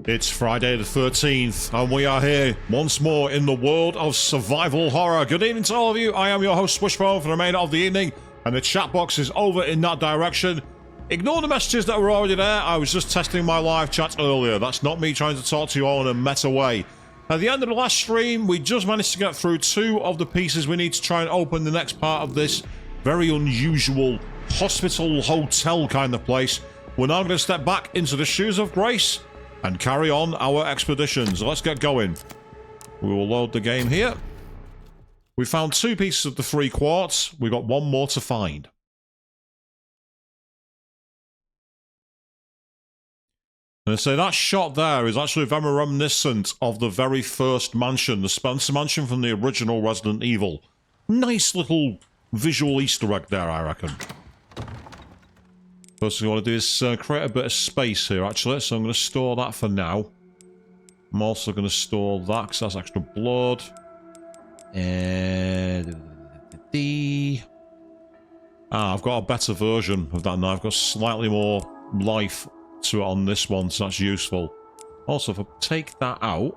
It's Friday the 13th, and we are here once more in the world of survival horror. Good evening to all of you. I am your host, Swishbone, for the remainder of the evening, and the chat box is over in that direction. Ignore the messages that were already there. I was just testing my live chat earlier. That's not me trying to talk to you all in a meta way. At the end of the last stream, we just managed to get through 2 of the pieces we need to try and open the next part of this very unusual hospital, hotel kind of place. We're now going to step back into the shoes of grace and carry on our expeditions. Let's get going. We will load the game here. We found 2 pieces of the 3 quartz. We've got 1 more to find. And I say that shot there is actually very reminiscent of the very first mansion, the Spencer mansion from the original Resident Evil. Nice little visual Easter egg there, I reckon. First thing I want to do is create a bit of space here, actually, so I'm going to store that for now. I'm also going to store that, because that's extra blood. I've got a better version of that now. I've got slightly more life to it on this one, so that's useful. Also, if I take that out...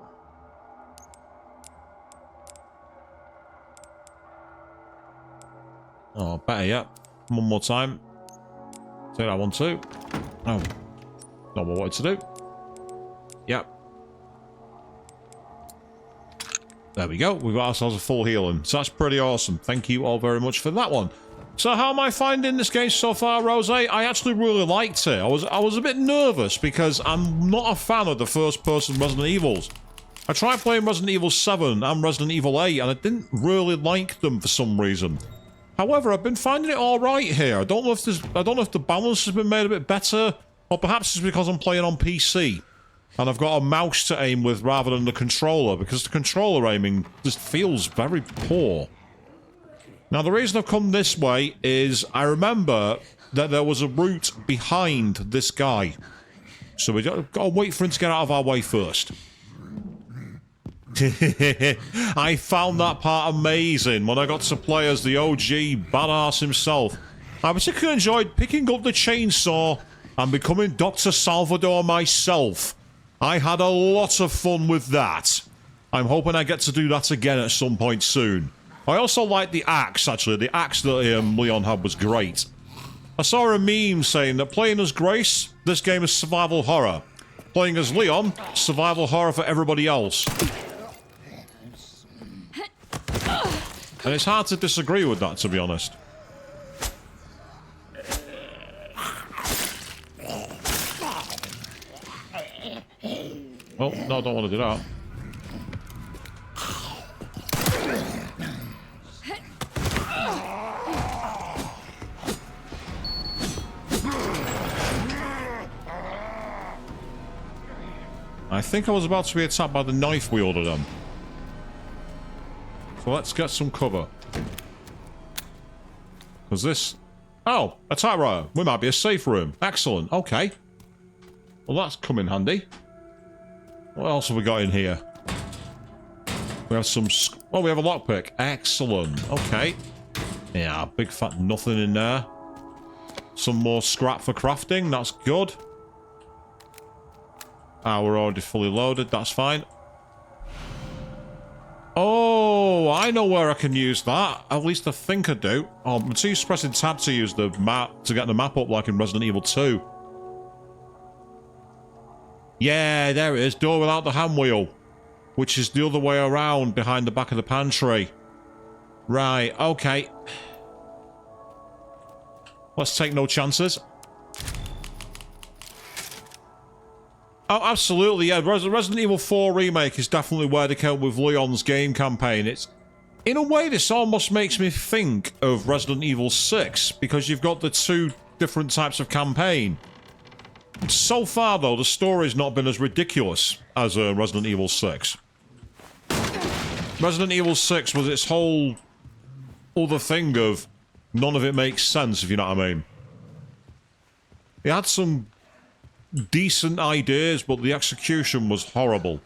Oh, better yet. One more time. Take that one too. Oh, not what I wanted to do. Yep. There we go. We've got ourselves a full healing. So that's pretty awesome. Thank you all very much for that one. So how am I finding this game so far, Rose? I actually really liked it. I was a bit nervous because I'm not a fan of the first-person Resident Evils. I tried playing Resident Evil 7 and Resident Evil 8, and I didn't really like them for some reason. However, I've been finding it all right here. I don't know if the balance has been made a bit better, or perhaps it's because I'm playing on PC and I've got a mouse to aim with rather than the controller, because the controller aiming just feels very poor. Now, the reason I've come this way is I remember that there was a route behind this guy, so we got to wait for him to get out of our way first. I found that part amazing when I got to play as the OG badass himself. I particularly enjoyed picking up the chainsaw and becoming Dr. Salvador myself. I had a lot of fun with that. I'm hoping I get to do that again at some point soon. I also like the axe, actually. The axe that Leon had was great. I saw a meme saying that playing as Grace, this game is survival horror. Playing as Leon, survival horror for everybody else. And it's hard to disagree with that, to be honest. Oh, no, I don't want to do that. I think I was about to be attacked by the knife wielder then. So let's get some cover. Because this... Oh, a typewriter. We might be a safe room. Excellent. Okay. Well, that's come in handy. What else have we got in here? We have some... Oh, we have a lockpick. Excellent. Okay. Yeah, big fat nothing in there. Some more scrap for crafting. That's good. We're already fully loaded. That's fine. Oh, I know where I can use that. At least I think I do. Oh, I'm too used to pressing tab to use the map, to get the map up like in Resident Evil 2. Yeah, there it is. Door without the hand wheel. Which is the other way around behind the back of the pantry. Right, okay. Let's take no chances. Oh, absolutely, yeah. Resident Evil 4 Remake is definitely where they came with Leon's game campaign. It's... In a way, this almost makes me think of Resident Evil 6, because you've got the 2 different types of campaign. So far, though, the story's not been as ridiculous as Resident Evil 6. Resident Evil 6 was its whole other thing of none of it makes sense, if you know what I mean. It had some decent ideas, but the execution was horrible.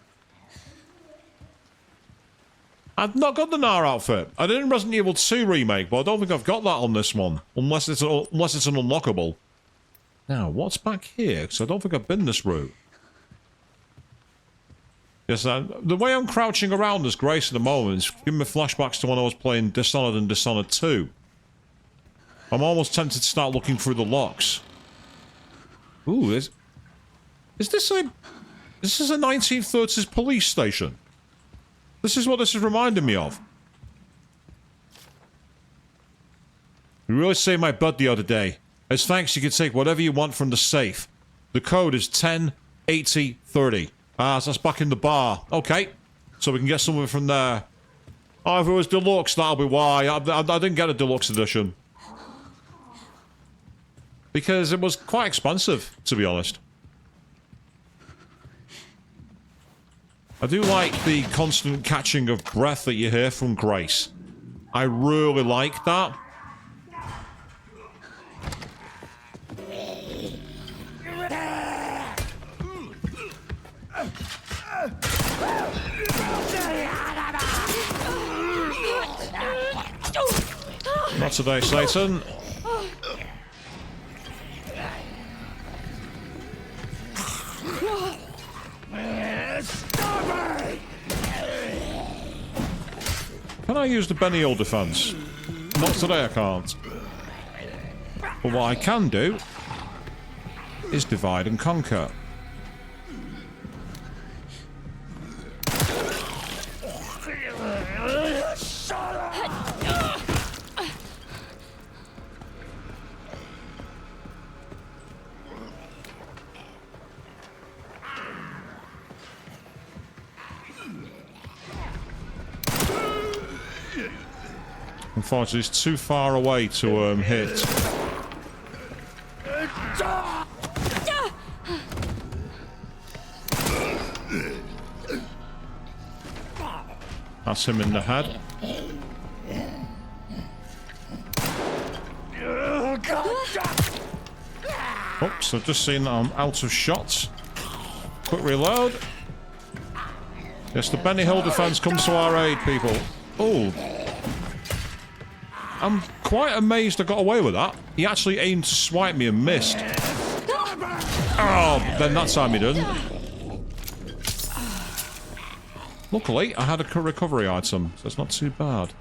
I've not got the Nar outfit. I did in Resident Evil 2 Remake, but I don't think I've got that on this one. Unless it's an unlockable. Now, what's back here? Because I don't think I've been this route. Yes, the way I'm crouching around as Grace at the moment is giving me flashbacks to when I was playing Dishonored and Dishonored 2. I'm almost tempted to start looking through the locks. Ooh, is this a... This is a 1930s police station. This is what this is reminding me of. You really saved my butt the other day. As thanks, you can take whatever you want from the safe. The code is 108030. Ah, so that's back in the bar. Okay. So we can get something from there. Oh, if it was deluxe, that'll be why. I didn't get a deluxe edition. Because it was quite expensive, to be honest. I do like the constant catching of breath that you hear from Grace. I really like that. Not today, Satan. Can I use the Benny Hill defense? Not today, I can't. But what I can do is divide and conquer. Unfortunately, it's too far away to hit. That's him in the head. Oops, I've just seen that I'm out of shots. Quick reload. Yes, the Benny Hill defense comes to our aid, people. Oh. I'm quite amazed I got away with that. He actually aimed to swipe me and missed. Oh, then that time he didn't. Luckily, I had a recovery item, so it's not too bad.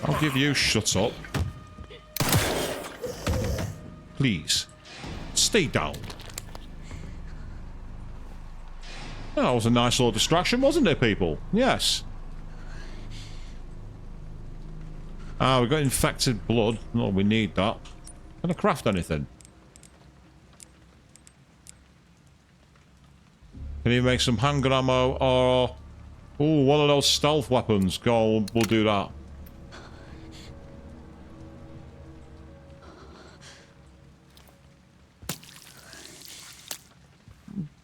I'll give you shut up. Please. Stay down. That was a nice little distraction, wasn't it, people? Yes. Ah, we got infected blood. No, we need that. Can I craft anything? Can you make some handgun ammo or... Ooh, one of those stealth weapons. Go, we'll do that.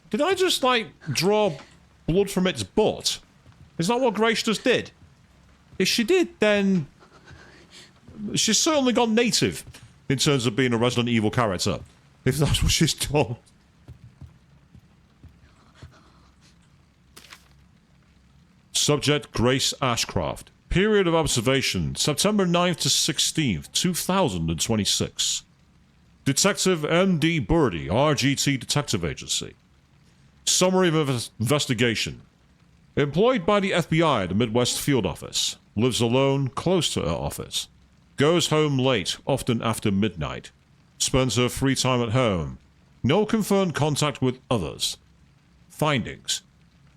Did I just, like, draw blood from its butt? Is that what Grace just did? If she did, then... she's certainly gone native in terms of being a Resident Evil character. If that's what she's done. Subject Grace Ashcraft. Period of observation, September 9th to 16th, 2026. Detective M.D. Birdie, RGT Detective Agency. Summary of investigation. Employed by the FBI at the Midwest Field Office. Lives alone, close to her office. Goes home late, often after midnight. Spends her free time at home. No confirmed contact with others. Findings.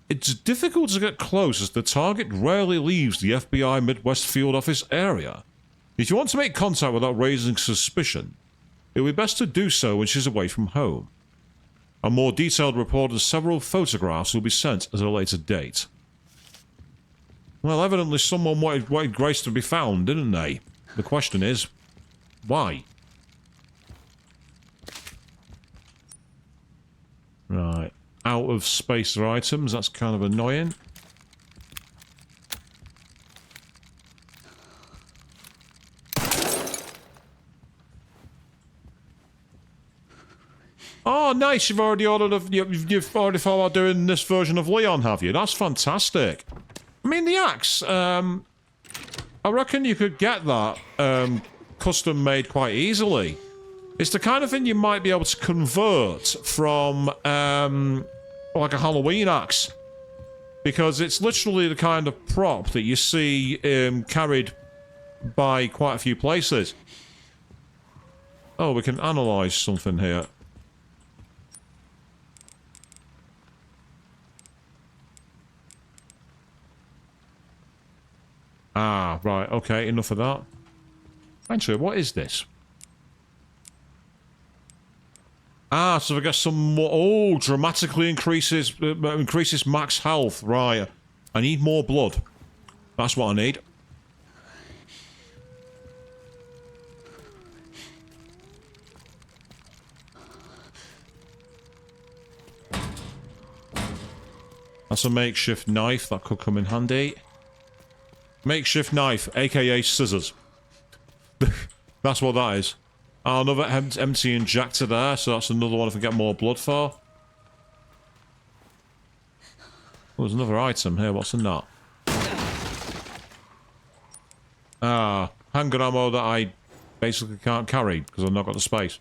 It's difficult to get close as the target rarely leaves the FBI Midwest Field Office area. If you want to make contact without raising suspicion, it would be best to do so when she's away from home. A more detailed report and several photographs will be sent at a later date. Well, evidently someone wanted Grace to be found, didn't they? The question is, why? Right. Out of spacer items, that's kind of annoying. Oh, nice. You've already ordered you've already thought about doing this version of Leon, have you? That's fantastic. I mean, the axe, I reckon you could get that custom made quite easily. It's the kind of thing you might be able to convert from like a Halloween axe. Because it's literally the kind of prop that you see carried by quite a few places. Oh, we can analyze something here. Ah, right, okay, enough of that. Actually, what is this? Ah, so I guess some more... Oh, dramatically increases max health. Right. I need more blood. That's what I need. That's a makeshift knife. That could come in handy. Makeshift knife, aka scissors. That's what that is. Oh, another empty injector there, so that's another one if I get more blood for. Oh, there's another item here. What's in that? Ah, handgun ammo that I basically can't carry because I've not got the space.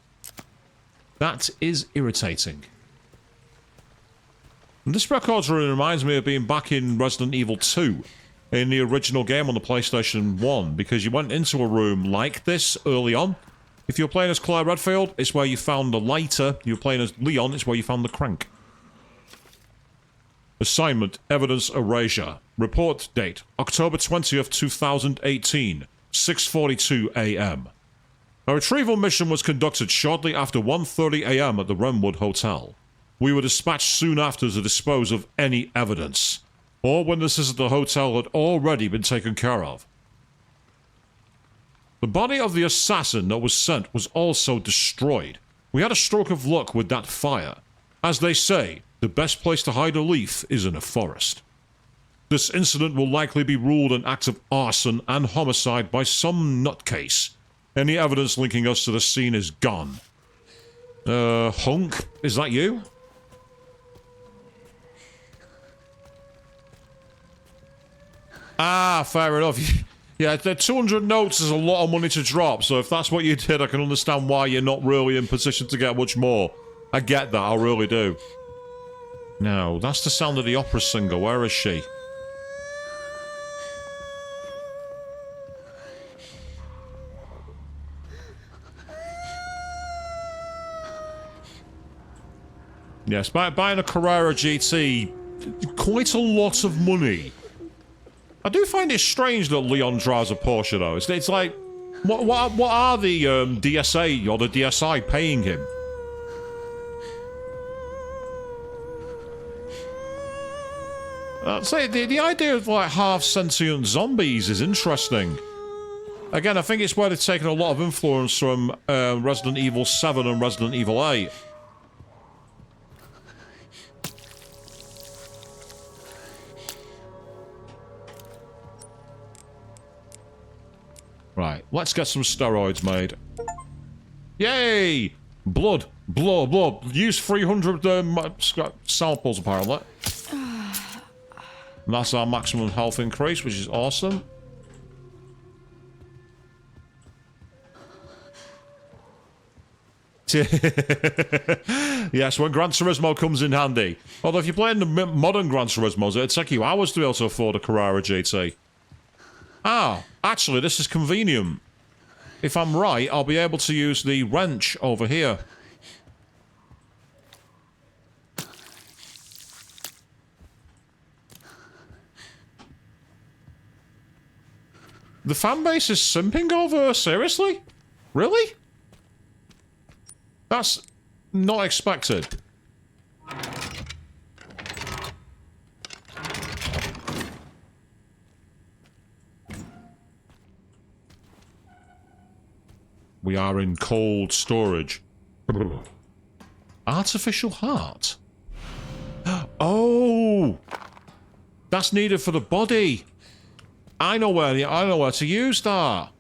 That is irritating. And this records room reminds me of being back in Resident Evil 2 in the original game on the PlayStation 1 because you went into a room like this early on. If you're playing as Claire Redfield, it's where you found the lighter. You're playing as Leon, it's where you found the crank. Assignment, evidence erasure. Report date, October 20th, 2018, 6:42 a.m. A retrieval mission was conducted shortly after 1:30 a.m. at the Renwood Hotel. We were dispatched soon after to dispose of any evidence. All witnesses at the hotel had already been taken care of. The body of the assassin that was sent was also destroyed. We had a stroke of luck with that fire. As they say, the best place to hide a leaf is in a forest. This incident will likely be ruled an act of arson and homicide by some nutcase. Any evidence linking us to the scene is gone. Hunk, is that you? Ah, fair enough. Yeah, 200 notes is a lot of money to drop, so if that's what you did, I can understand why you're not really in position to get much more. I get that, I really do. Now, that's the sound of the opera singer. Where is she? Yes, buying a Carrera GT, quite a lot of money. I do find it strange that Leon drives a Porsche, though. It's like, what are the DSA or the DSI paying him? I'd say the idea of like half-sentient zombies is interesting. Again, I think it's where they've taken a lot of influence from Resident Evil 7 and Resident Evil 8. Right, let's get some steroids made. Yay! Blood. Use 300 samples, apparently. And that's our maximum health increase, which is awesome. Yes, when Gran Turismo comes in handy. Although if you're playing the modern Gran Turismos, it'd take you hours to be able to afford a Carrera GT. Ah, actually, this is convenient. If I'm right, I'll be able to use the wrench over here. The fanbase is simping over her? Seriously? Really? That's not expected. We are in cold storage. Artificial heart? Oh! That's needed for the body. I know where to use that.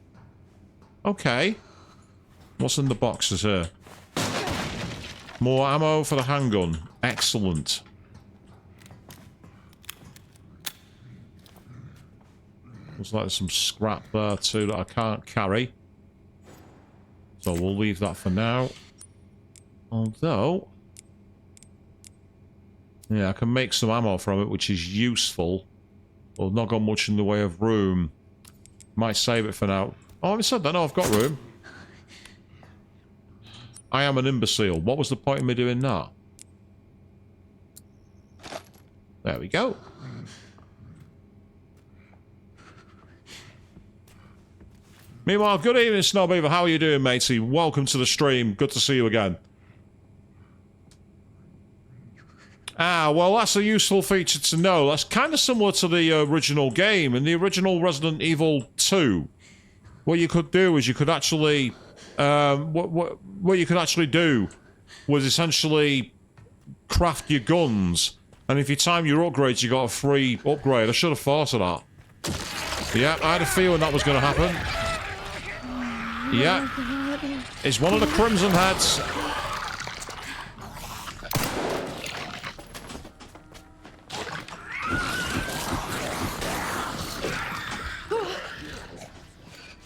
Okay. What's in the boxes here? More ammo for the handgun. Excellent. Looks like there's some scrap there too that I can't carry. So we'll leave that for now. Although... yeah, I can make some ammo from it, which is useful. Well, not got much in the way of room. Might save it for now. Oh, I haven't said that. No, I've got room. I am an imbecile. What was the point of me doing that? There we go. Meanwhile, good evening, Snowbeaver. How are you doing, matey? Welcome to the stream. Good to see you again. Ah, well, that's a useful feature to know. That's kind of similar to the original game. In the original Resident Evil 2, what you could do is you could actually... what you could actually do was essentially craft your guns. And if you time your upgrades, you got a free upgrade. I should have thought of that. Yeah, I had a feeling that was going to happen. Yeah. It's one of the Crimson Heads.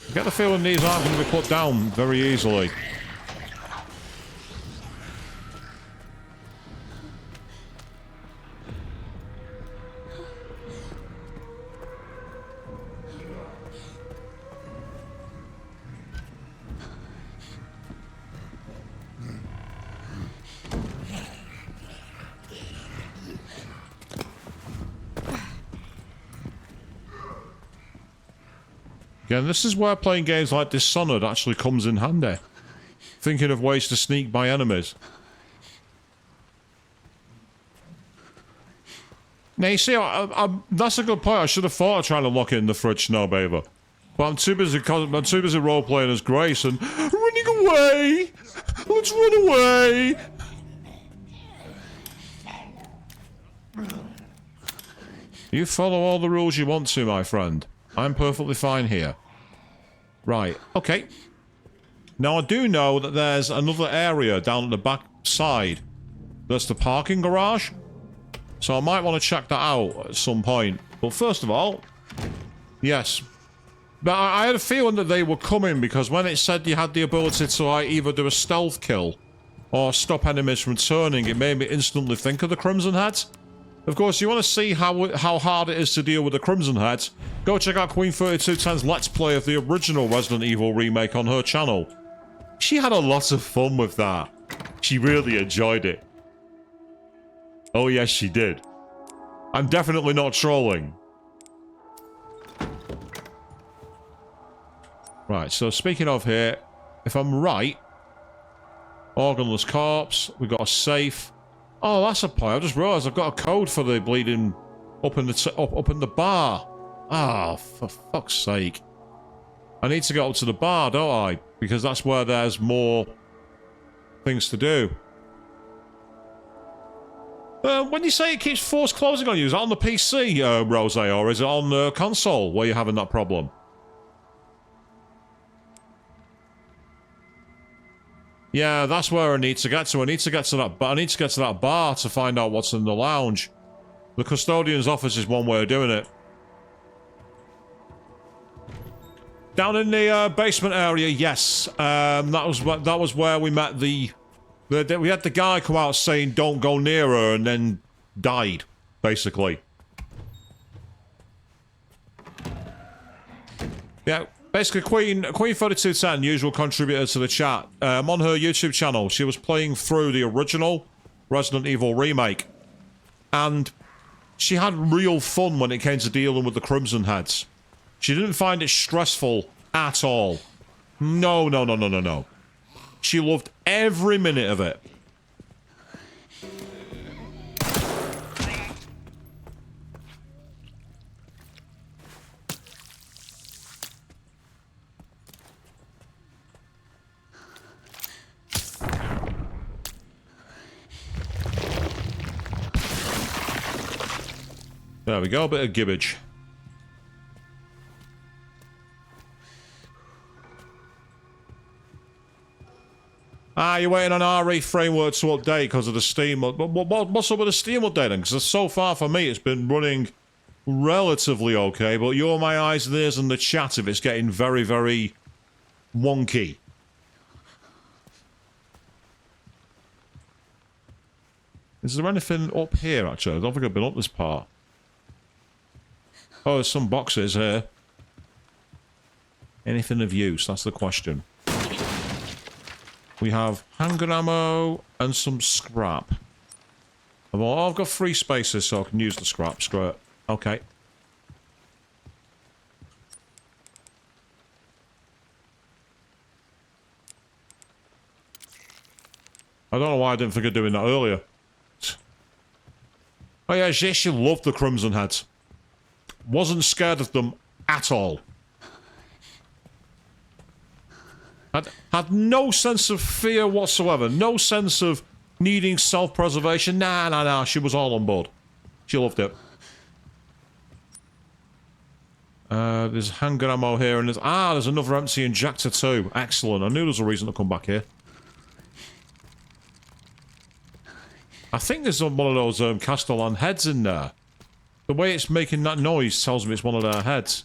I get the feeling these aren't going to be put down very easily. Again, this is where playing games like Dishonored actually comes in handy. Thinking of ways to sneak by enemies. Now, you see, that's a good point. I should have thought of trying to lock it in the fridge, Snowbeaver. But I'm too busy role-playing as Grace and... running away! Let's run away! You follow all the rules you want to, my friend. I'm perfectly fine here. Right, okay. Now I do know that there's another area down at the back side. That's the parking garage. So I might want to check that out at some point. But first of all... yes. But I had a feeling that they were coming because when it said you had the ability to either do a stealth kill or stop enemies from turning, it made me instantly think of the Crimson Heads. Of course, you want to see how hard it is to deal with the Crimson Heads, go check out Queen3210's Let's Play of the original Resident Evil remake on her channel. She had a lot of fun with that. She really enjoyed it. Oh yes, she did. I'm definitely not trolling. Right, so speaking of here, if I'm right, organless corpse, we've got a safe. Oh, that's a point. I just realised I've got a code for the bleeding up in the bar. Ah, oh, for fuck's sake. I need to get up to the bar, don't I? Because that's where there's more things to do. When you say it keeps force closing on you, is that on the PC, Rose, or is it on the console where you're having that problem? Yeah, that's where I need to get to. I need to get to that bar to find out what's in the lounge. The custodian's office is one way of doing it. Down in the basement area, yes. That was where we met we had the guy come out saying don't go near her and then died, basically. Yeah. Basically, Queen3210, usual contributor to the chat, on her YouTube channel, she was playing through the original Resident Evil remake. And she had real fun when it came to dealing with the Crimson Heads. She didn't find it stressful at all. No, no, no, no, no, no. She loved every minute of it. There we go, a bit of gibbage. Ah, you're waiting on RE framework to update because of the Steam. What's up with the Steam update then? Because so far for me, it's been running relatively okay, but you're my eyes and ears in the chat if it's getting very, very wonky. Is there anything up here, actually? I don't think I've been up this part. Oh, there's some boxes here. Anything of use? That's the question. We have handgun ammo and some scrap. Oh, I've got 3 spaces, so I can use the scrap. Screw it. Okay. I don't know why I didn't think of doing that earlier. Oh yeah, she loved the Crimson Heads. Wasn't scared of them at all. Had no sense of fear whatsoever. No sense of needing self-preservation. Nah. She was all on board. She loved it. There's handgun ammo here, and there's another empty injector too. Excellent. I knew there was a reason to come back here. I think there's one of those Castellan heads in there. The way it's making that noise tells me it's one of their heads.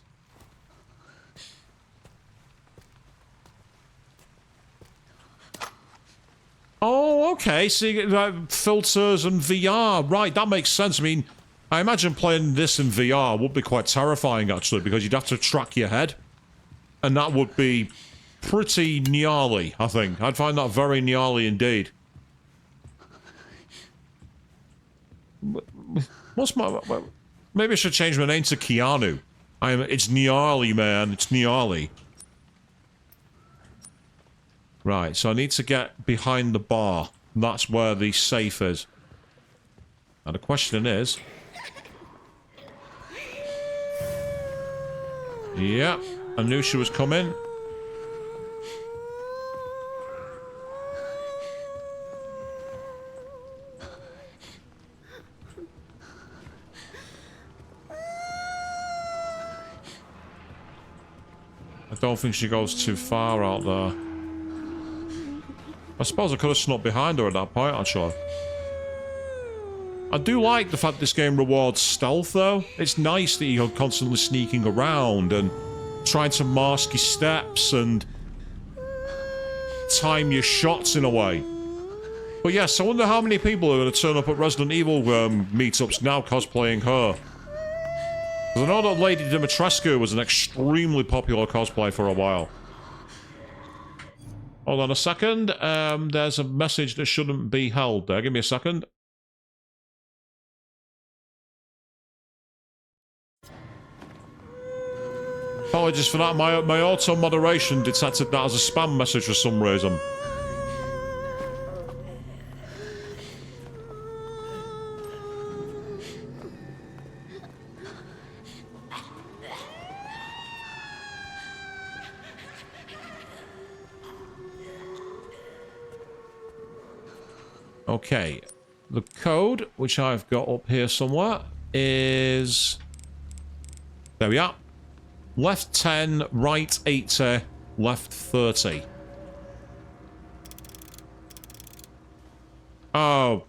Oh, okay. So you get like, filters and VR. Right, that makes sense. I mean, I imagine playing this in VR would be quite terrifying, actually, because you'd have to track your head. And that would be pretty gnarly, I think. I'd find that very gnarly indeed. What's my... Maybe I should change my name to Keanu. It's gnarly, man. It's gnarly. Right, so I need to get behind the bar. That's where the safe is. Now the question is... Yeah, I knew she was coming. I don't think she goes too far out there. I suppose I could have snuck behind her at that point, actually. I do like the fact this game rewards stealth, though. It's nice that you're constantly sneaking around and trying to mask your steps and time your shots in a way. But yes, I wonder how many people are going to turn up at Resident Evil meetups now cosplaying her. Because I know that Lady Dimitrescu was an extremely popular cosplay for a while. Hold on a second. There's a message that shouldn't be held there. Give me a second. Apologies for that. My auto-moderation detected that as a spam message for some reason. Okay, the code, which I've got up here somewhere, is... There we are. Left 10, right 80, left 30. Oh.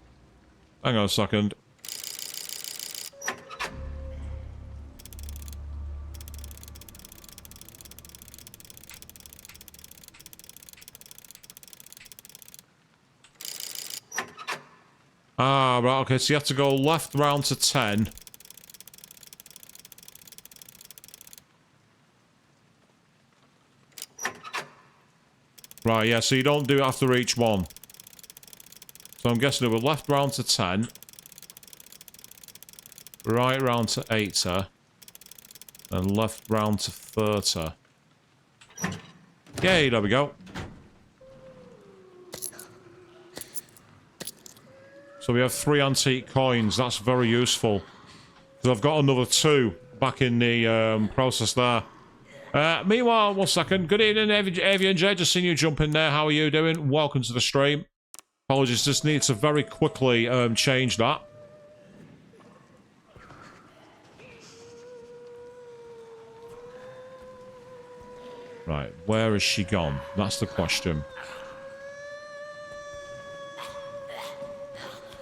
Hang on a second. Ah, right, okay, so you have to go left round to 10. Right, yeah, so you don't do it after each one. So I'm guessing it was left round to 10. Right round to 80. And left round to 30. Yay, there we go. So we have 3 antique coins. That's very useful. Because I've got another 2 back in the process there. Meanwhile, 1 second. Good evening, Avian J. Just seen you jump in there. How are you doing? Welcome to the stream. Apologies, just need to very quickly change that. Right, where has she gone? That's the question.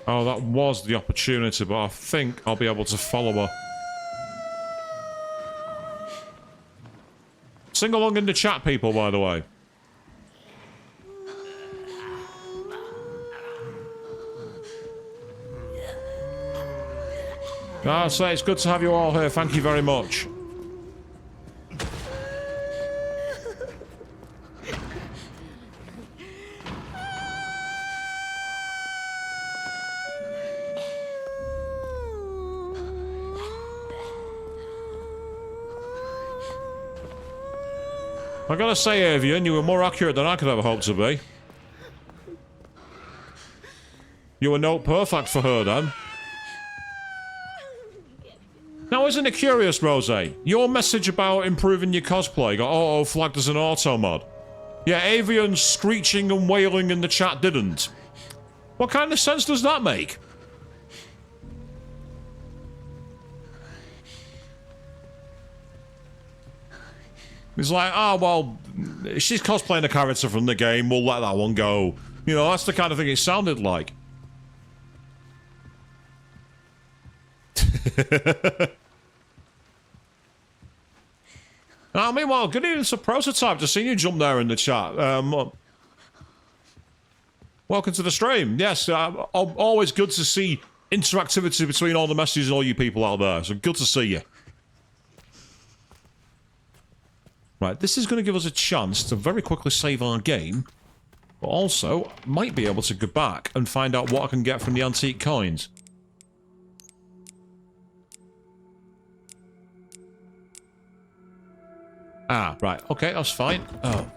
Oh, that was the opportunity, but I think I'll be able to follow her. Sing along in the chat, people, by the way. I'll say it's good to have you all here. Thank you very much. I gotta say, Avian, you were more accurate than I could ever hope to be. You were note perfect for her, then. Now, isn't it curious, Rose? Your message about improving your cosplay got auto-flagged as an auto mod. Yeah, Avian's screeching and wailing in the chat didn't. What kind of sense does that make? It's like, well, she's cosplaying a character from the game, we'll let that one go. You know, that's the kind of thing it sounded like. Meanwhile, good evening to Prototype. Just seen you jump there in the chat. Welcome to the stream. Yes, always good to see interactivity between all the messages and all you people out there. So good to see you. Right, this is going to give us a chance to very quickly save our game, but also might be able to go back and find out what I can get from the antique coins. Ah, right, okay, that's fine. Oh.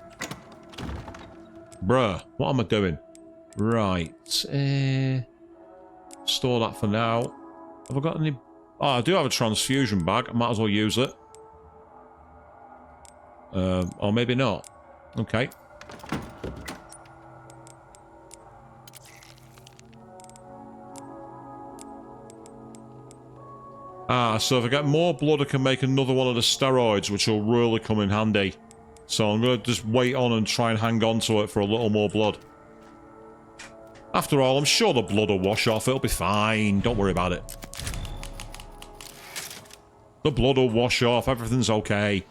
Bruh, what am I doing? Right, store that for now. Have I got any... Oh, I do have a transfusion bag, I might as well use it. Or maybe not. Okay. Ah, so if I get more blood, I can make another one of the steroids, which will really come in handy. So I'm going to just wait on and try and hang on to it for a little more blood. After all, I'm sure the blood will wash off. It'll be fine. Don't worry about it. The blood will wash off. Everything's okay.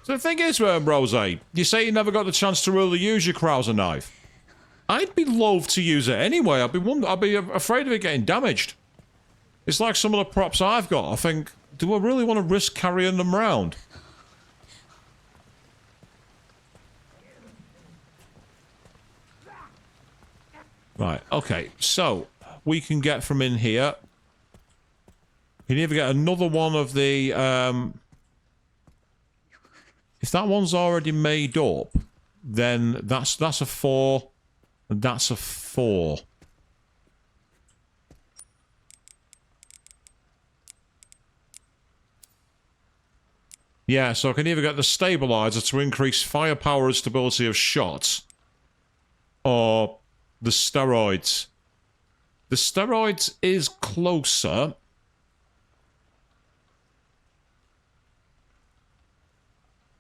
So the thing is, Rose, you say you never got the chance to really use your Krauser knife. I'd be loath to use it anyway. I'd be afraid of it getting damaged. It's like some of the props I've got. I think, do I really want to risk carrying them around? Right, okay. So, we can get from in here. You can either get another one of the... If that one's already made up, then that's a 4, and that's a 4. Yeah, so I can either get the stabilizer to increase firepower and stability of shots, or the steroids. The steroids is closer.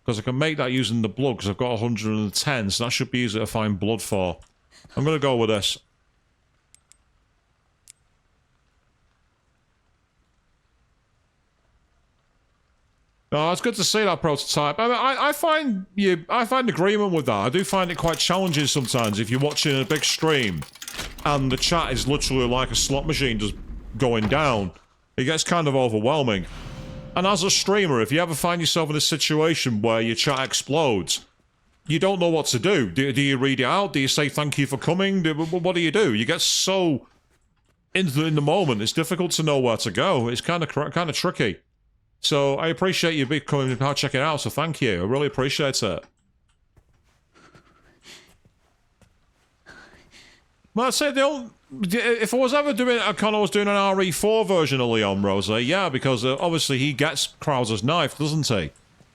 Because I can make that using the blood, because I've got 110, so that should be easy to find blood for. I'm going to go with this. Oh, it's good to see that, Prototype. I mean, I find agreement with that. I do find it quite challenging sometimes if you're watching a big stream and the chat is literally like a slot machine just going down. It gets kind of overwhelming. And as a streamer, if you ever find yourself in a situation where your chat explodes, you don't know what to do. Do you read it out? Do you say thank you for coming? What do? You get so in the moment, it's difficult to know where to go. It's kind of tricky. So I appreciate you coming and checking it out, so thank you. I really appreciate it. Well, I'd say if I was ever doing, I kind of was doing an RE4 version of Leon Rose, yeah, because obviously he gets Krauser's knife, doesn't he?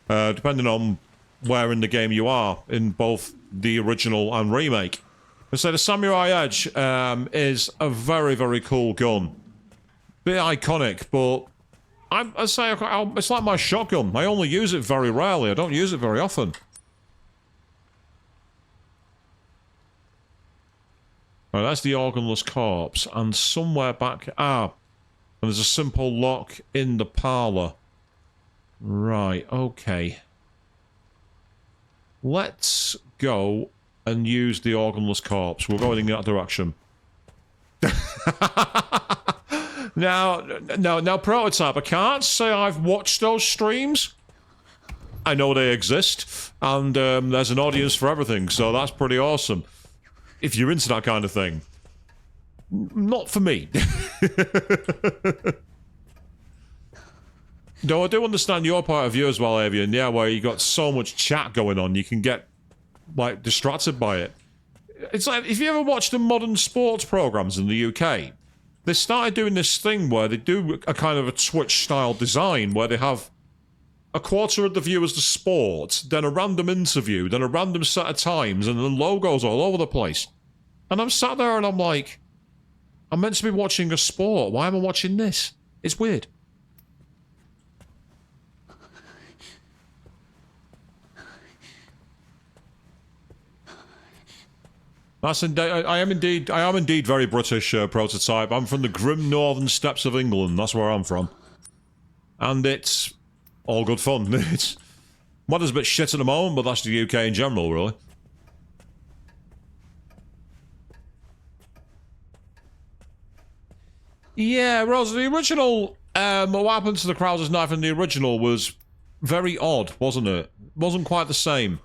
Depending on where in the game you are, in both the original and remake. And so the Samurai Edge is a very, very cool gun. Bit iconic, but I say it's like my shotgun. I only use it very rarely. I don't use it very often. Right, that's the organless corpse, and somewhere back... and there's a simple lock in the parlour. Right, okay. Let's go and use the organless corpse. We're going in that direction. Now, Prototype, I can't say I've watched those streams. I know they exist, and there's an audience for everything, so that's pretty awesome. If you're into that kind of thing. Not for me. Though I do understand your point of view as well, Avian, yeah, where you got so much chat going on, you can get, like, distracted by it. It's like, if you ever watch the modern sports programs in the UK, they started doing this thing where they do a kind of a Twitch-style design, where they have a quarter of the view as the sport, then a random interview, then a random set of times, and then logos all over the place. And I'm sat there and I'm like, I'm meant to be watching a sport. Why am I watching this? It's weird. I am indeed very British, Prototype. I'm from the grim northern steppes of England. That's where I'm from. And it's all good fun. It's weather's a bit shit at the moment, but that's the UK in general, really. Yeah, Rose, the original, what happened to the Krauser's knife in the original was very odd, wasn't it? Wasn't quite the same.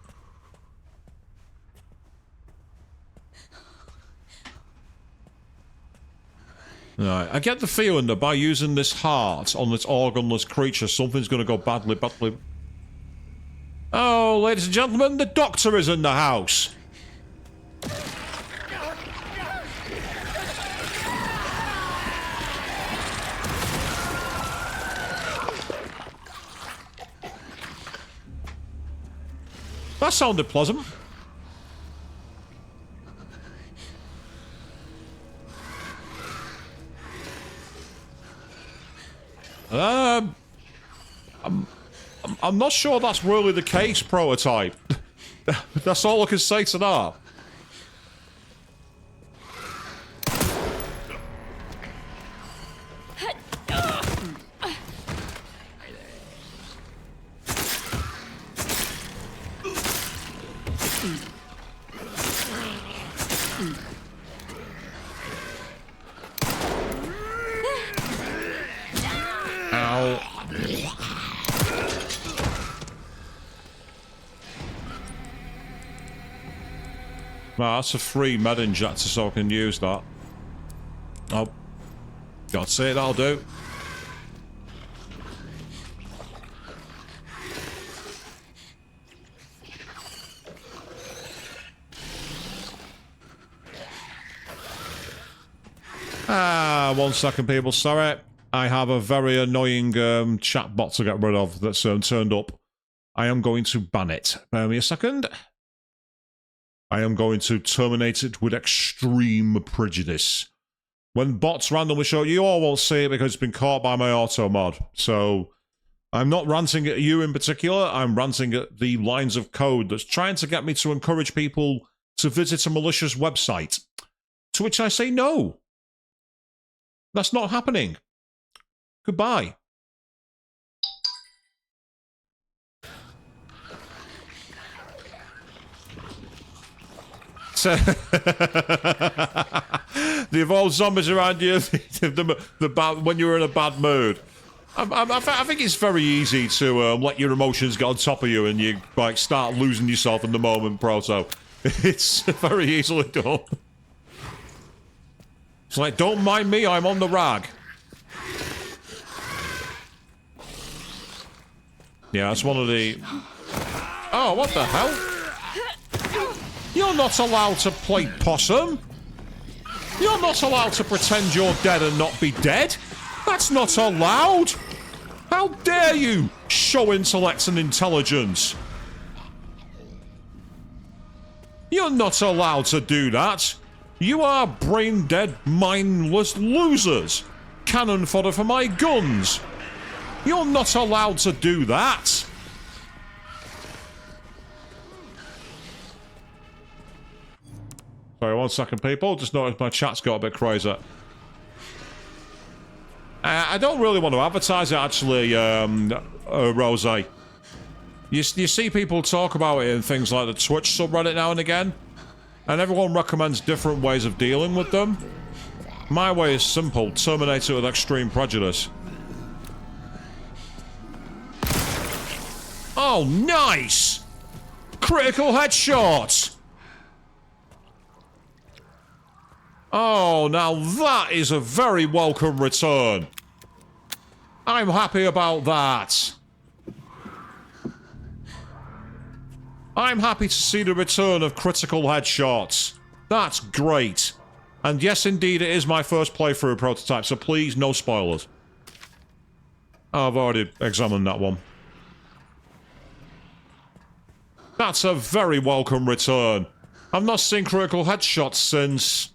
Right, I get the feeling that by using this heart on this organless creature, something's going to go badly. Oh, ladies and gentlemen, the doctor is in the house. That sounded pleasant. I'm not sure that's really the case, Prototype. That's all I can say to that. Well, that's a free med injector, so I can use that. Oh, God's it, that'll do. One second, people. Sorry, I have a very annoying chat bot to get rid of that's turned up. I am going to ban it. Bear me a second. I am going to terminate it with extreme prejudice. When bots randomly show, you all won't see it because it's been caught by my auto mod. So, I'm not ranting at you in particular, I'm ranting at the lines of code that's trying to get me to encourage people to visit a malicious website. To which I say no. That's not happening. Goodbye. The evolved zombies around you, when you're in a bad mood. I think it's very easy to let your emotions get on top of you and you like start losing yourself in the moment, Proto. It's very easily done. It's like, don't mind me, I'm on the rag. Yeah, that's one of the... Oh, what the hell? You're not allowed to play possum. You're not allowed to pretend you're dead and not be dead. That's not allowed. How dare you show intellect and intelligence? You're not allowed to do that. You are brain-dead, mindless losers. Cannon fodder for my guns. You're not allowed to do that! Sorry, 1 second, people. Just noticed my chat's got a bit crazy. I don't really want to advertise it, actually, Rose. You see people talk about it in things like the Twitch subreddit now and again, and everyone recommends different ways of dealing with them. My way is simple. Terminate it with extreme prejudice. Oh, nice! Critical headshot! Oh, now that is a very welcome return. I'm happy about that. I'm happy to see the return of critical headshots. That's great. And yes, indeed, it is my first playthrough of Prototype, so please, no spoilers. I've already examined that one. That's a very welcome return. I've not seen critical headshots since...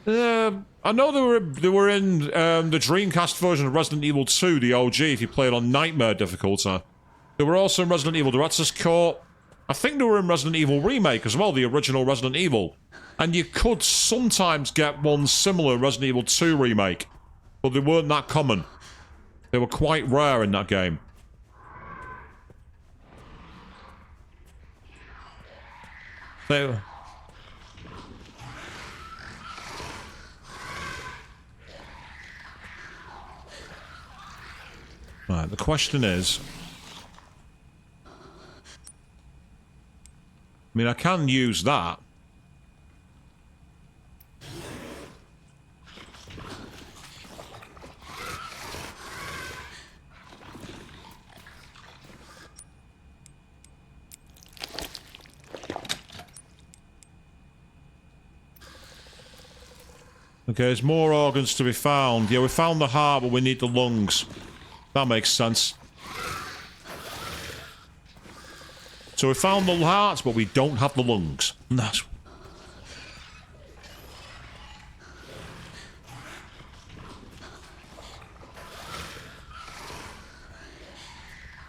I know they were in the Dreamcast version of Resident Evil 2, the OG, if you play it on Nightmare difficulty. They were also in Resident Evil Director's Cut. I think they were in Resident Evil Remake as well, the original Resident Evil. And you could sometimes get one similar in Resident Evil 2 Remake, but they weren't that common. They were quite rare in that game. They were... Right, the question is... I mean, I can use that. Okay, there's more organs to be found. Yeah, we found the heart, but we need the lungs. That makes sense. So we found the hearts, but we don't have the lungs. That's...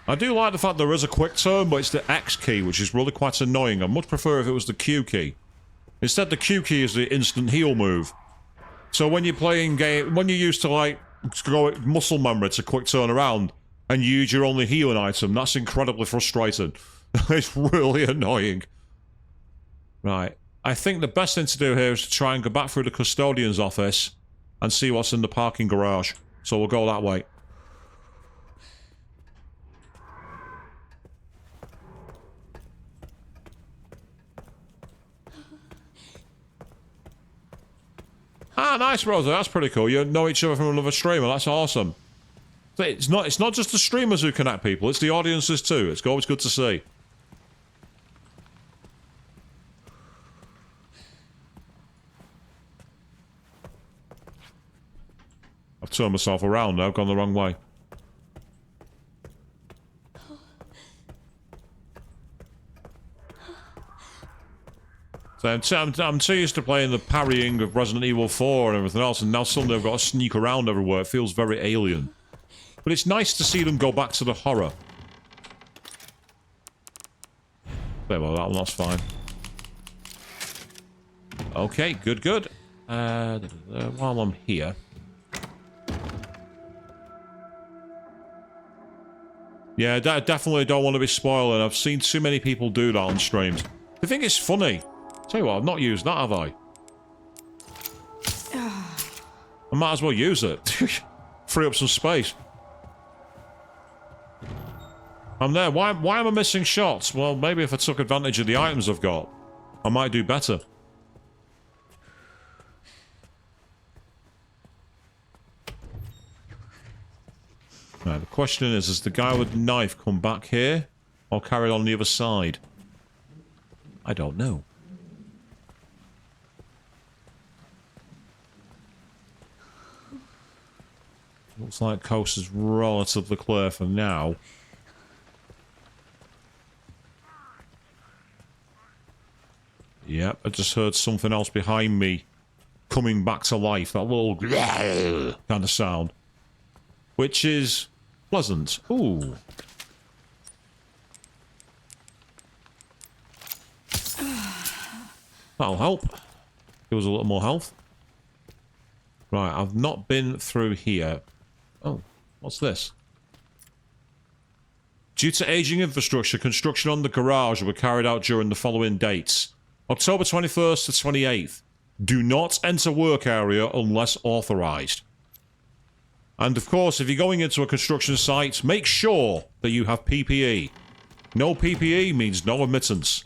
I do like the fact there is a quick turn, but it's the X key, which is really quite annoying. I'd much prefer if it was the Q key. Instead, the Q key is the instant heal move. So when you're playing game, when you're used to like go muscle memory to quick turn around and you use your only healing item, that's incredibly frustrating. It's really annoying. Right. I think the best thing to do here is to try and go back through the custodian's office and see what's in the parking garage. So we'll go that way. Ah, nice, Rosa. That's pretty cool. You know each other from another streamer. That's awesome. It's not just the streamers who connect people. It's the audiences too. It's always good to see. I've turned myself around now. I've gone the wrong way. So I'm too used to playing the parrying of Resident Evil 4 and everything else, and now suddenly I've got to sneak around everywhere. It feels very alien. But it's nice to see them go back to the horror. There, well, that's fine. Okay, good. While I'm here... Yeah, I definitely don't want to be spoiling. I've seen too many people do that on streams. They think it's funny. Tell you what, I've not used that, have I? I might as well use it. Free up some space. I'm there. Why am I missing shots? Well, maybe if I took advantage of the items I've got, I might do better. Now, the question is, has the guy with the knife come back here or carried on the other side? I don't know. Looks like coast is relatively clear for now. Yep, I just heard something else behind me coming back to life. That little kind of sound. Which is Pleasant. Ooh. That'll help. Give us a little more health. Right, I've not been through here. Oh, what's this? Due to aging infrastructure, construction on the garage will be carried out during the following dates. October 21st to 28th. Do not enter work area unless authorized. And of course, if you're going into a construction site, make sure that you have PPE. No PPE means no admittance.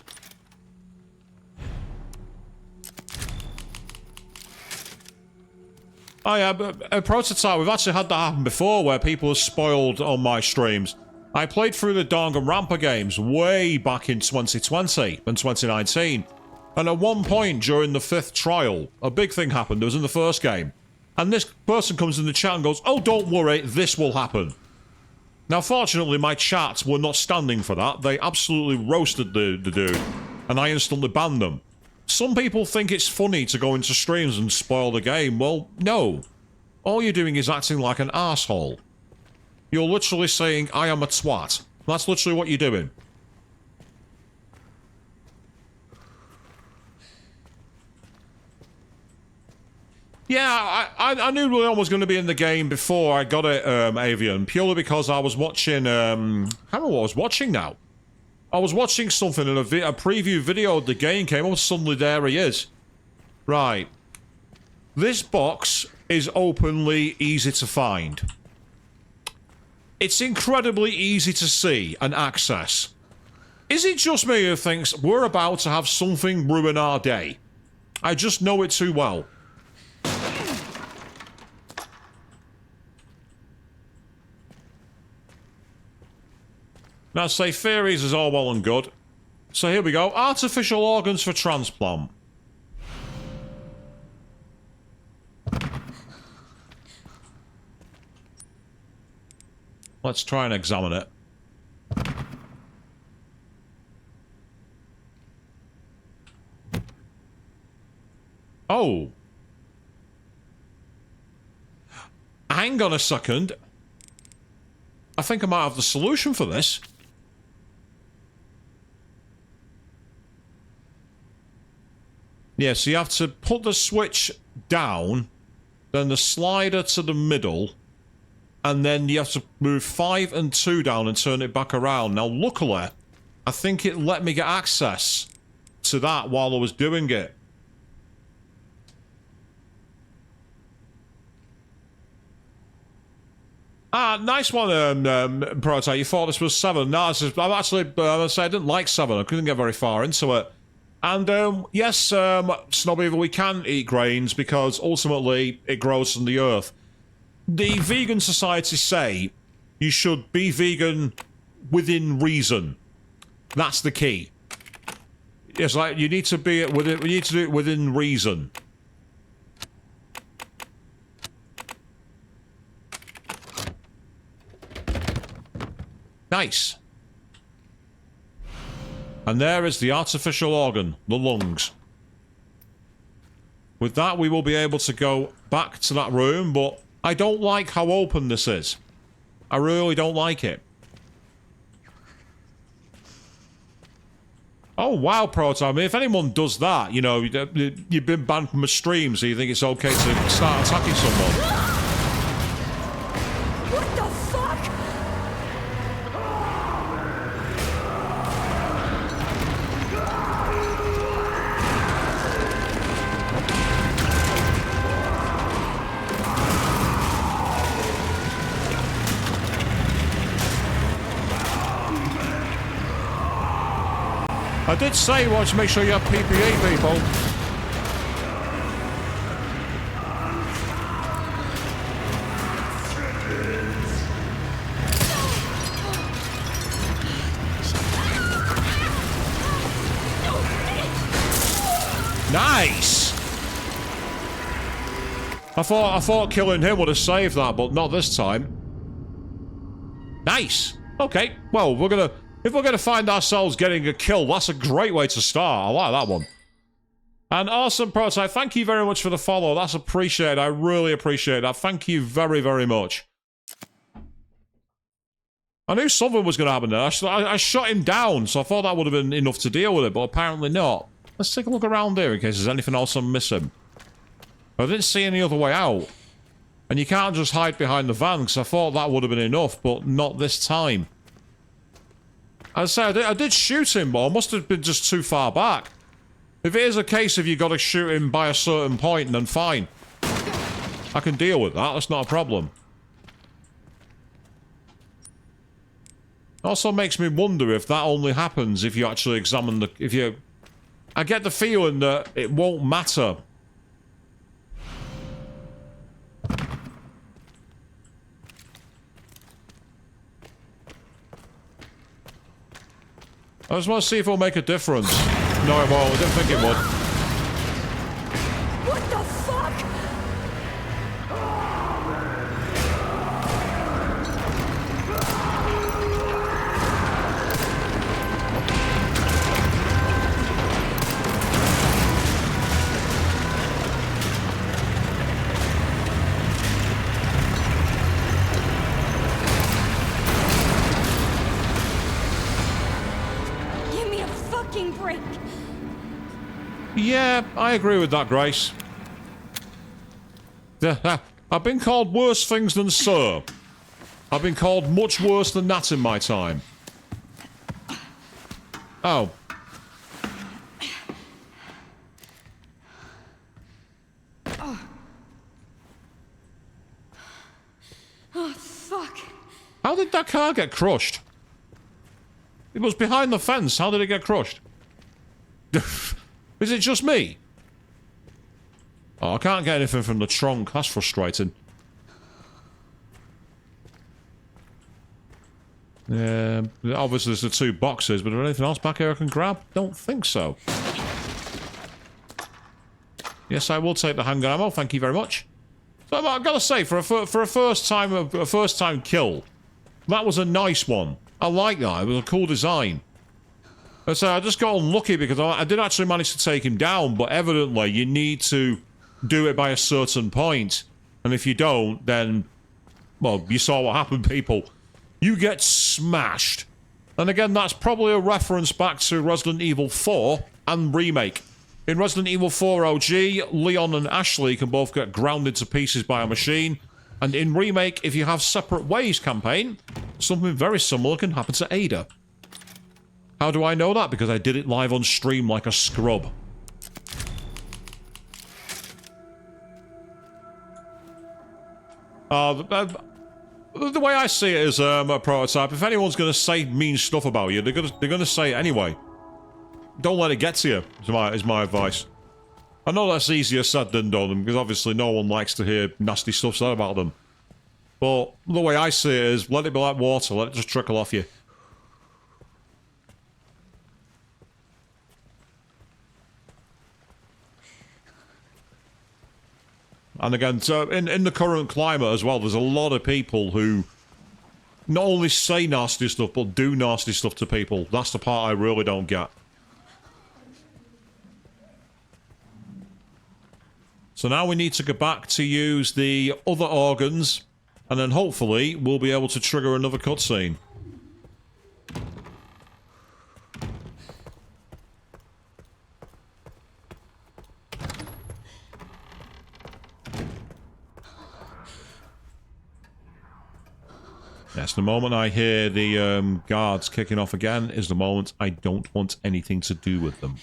Oh yeah, a prototype, we've actually had that happen before where people have spoiled on my streams. I played through the Danganronpa games way back in 2020 and 2019. And at one point during the 5th trial, a big thing happened. It was in the first game. And this person comes in the chat and goes, oh, don't worry, this will happen. Now, fortunately, my chats were not standing for that. They absolutely roasted the dude. And I instantly banned them. Some people think it's funny to go into streams and spoil the game. Well, no. All you're doing is acting like an arsehole. You're literally saying, I am a twat. That's literally what you're doing. Yeah, I knew Leon was going to be in the game before I got it, Avian, purely because I was watching, I don't know what I was watching now. I was watching something and a preview video of the game came up, suddenly there he is. Right. This box is openly easy to find. It's incredibly easy to see and access. Is it just me who thinks we're about to have something ruin our day? I just know it too well. Now, say theories is all well and good. So here we go. Artificial organs for transplant. Let's try and examine it. Oh. Hang on a second. I think I might have the solution for this. Yeah, so you have to put the switch down, then the slider to the middle, and then you have to move 5 and 2 down and turn it back around. Now, luckily, I think it let me get access to that while I was doing it. Ah, nice one, Prototype. You thought this was 7. No, I'm actually, I didn't like 7. I couldn't get very far into it. And, yes, Snobbeaver, we can eat grains because ultimately it grows from the earth. The vegan society say you should be vegan within reason. That's the key. It's like you need to be within, we need to do it within reason. Nice. And there is the artificial organ, the lungs. With that, we will be able to go back to that room, but I don't like how open this is. I really don't like it. Oh, wow, Proto. I mean, if anyone does that, you know, you've been banned from a stream, so you think it's okay to start attacking someone. What the fuck? I did say you want to make sure you have PPE, people. Nice! I thought killing him would have saved that, but not this time. Nice! Okay, well, if we're gonna find ourselves getting a kill, that's a great way to start. I like that one. And awesome, Prototype, thank you very much for the follow. That's appreciated. I really appreciate that. Thank you very, very much. I knew something was going to happen there. I shot him down, so I thought that would have been enough to deal with it, but apparently not. Let's take a look around here in case there's anything else I'm missing. I didn't see any other way out. And you can't just hide behind the van, because I thought that would have been enough, but not this time. As I said, I did shoot him, but I must have been just too far back. If it is a case of you got to shoot him by a certain point, then fine. I can deal with that, that's not a problem. Also makes me wonder if that only happens if you actually examine the... I get the feeling that it won't matter. I just want to see if it'll make a difference. No, it won't. I didn't think it would. What the fuck? Break. Yeah, I agree with that, Grace. I've been called worse things than sir. I've been called much worse than that in my time. Oh. Oh, fuck. How did that car get crushed? It was behind the fence. How did it get crushed? Is it just me? Oh, I can't get anything from the trunk. That's frustrating. Obviously there's the two boxes, but is there anything else back here I can grab? Don't think so. Yes, I will take the handgun ammo. Thank you very much. So I've got to say, for a first time kill, that was a nice one. I like that. It was a cool design. So I just got unlucky because I did actually manage to take him down, but evidently you need to do it by a certain point. And if you don't, then, well, you saw what happened, people. You get smashed. And again, that's probably a reference back to Resident Evil 4 and Remake. In Resident Evil 4 OG, Leon and Ashley can both get grounded to pieces by a machine. And in Remake, if you have Separate Ways campaign, something very similar can happen to Ada. How do I know that? Because I did it live on stream like a scrub. The way I see it is a prototype. If anyone's going to say mean stuff about you, they're going to say it anyway. Don't let it get to you, is my advice. I know that's easier said than done, because obviously no one likes to hear nasty stuff said about them. But the way I see it is, let it be like water, let it just trickle off you. And again, so in the current climate as well, there's a lot of people who not only say nasty stuff, but do nasty stuff to people. That's the part I really don't get. So now we need to go back to use the other organs, and then hopefully we'll be able to trigger another cutscene. Yes, the moment I hear the guards kicking off again is the moment I don't want anything to do with them.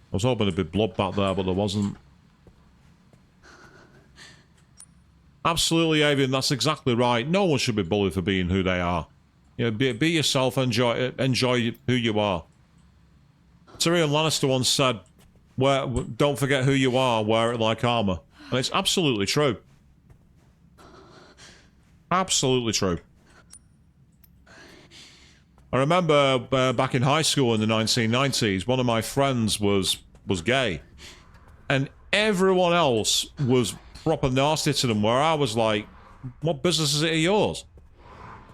I was hoping there'd be blood back there, but there wasn't. Absolutely, Avian, that's exactly right. No one should be bullied for being who they are. You know, be yourself, enjoy who you are. Tyrion Lannister once said, don't forget who you are, wear it like armor. And it's absolutely true. Absolutely true. I remember back in high school in the 1990s, one of my friends was gay. And everyone else was proper nasty to them, where I was like, what business is it of yours?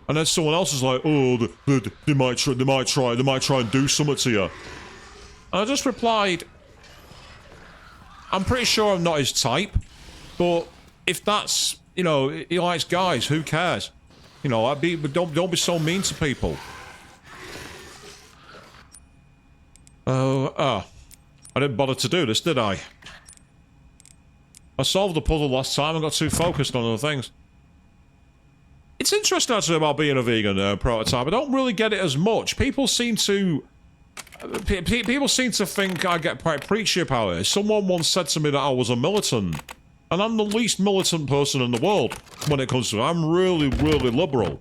And then someone else was like, oh, they might try and do something to you. And I just replied, I'm pretty sure I'm not his type, but if that's, you know, he likes guys, who cares? You know, don't be so mean to people. I didn't bother to do this, did I? I solved the puzzle last time and got too focused on other things. It's interesting actually about being a vegan prototype. I don't really get it as much. People seem to think I get quite preachy about it. Someone once said to me that I was a militant, and I'm the least militant person in the world when it comes to it. I'm really, really liberal.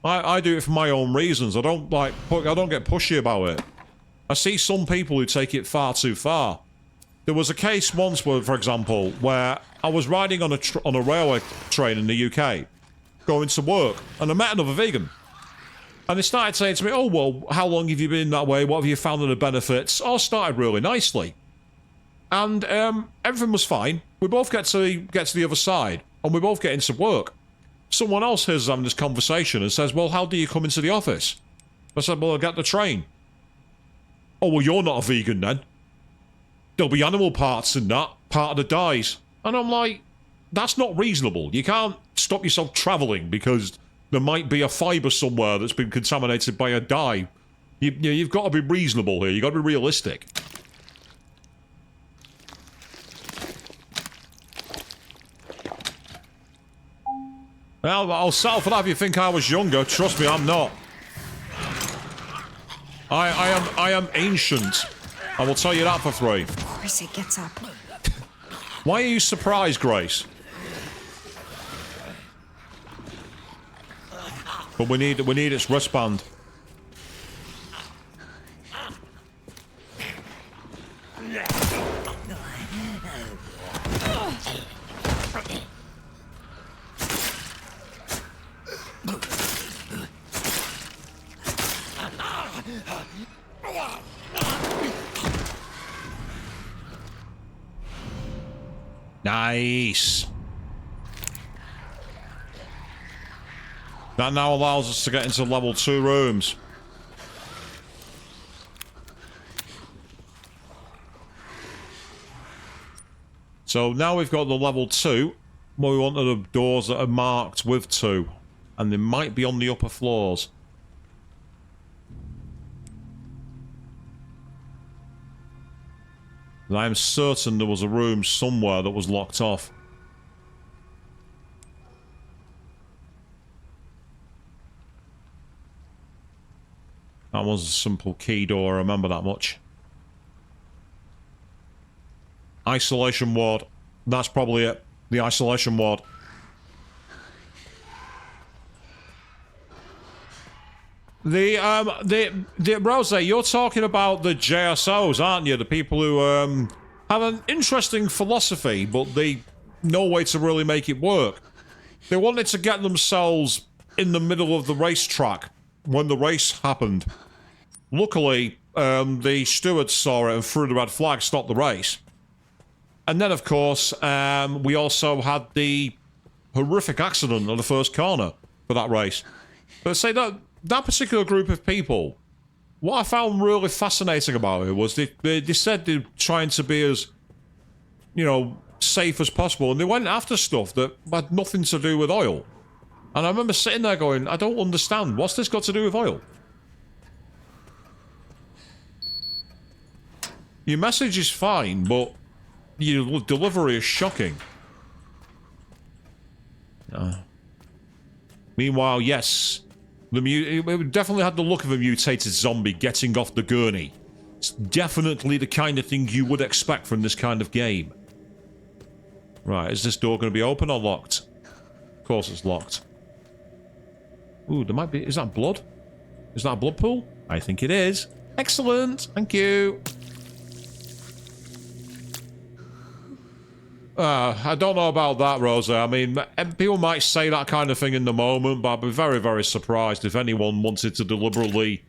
I do it for my own reasons. I don't get pushy about it. I see some people who take it far too far. There was a case once where, for example, where I was riding on a railway train in the UK, going to work, and I met another vegan. And they started saying to me, oh, well, how long have you been that way? What have you found of the benefits? All started really nicely. And everything was fine. We both get to the other side, and we both get into work. Someone else hears us having this conversation and says, well, how do you come into the office? I said, well, I get the train. Oh, well, you're not a vegan then. There'll be animal parts in that, part of the dyes. And I'm like, that's not reasonable. You can't stop yourself travelling because there might be a fibre somewhere that's been contaminated by a dye. You've got to be reasonable here. You've got to be realistic. Well, I'll settle for that if you think I was younger. Trust me, I'm not. I am ancient. I will tell you that for free. Of course it gets up. Why are you surprised, Grace? But we need its wristband. Nice. That now allows us to get into level 2 rooms. So now we've got the level 2, where we want the doors that are marked with 2. And they might be on the upper floors. And I am certain there was a room somewhere that was locked off. That was a simple key door, I remember that much. Isolation ward. That's probably it. The isolation ward. The Rose, you're talking about the JSOs, aren't you? The people who have an interesting philosophy, but they no way to really make it work. They wanted to get themselves in the middle of the racetrack when the race happened. Luckily, the stewards saw it and threw the red flag, stopped the race. And then, of course, we also had the horrific accident on the first corner for that race. But say that particular group of people, what I found really fascinating about it was they said they're trying to be as, you know, safe as possible, and they went after stuff that had nothing to do with oil. And I remember sitting there going, I don't understand. What's this got to do with oil? Your message is fine, but your delivery is shocking. Meanwhile, yes, it definitely had the look of a mutated zombie getting off the gurney. It's definitely the kind of thing you would expect from this kind of game. Right, is this door going to be open or locked? Of course it's locked. Ooh, there might be... Is that blood? Is that a blood pool? I think it is. Excellent, thank you. I don't know about that, Rosa. I mean, people might say that kind of thing in the moment, but I'd be very, very surprised if anyone wanted to deliberately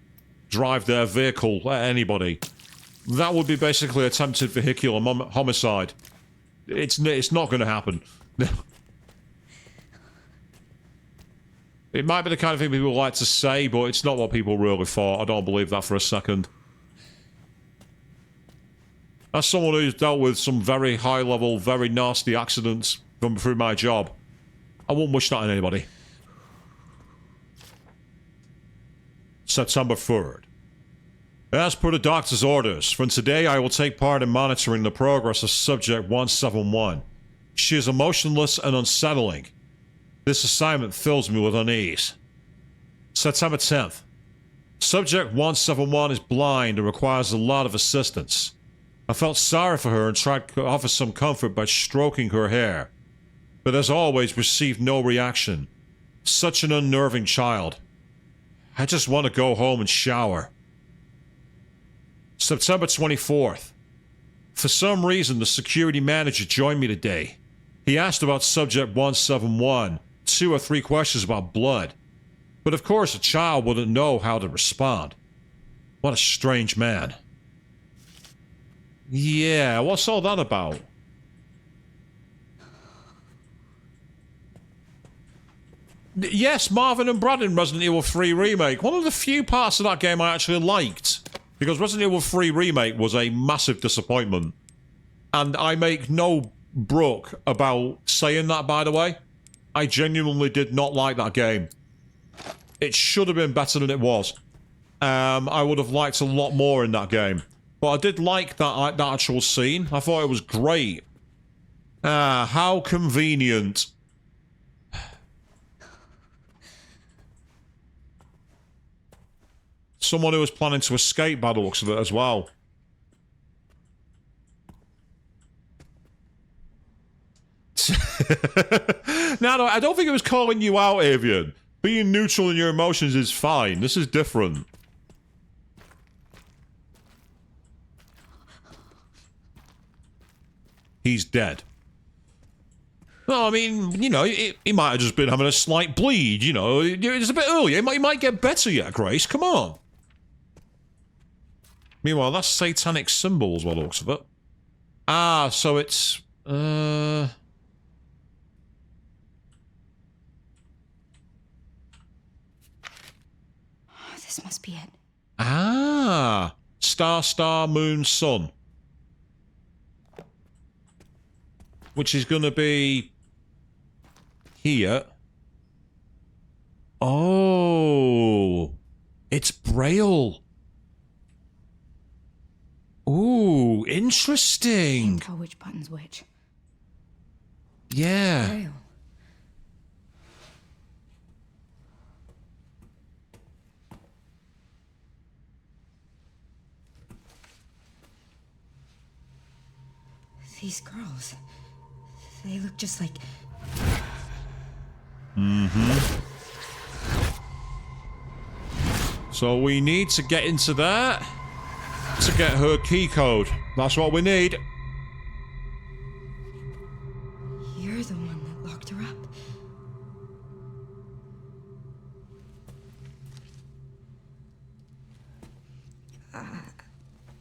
drive their vehicle at anybody. That would be basically attempted vehicular homicide. It's not going to happen. It might be the kind of thing people like to say, but it's not what people really thought. I don't believe that for a second. As someone who's dealt with some very high-level, very nasty accidents going through my job, I won't wish that on anybody. September 3rd. As per the doctor's orders, from today I will take part in monitoring the progress of Subject 171. She is emotionless and unsettling. This assignment fills me with unease. September 10th. Subject 171 is blind and requires a lot of assistance. I felt sorry for her and tried to offer some comfort by stroking her hair, but as always received no reaction. Such an unnerving child. I just want to go home and shower. September 24th. For some reason, the security manager joined me today. He asked about Subject 171, 2 or 3 questions about blood. But of course, a child wouldn't know how to respond. What a strange man. Yeah, what's all that about? Yes, Marvin and Brad in Resident Evil 3 Remake. One of the few parts of that game I actually liked. Because Resident Evil 3 Remake was a massive disappointment. And I make no brook about saying that, by the way. I genuinely did not like that game. It should have been better than it was. I would have liked a lot more in that game. But I did like that actual scene. I thought it was great. Ah, how convenient. Someone who was planning to escape by the looks of it as well. No, I don't think it was calling you out, Avian. Being neutral in your emotions is fine. This is different. He's dead. Well, I mean, you know, he might have just been having a slight bleed, you know. It's a bit early. He might get better yet, Grace. Come on. Meanwhile, that's satanic symbols, by the looks of it. Ah, so it's... This must be it. Ah! Star, star, moon, sun. Which is going to be... here. Oh! It's Braille. Ooh, interesting. Can't tell which button's which. Yeah. Braille. These girls, they look just like... Mm-hmm. So we need to get into there to get her key code. That's what we need. You're the one that locked her up.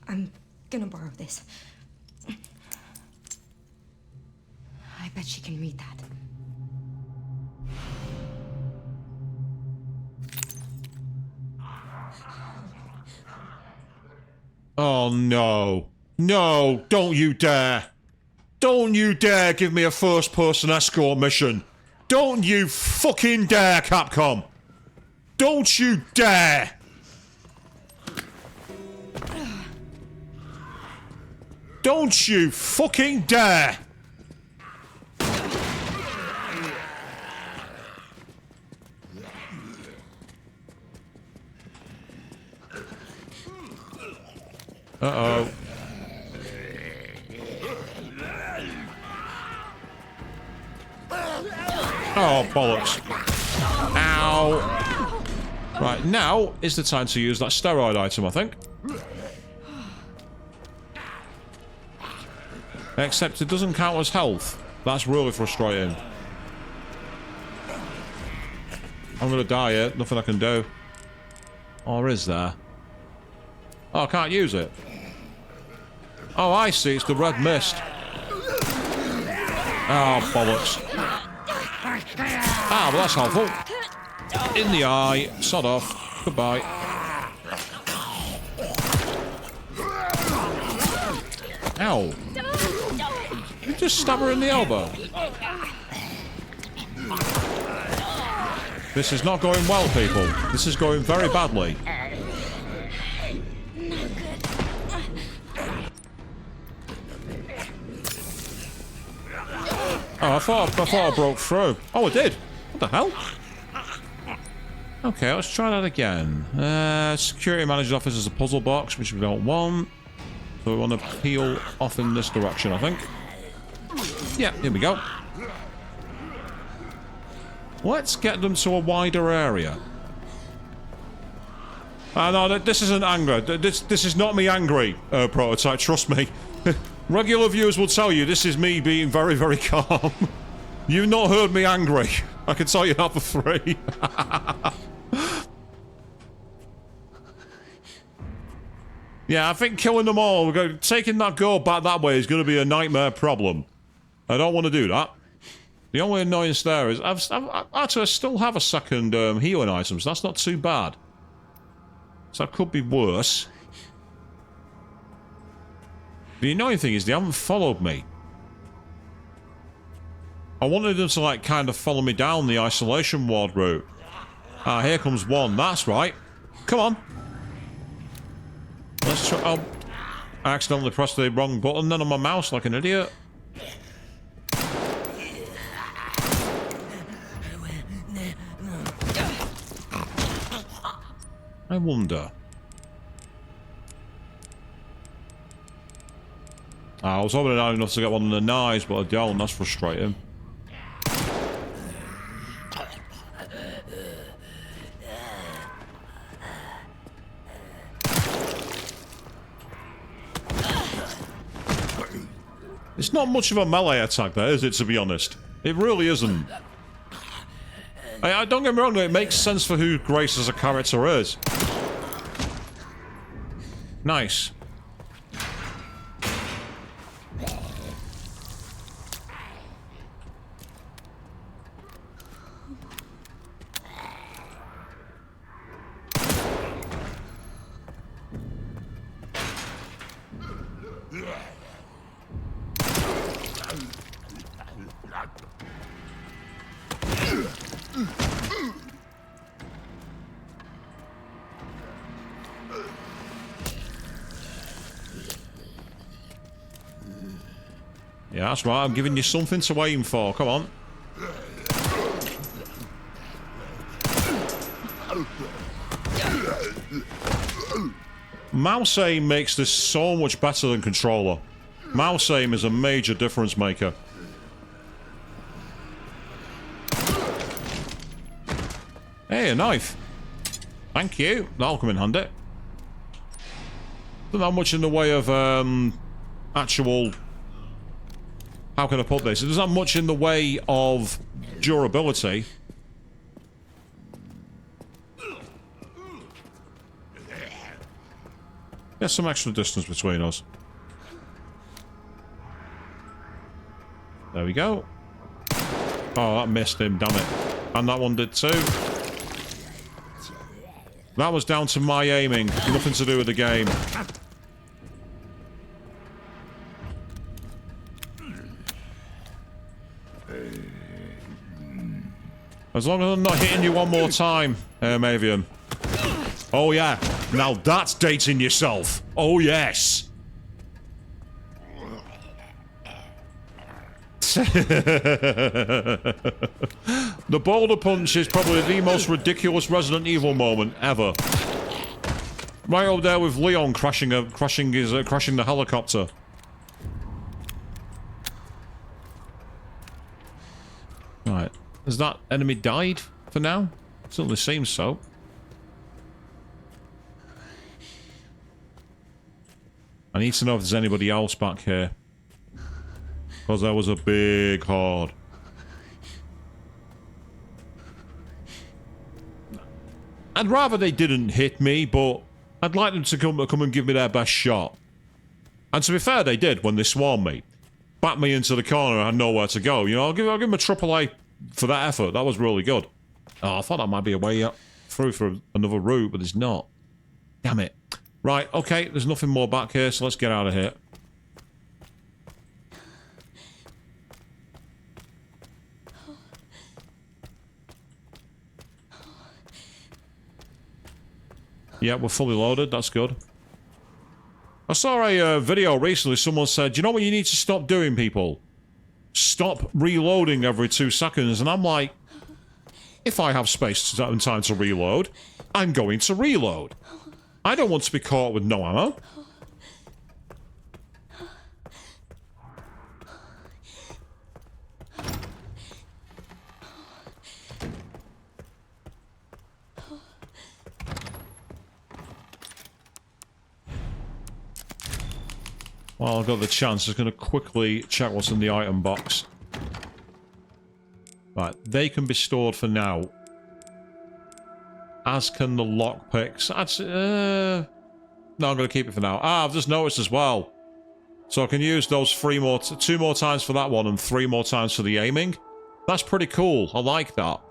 I'm gonna borrow this. I bet she can read that. Oh no. No, don't you dare. Don't you dare give me a first-person escort mission. Don't you fucking dare, Capcom. Don't you dare. Don't you fucking dare. Uh-oh. Oh, bollocks. Ow. Right, now is the time to use that steroid item, I think. Except it doesn't count as health. That's really frustrating. I'm gonna die here. Nothing I can do. Or is there? Oh, I can't use it. Oh, I see. It's the red mist. Oh, bollocks. Ah, well, that's helpful. In the eye. Sod off. Goodbye. Ow. You just stab her in the elbow. This is not going well, people. This is going very badly. Oh, I thought I broke through. Oh, I did. What the hell? Okay, let's try that again. Security manager's office is a puzzle box, which we don't want. So we want to peel off in this direction, I think. Yeah, here we go. Let's get them to a wider area. No, this isn't anger. This is not me angry, Prototype, trust me. Regular viewers will tell you this is me being very, very calm. You've not heard me angry. I can tell you that for free. Yeah, I think killing them all, taking that girl back that way is going to be a nightmare problem. I don't want to do that. The only annoyance there is, I still have a second healing item, so that's not too bad. So that could be worse. The annoying thing is they haven't followed me. I wanted them to, like, kind of follow me down the isolation ward route. Ah, here comes one. That's right. Come on. Let's try... Oh, I accidentally pressed the wrong button then on my mouse like an idiot. I wonder. I was hoping I had enough to get one of the knives, but I don't. That's frustrating. It's not much of a melee attack there, is it, to be honest? It really isn't. I don't get me wrong, it makes sense for who Grace as a character is. Nice. Yeah, that's right. I'm giving you something to aim for. Come on. Mouse aim makes this so much better than controller. Mouse aim is a major difference maker. Hey, a knife. Thank you. That'll come in handy. Not that much in the way of actual... How can I put this? There's not much in the way of durability. There's some extra distance between us. There we go. Oh, that missed him, damn it. And that one did too. That was down to my aiming. Nothing to do with the game. As long as I'm not hitting you one more time, Mavian. Oh yeah, now that's dating yourself. Oh yes. The boulder punch is probably the most ridiculous Resident Evil moment ever. Right over there with Leon crashing the helicopter. Right. Has that enemy died for now? Certainly seems so. I need to know if there's anybody else back here. Because there was a big horde. I'd rather they didn't hit me, but I'd like them to come and give me their best shot. And to be fair, they did when they swarmed me. Backed me into the corner, I had nowhere to go. You know, I'll give them a triple A for that effort. That was really good. Oh, I thought that might be a way up through for another route, but there's not. Damn it. Right, okay, there's nothing more back here, so let's get out of here. Yeah, we're fully loaded. That's good. I saw a video recently. Someone said, you know what you need to stop doing, people? Stop reloading every 2 seconds. And I'm like, if I have space and time to reload, I'm going to reload. I don't want to be caught with no ammo. Well, I've got the chance. I'm going to quickly check what's in the item box. Right, they can be stored for now. As can the lockpicks. No, I'm going to keep it for now. Ah, I've just noticed as well. So I can use those 2 more times for that one and 3 more times for the aiming. That's pretty cool. I like that.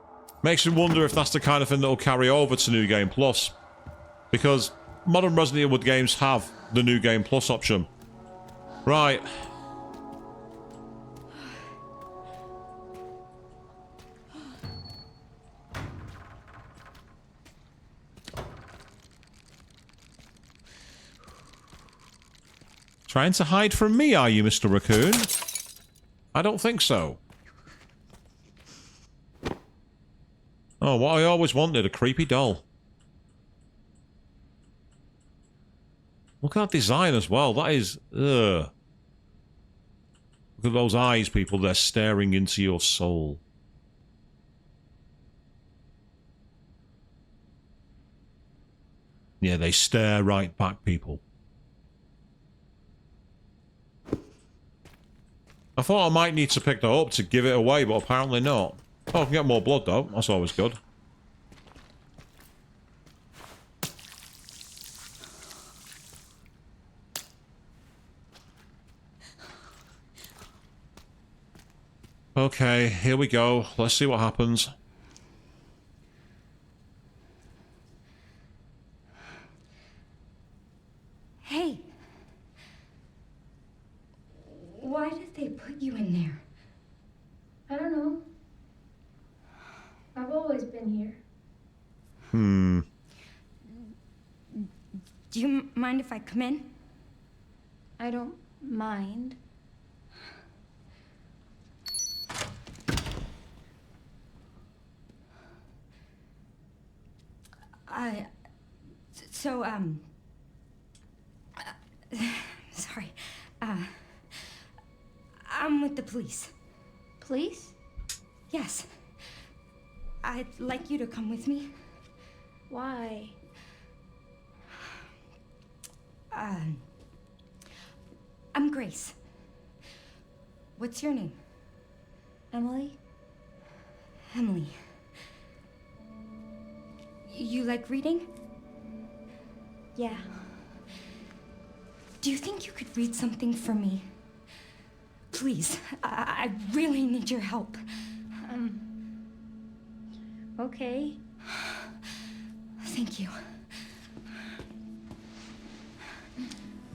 Makes me wonder if that's the kind of thing that will carry over to New Game Plus. Because modern Resident Evil games have the New Game Plus option. Right. Trying to hide from me, are you, Mr. Raccoon? I don't think so. Oh, what I always wanted, a creepy doll. Look at that design as well. That is... Ugh. Look at those eyes, people. They're staring into your soul. Yeah, they stare right back, people. I thought I might need to pick that up to give it away, but apparently not. Oh, I can get more blood, though. That's always good. Okay, here we go. Let's see what happens. Hey. Why did they put you in there? I don't know. I've always been here. Do you mind if I come in? I don't mind. So, sorry. I'm with the police. Police? Yes. I'd like you to come with me. Why? I'm Grace. What's your name? Emily? Emily. You like reading? Yeah. Do you think you could read something for me? Please, I really need your help. Okay. Thank you.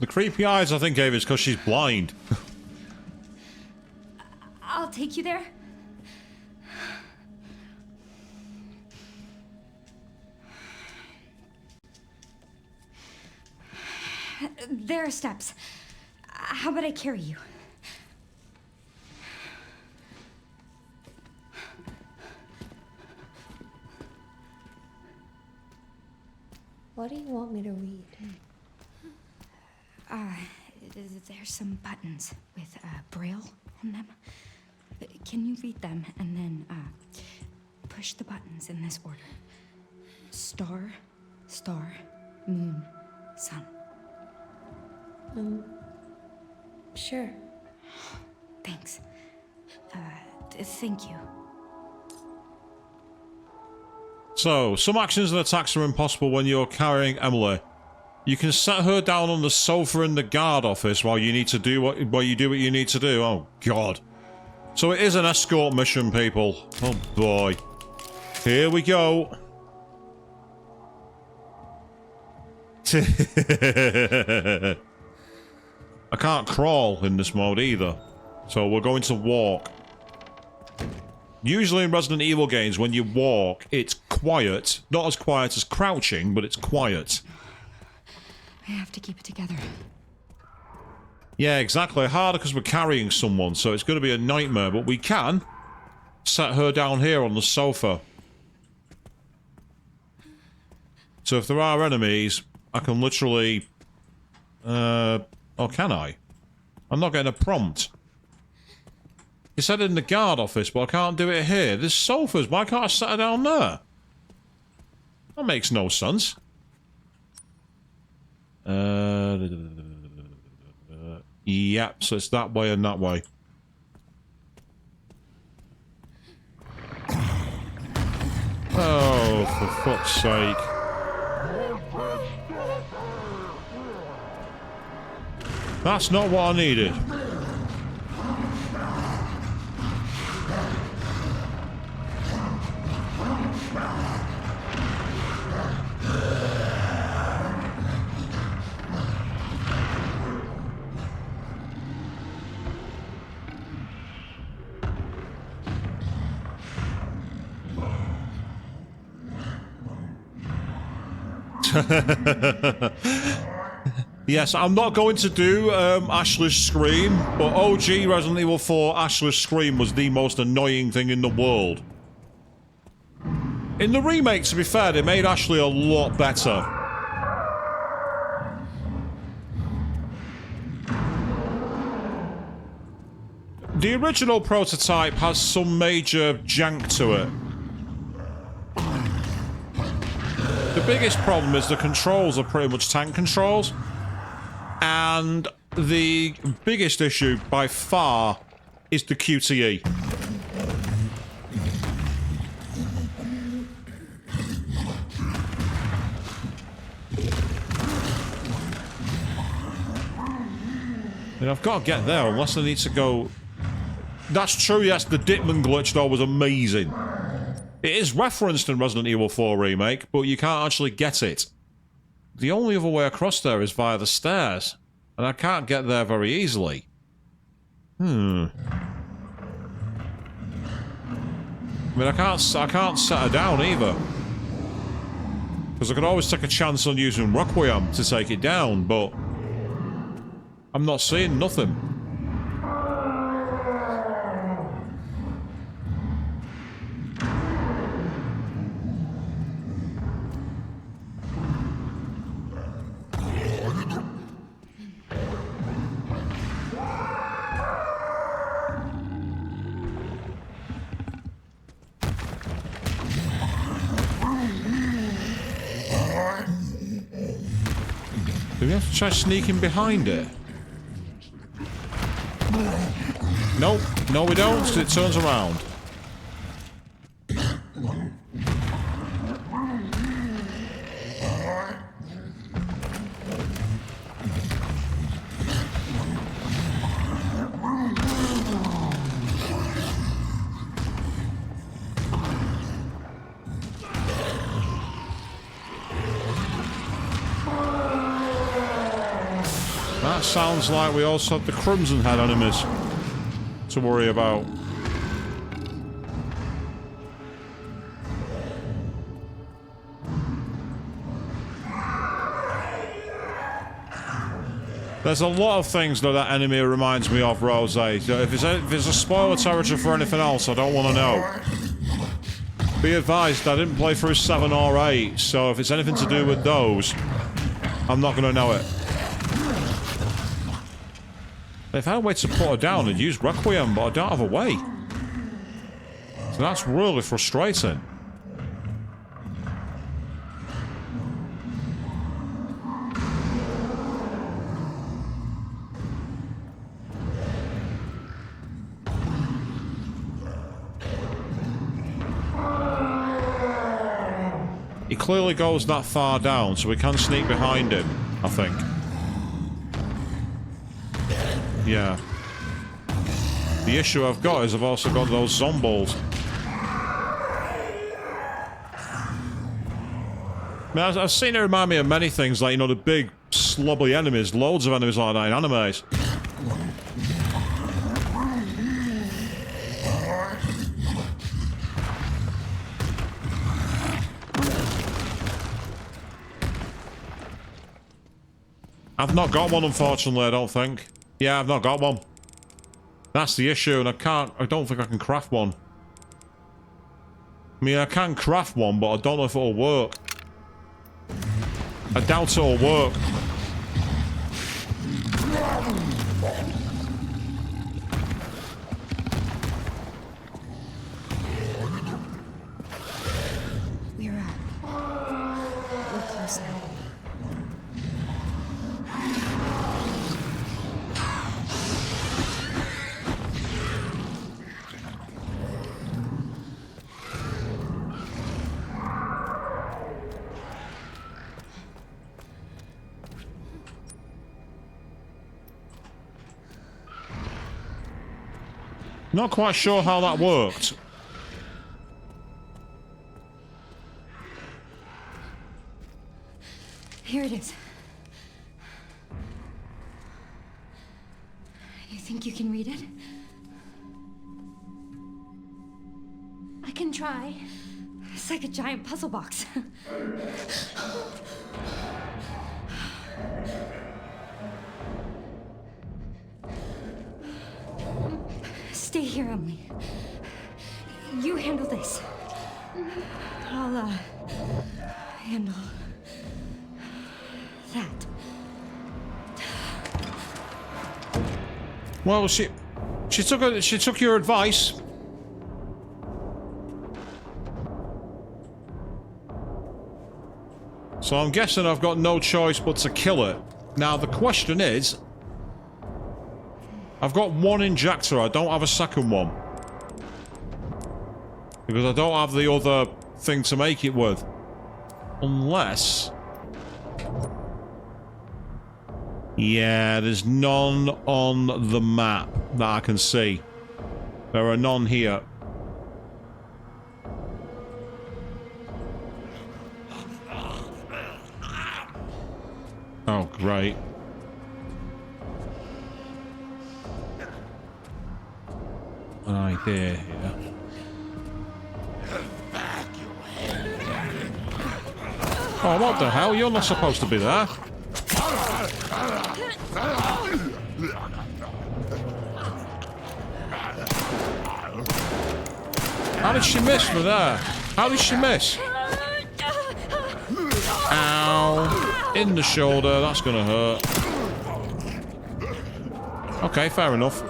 The creepy eyes, I think, Ava, is because she's blind. I'll take you there. There are steps. How about I carry you? What do you want me to read? There's some buttons with Braille on them. Can you read them and then push the buttons in this order? Star, star, moon, sun. Sure. Thanks. Thank you. So, some actions and attacks are impossible when you're carrying Emily. You can set her down on the sofa in the guard office while you do what you need to do. Oh, God. So it is an escort mission, people. Oh, boy. Here we go. I can't crawl in this mode either. So we're going to walk. Usually in Resident Evil games, when you walk, it's quiet. Not as quiet as crouching, but it's quiet. I have to keep it together. Yeah, exactly. Harder because we're carrying someone, so it's going to be a nightmare. But we can set her down here on the sofa. So if there are enemies, I can literally... or can I? I'm not getting a prompt. You said in the guard office, but I can't do it here. There's sofas. Why can't I set her down there? That makes no sense. Yep, so it's that way and that way. Oh, for fuck's sake. That's not what I needed. Yes, I'm not going to do Ashley's Scream, but OG Resident Evil 4 Ashley's Scream was the most annoying thing in the world. In the remake, to be fair, they made Ashley a lot better. The original prototype has some major jank to it. The biggest problem is the controls are pretty much tank controls. And the biggest issue, by far, is the QTE. And I've got to get there, unless I need to go... That's true, yes, the Ditman glitch, though, was amazing. It is referenced in Resident Evil 4 Remake, but you can't actually get it. The only other way across there is via the stairs, and I can't get there very easily. I mean, I can't set her down either. Because I could always take a chance on using Requiem to take it down, but... I'm not seeing nothing. Do we have to try sneaking behind it? Nope. No, we don't, because it turns around. That sounds like we also have the Crimson Head enemies to worry about. There's a lot of things that enemy reminds me of, Rose. If it's a spoiler territory for anything else, I don't want to know. Be advised, I didn't play through 7 or 8, so if it's anything to do with those, I'm not going to know it. If I had a way to put her down, I'd use Requiem, but I don't have a way. So that's really frustrating. He clearly goes that far down, so we can sneak behind him, I think. Yeah. The issue I've got is I've also got those zombies. I mean, I've seen it remind me of many things, like, you know, the big, slobby enemies. Loads of enemies like that in animes. I've not got one, unfortunately, I don't think. Yeah, I've not got one. That's the issue, and I don't think I can craft one. I mean, I can craft one, but I don't know if it'll work. I doubt it'll work. We're close now. Not quite sure how that worked. Here it is. You think you can read it? I can try. It's like a giant puzzle box. Stay here, Emily. You handle this. I'll, handle that. Well, she took your advice. So I'm guessing I've got no choice but to kill it. Now the question is, I've got one injector, I don't have a second one. Because I don't have the other thing to make it with. Unless... yeah, there's none on the map that I can see. There are none here. Oh, great. An idea here. Oh, what the hell? You're not supposed to be there. How did she miss me there? How did she miss? Ow. In the shoulder. That's gonna hurt. Okay, fair enough.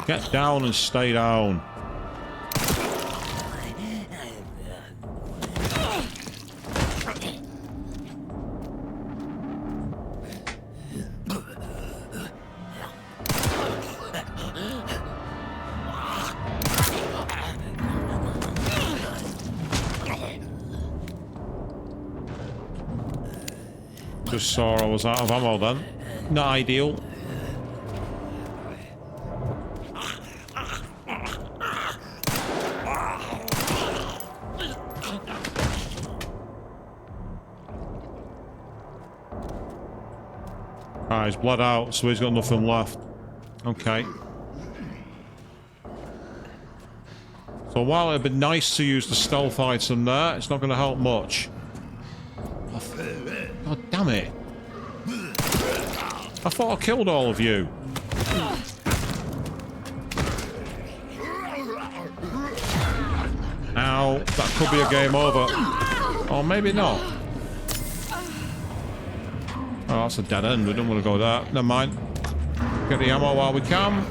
Get down and stay down. Just saw I was out of ammo then. Not ideal. Ah, he's bled out, so he's got nothing left. Okay. So while it'd be nice to use the stealth item there, it's not going to help much. Oh, God damn it. I thought I killed all of you. Ow, that could be a game over. Or maybe not. Oh, that's a dead end. We don't want to go there. Never mind. Get the ammo while we can.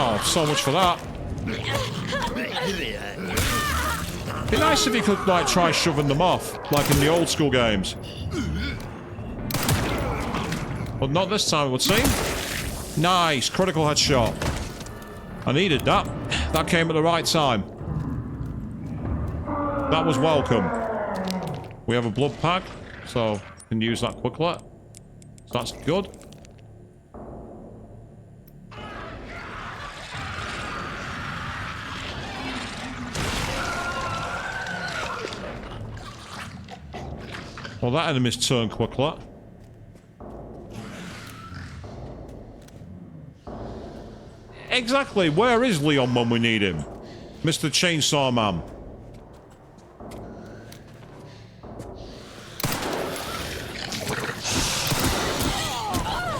Oh, so much for that. Be nice if you could, like, try shoving them off, like in the old school games. But not this time, it would seem. Nice. Critical headshot. I needed that. That came at the right time. That was welcome. We have a blood pack, so we can use that quickly. So that's good. Well, that enemy's turned quickly. exactly. Where is Leon when we need him? Mr. Chainsaw Man.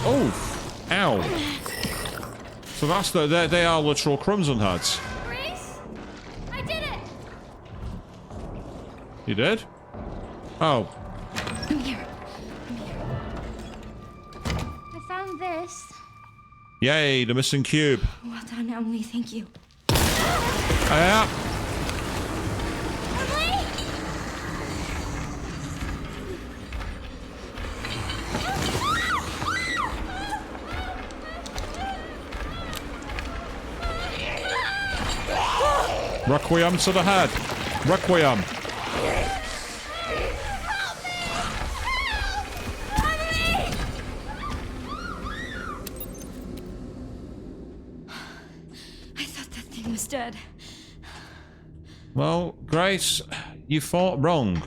Oh, ow. So that's they are literal Crimson Heads. Grace? I did it! You did? Oh. I'm here. I found this. Yay, the missing cube. Well done, Emily. Thank you. Yeah. Emily? Requiem to the head. Requiem. I thought that thing was dead. Well, Grace, you fought wrong.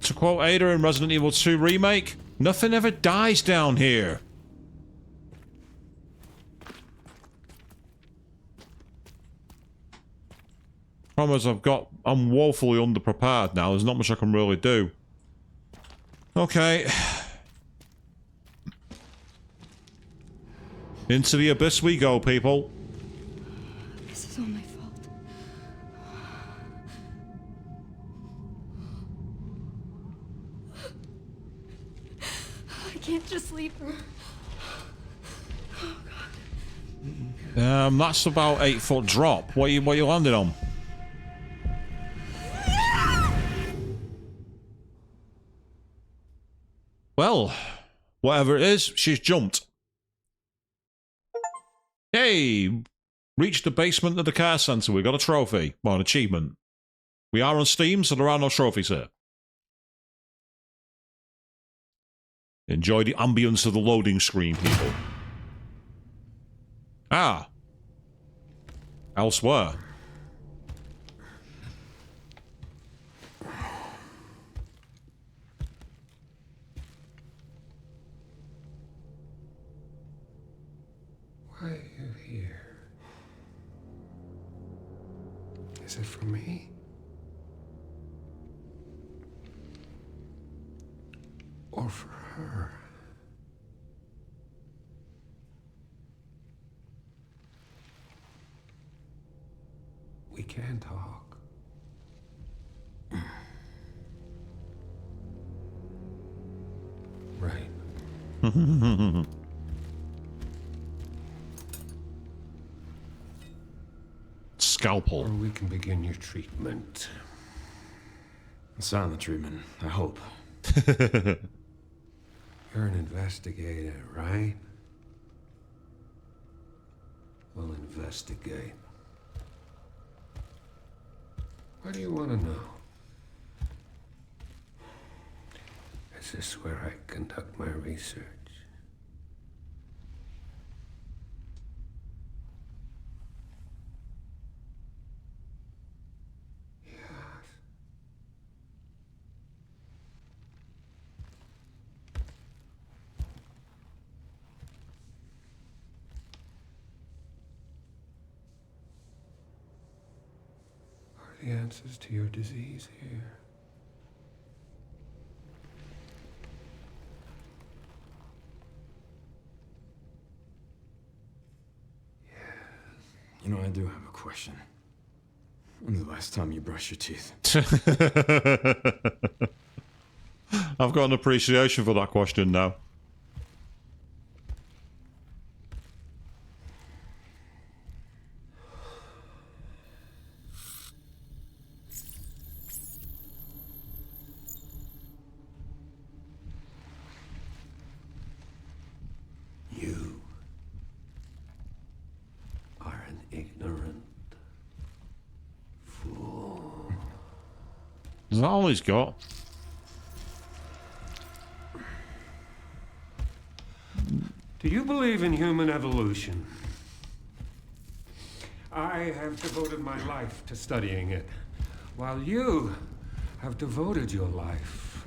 To quote Ada in Resident Evil 2 Remake, nothing ever dies down here. Problem is, I'm woefully underprepared now. There's not much I can really do. Okay. Into the abyss we go, people. This is all my fault. I can't just leave her. That's about 8-foot drop. What you landed on? Well, whatever it is, she's jumped. Hey! Reached the basement of the car centre. We got a trophy. Well, an achievement. We are on Steam, so there are no trophies here. Enjoy the ambience of the loading screen, people. Ah. Elsewhere. Why are you here? Is it for me? Or for her? We can talk. Right. Scalpel. Or we can begin your treatment. Silent treatment, I hope. You're an investigator, right? We'll investigate. What do you want to know? Is this where I conduct my research? Yes. Are the answers to your disease here? You know, I do have a question. When's the last time you brushed your teeth? I've got an appreciation for that question now. You are an ignorant fool. Is that all he's got? Do you believe in human evolution? I have devoted my life to studying it, while you have devoted your life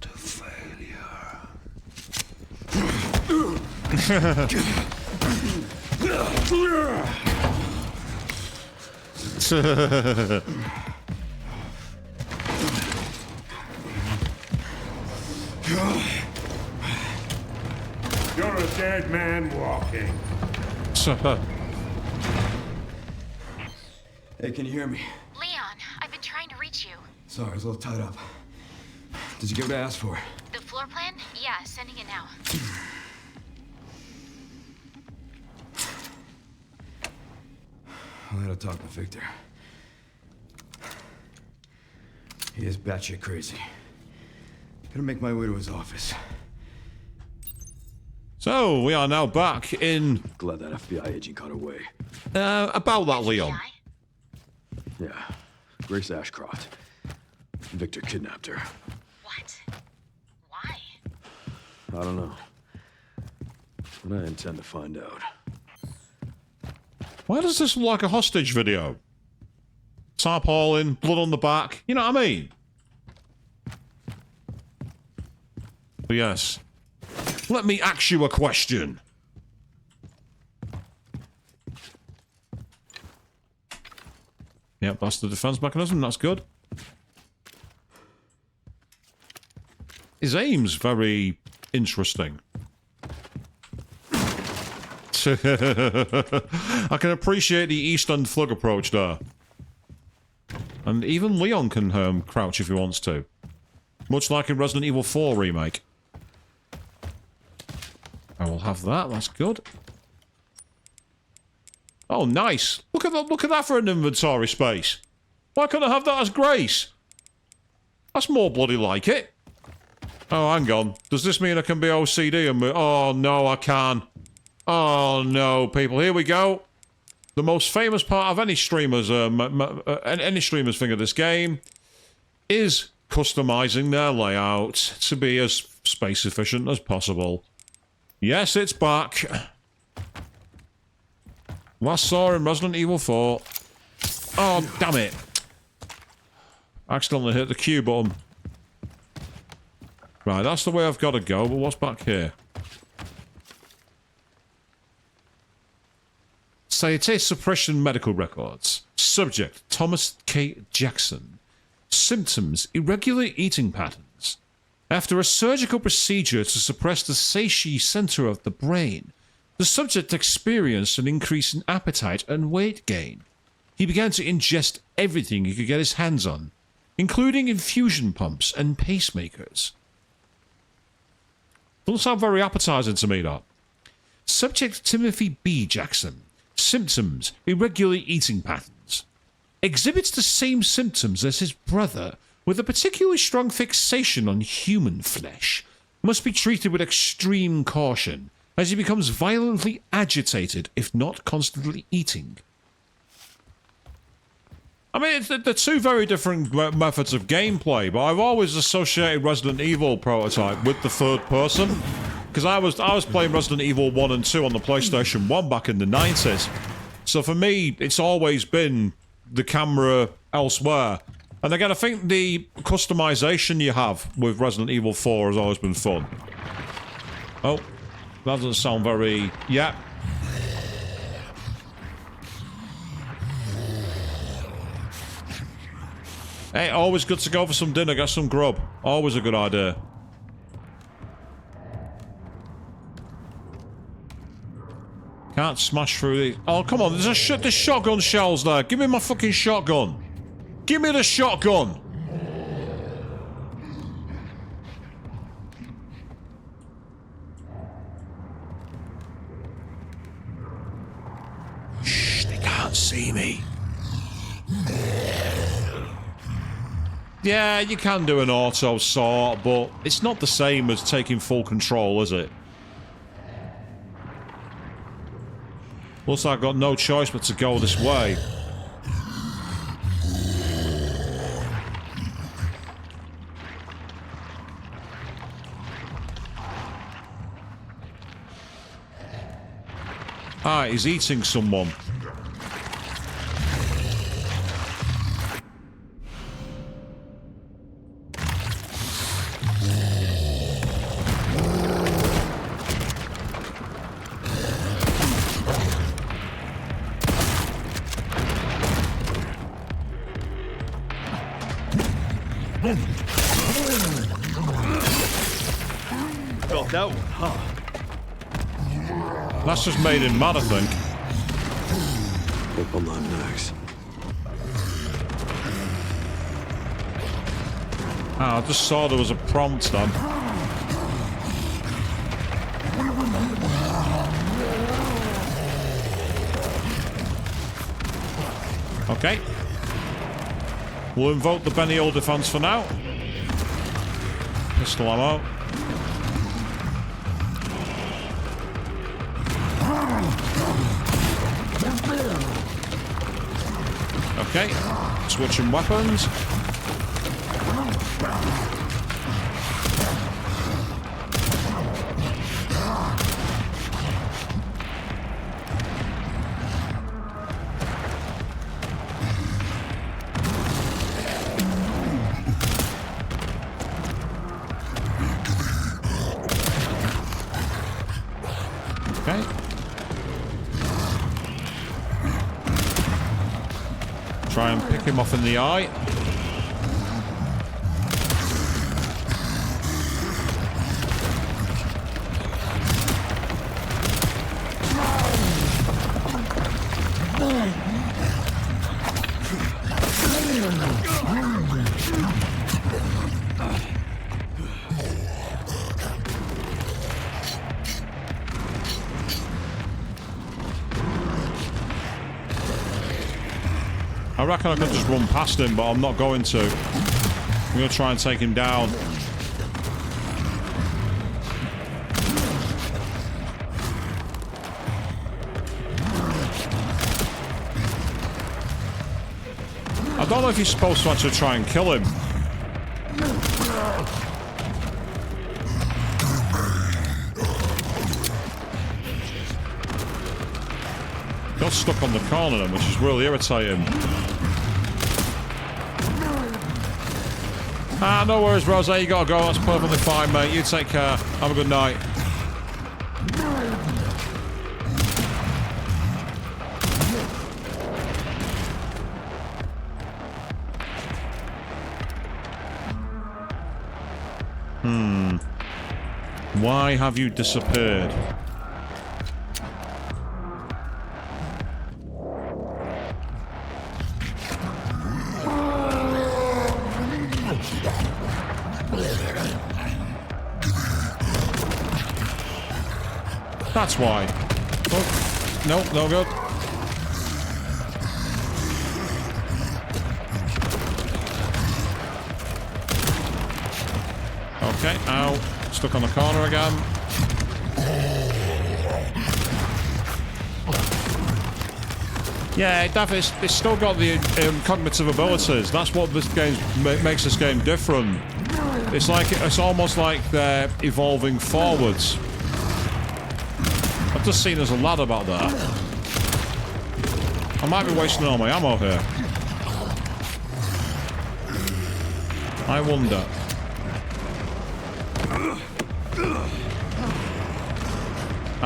to failure. You're a dead man walking. Hey, can you hear me? Leon, I've been trying to reach you. Sorry, I was a little tied up. Did you get what I asked for? The floor plan? Yeah, sending it now. I had a talk with Victor. He is batshit crazy. Gonna make my way to his office. So, we are now back in... Glad that FBI agent got away. about that, Leon. Yeah, Grace Ashcroft. Victor kidnapped her. What? Why? I don't know. But I intend to find out. Why does this look like a hostage video? Tarpaulin, blood on the back. You know what I mean? But yes. Let me ask you a question. Yep, that's the defense mechanism. That's good. His aim's very interesting. I can appreciate the Eastern Thug approach there. And even Leon can crouch if he wants to. Much like in Resident Evil 4 remake. I will have that, that's good. Oh, nice. Look at that for an inventory space. Why couldn't I have that as Grace? That's more bloody like it. Oh, hang on. Does this mean I can be OCD and oh, no, I can. Oh, no, people. Here we go. The most famous part of any streamer's thing of this game is customizing their layout to be as space efficient as possible. Yes, it's back. Last saw in Resident Evil 4. Oh, damn it. Accidentally hit the Q button. Right, that's the way I've got to go, but what's back here? Satiety suppression medical records. Subject, Thomas K. Jackson. Symptoms, irregular eating patterns. After a surgical procedure to suppress the satiety center of the brain, the subject experienced an increase in appetite and weight gain. He began to ingest everything he could get his hands on, including infusion pumps and pacemakers. Doesn't sound very appetizing to me, that. Subject Timothy B. Jackson. Symptoms, irregular eating patterns. Exhibits the same symptoms as his brother, with a particularly strong fixation on human flesh. Must be treated with extreme caution, as he becomes violently agitated if not constantly eating. I mean, they're two very different methods of gameplay, but I've always associated Resident Evil prototype with the third person. Because I was playing Resident Evil 1 and 2 on the PlayStation 1 back in the 90s. So for me, it's always been the camera elsewhere. And again, I think the customization you have with Resident Evil 4 has always been fun. Oh, that doesn't sound very... Yeah. Hey, always good to go for some dinner, get some grub. Always a good idea. Can't smash through these. Oh, come on, there's shotgun shells there. Give me my fucking shotgun. Give me the shotgun. Shh, they can't see me. Yeah, you can do an auto sort, but it's not the same as taking full control, is it? Looks like I've got no choice but to go this way. Ah, he's eating someone. felt that one, huh? That's just made him mad, I think. Hope I'm not next. Ah, I just saw there was a prompt then. Okay. We'll invoke the Benny Hill defense for now. Pistol ammo. Okay. Switching weapons. Okay. Try and pick him off in the eye. I reckon I could just run past him, but I'm not going to. I'm going to try and take him down. I don't know if you're supposed to actually try and kill him. Got stuck on the corner then, which is really irritating. Ah, no worries, Rose. You gotta go. That's perfectly fine, mate. You take care. Have a good night. Why have you disappeared? That's why. Oh, no, no good. Okay, ow. Stuck on the corner again. Yeah, it's still got the cognitive abilities. That's what this game makes this game different. It's like it's almost like they're evolving forwards. I've just seen there's a lad about that. I might be wasting all my ammo here. I wonder.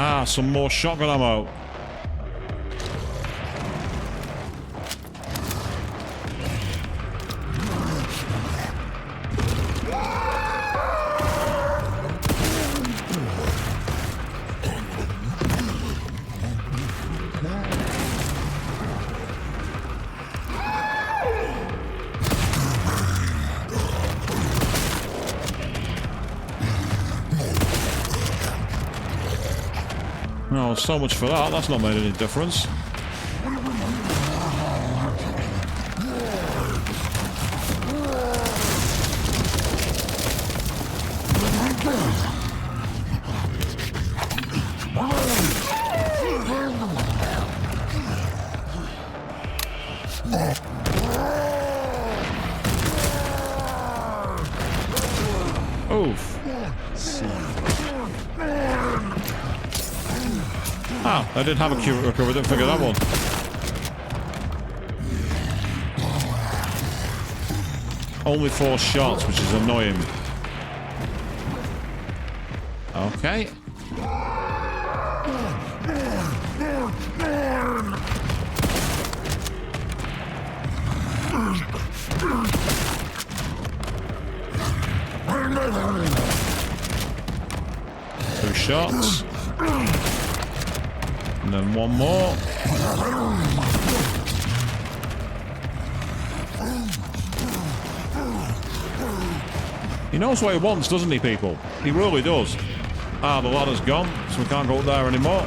Ah, some more shotgun ammo. Oh, so much for that. That's not made any difference. Oof. Ah, I didn't have a cure recovery, didn't figure that one. Only 4 shots, which is annoying. Okay. 2 shots. And then 1 more. He knows what he wants, doesn't he, people? He really does. Ah, the ladder's gone, so we can't go up there anymore.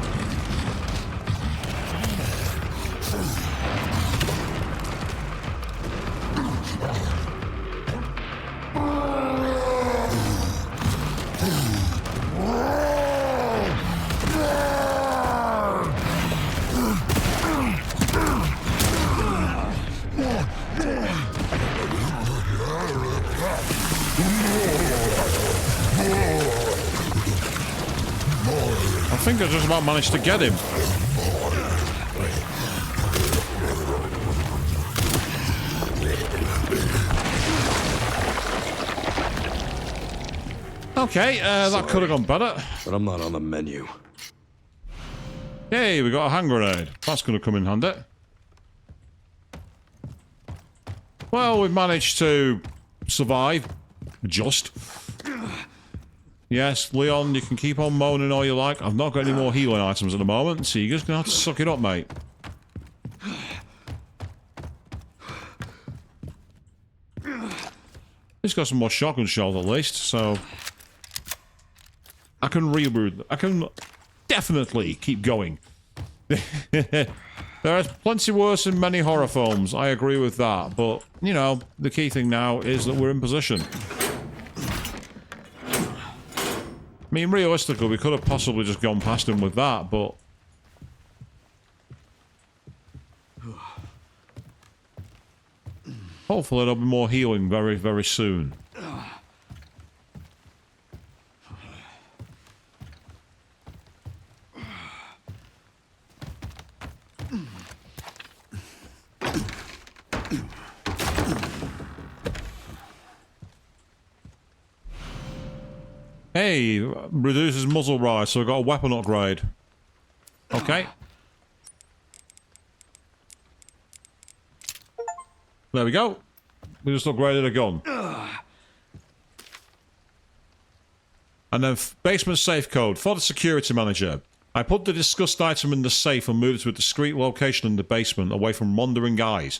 I think I just about managed to get him. Okay, that could have gone better. But I'm not on the menu. Hey, we got a hand grenade. That's going to come in handy. Well, we've managed to survive. Just. Yes, Leon, you can keep on moaning all you like. I've not got any more healing items at the moment, so you're just going to have to suck it up, mate. He's got some more shotgun shells at least, so... I can reboot. I can definitely keep going. There are plenty worse in many horror films, I agree with that, but, you know, the key thing now is that we're in position. I mean, realistically, we could have possibly just gone past him with that, but... Hopefully there'll be more healing very, very soon. Hey, reduces muzzle rise, so we've got a weapon upgrade. Okay. There we go. We just upgraded a gun. And then basement safe code. For the security manager, I put the discussed item in the safe and moved it to a discreet location in the basement, away from wandering eyes.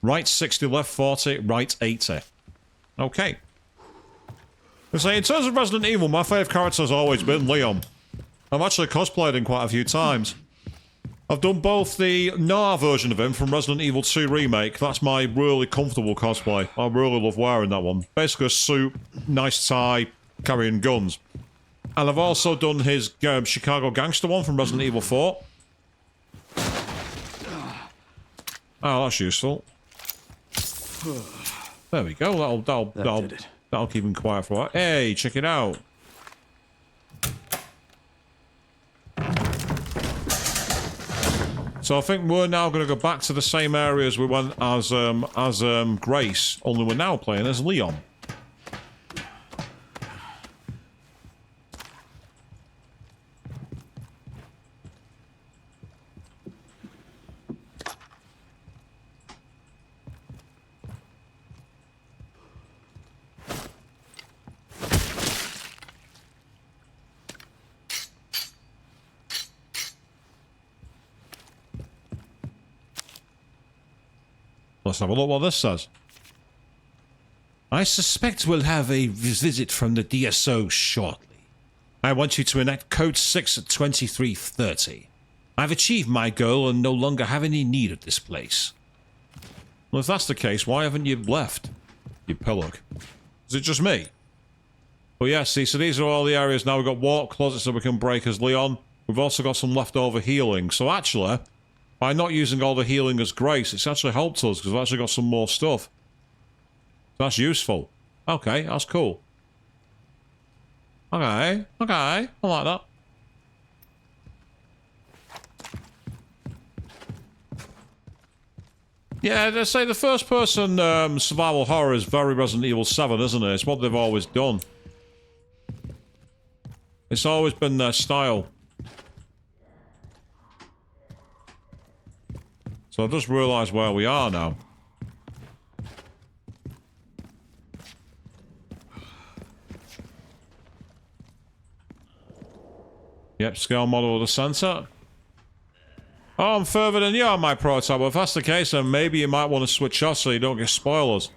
Right 60, left 40, right 80. Okay. So in terms of Resident Evil, my favourite character has always been Leon. I've actually cosplayed him quite a few times. I've done both the Noir version of him from Resident Evil 2 Remake. That's my really comfortable cosplay. I really love wearing that one. Basically a suit, nice tie, carrying guns. And I've also done his Chicago Gangster one from Resident Evil 4. Oh, that's useful. There we go. That'll keep him quiet for a while. Hey, check it out. So I think we're now going to go back to the same areas we went as Grace, only we're now playing as Leon. Let's have a look what this says. I suspect we'll have a visit from the DSO shortly. I want you to enact Code 6 at 23:30. I've achieved my goal and no longer have any need of this place. Well, if that's the case, why haven't you left? You pillock. Is it just me? But yeah, see, so these are all the areas now. We've got walk closets that we can break as Leon. We've also got some leftover healing. So actually... by not using all the healing as Grace, it's actually helped us because we've actually got some more stuff. That's useful. Okay, that's cool. Okay, I like that. Yeah, they say the first person survival horror is very Resident Evil 7, isn't it? It's what they've always done. It's always been their style. So I just realised where we are now. Yep, scale model of the center. Oh, I'm further than you on my prototype. Well, if that's the case, then maybe you might want to switch off so you don't get spoilers.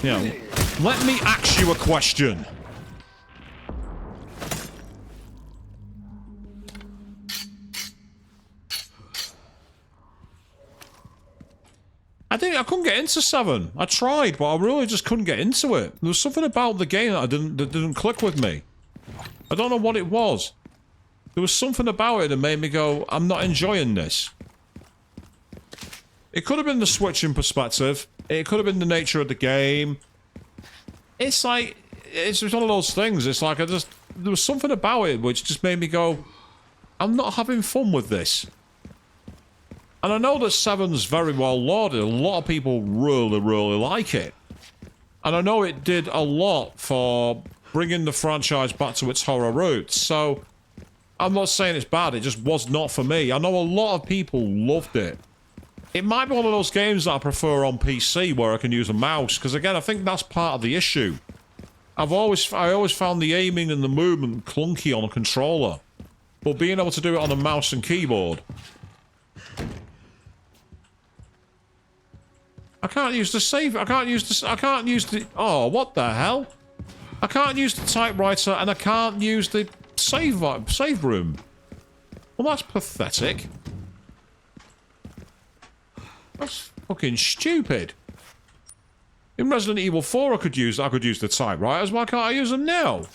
Yeah, let me ask you a question. I couldn't get into 7. I tried, but I really just couldn't get into it. There was something about the game that didn't click with me. I don't know what it was. There was something about it that made me go, I'm not enjoying this. It could have been the switching perspective. It could have been the nature of the game. It's like, it's one of those things. It's like there was something about it which just made me go, I'm not having fun with this. And I know that 7's very well lauded. A lot of people really, really like it. And I know it did a lot for bringing the franchise back to its horror roots. So, I'm not saying it's bad. It just was not for me. I know a lot of people loved it. It might be one of those games that I prefer on PC where I can use a mouse. Because again, I think that's part of the issue. I always found the aiming and the movement clunky on a controller. But being able to do it on a mouse and keyboard... I can't use the save. I can't use the... Oh, what the hell? I can't use the typewriter and I can't use the save room. Well, that's pathetic. That's fucking stupid. In Resident Evil 4, I could use the typewriters. Why can't I use them now?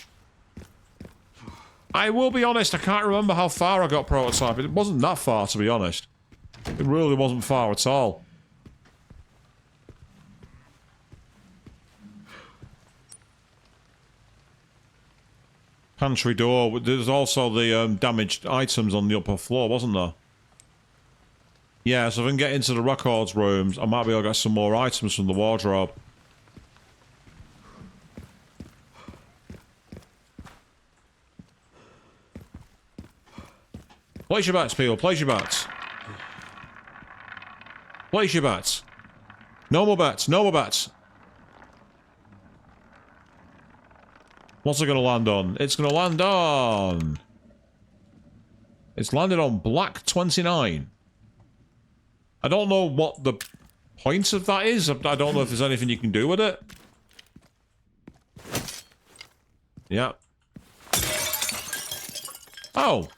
I will be honest, I can't remember how far I got prototype. It wasn't that far, to be honest. It really wasn't far at all. Pantry door. There's also the damaged items on the upper floor, wasn't there? Yeah, so if I can get into the records rooms, I might be able to get some more items from the wardrobe. Place your bets, people. Place your bets. Place your bets. No more bets. No more bets. What's it going to land on? It's going to land on... It's landed on black 29. I don't know what the point of that is. I don't know if there's anything you can do with it. Yeah. Oh.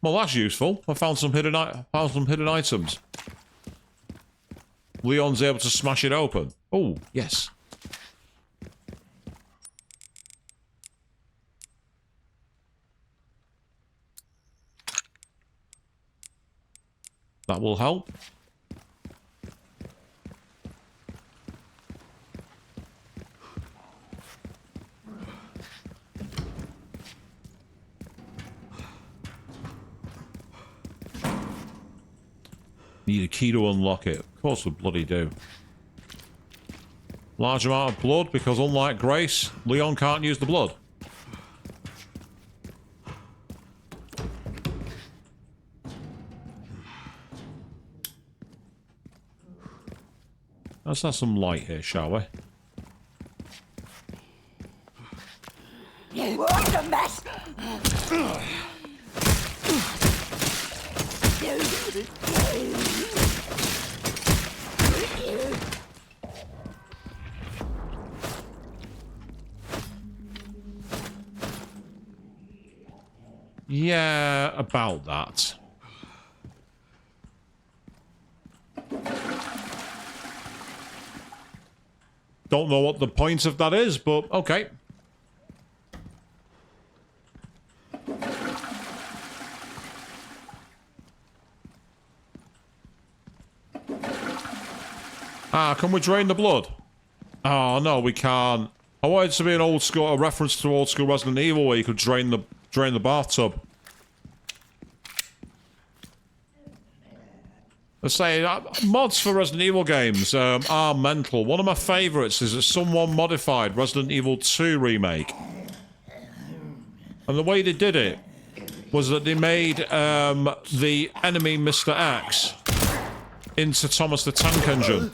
Well, that's useful. I found some hidden items. Leon's able to smash it open. Oh, yes. That will help. Need a key to unlock it. Of course we bloody do. Large amount of blood, because unlike Grace, Leon can't use the blood. Let's have some light here, shall we? What a mess! Yeah, about that. Don't know what the point of that is, but okay. Ah, can we drain the blood? Oh, no, we can't. I wanted it to be an old school, a reference to old school Resident Evil where you could drain the bathtub. I say, mods for Resident Evil games are mental. One of my favourites is that someone modified Resident Evil 2 Remake. And the way they did it was that they made the enemy Mr. X into Thomas the Tank Engine.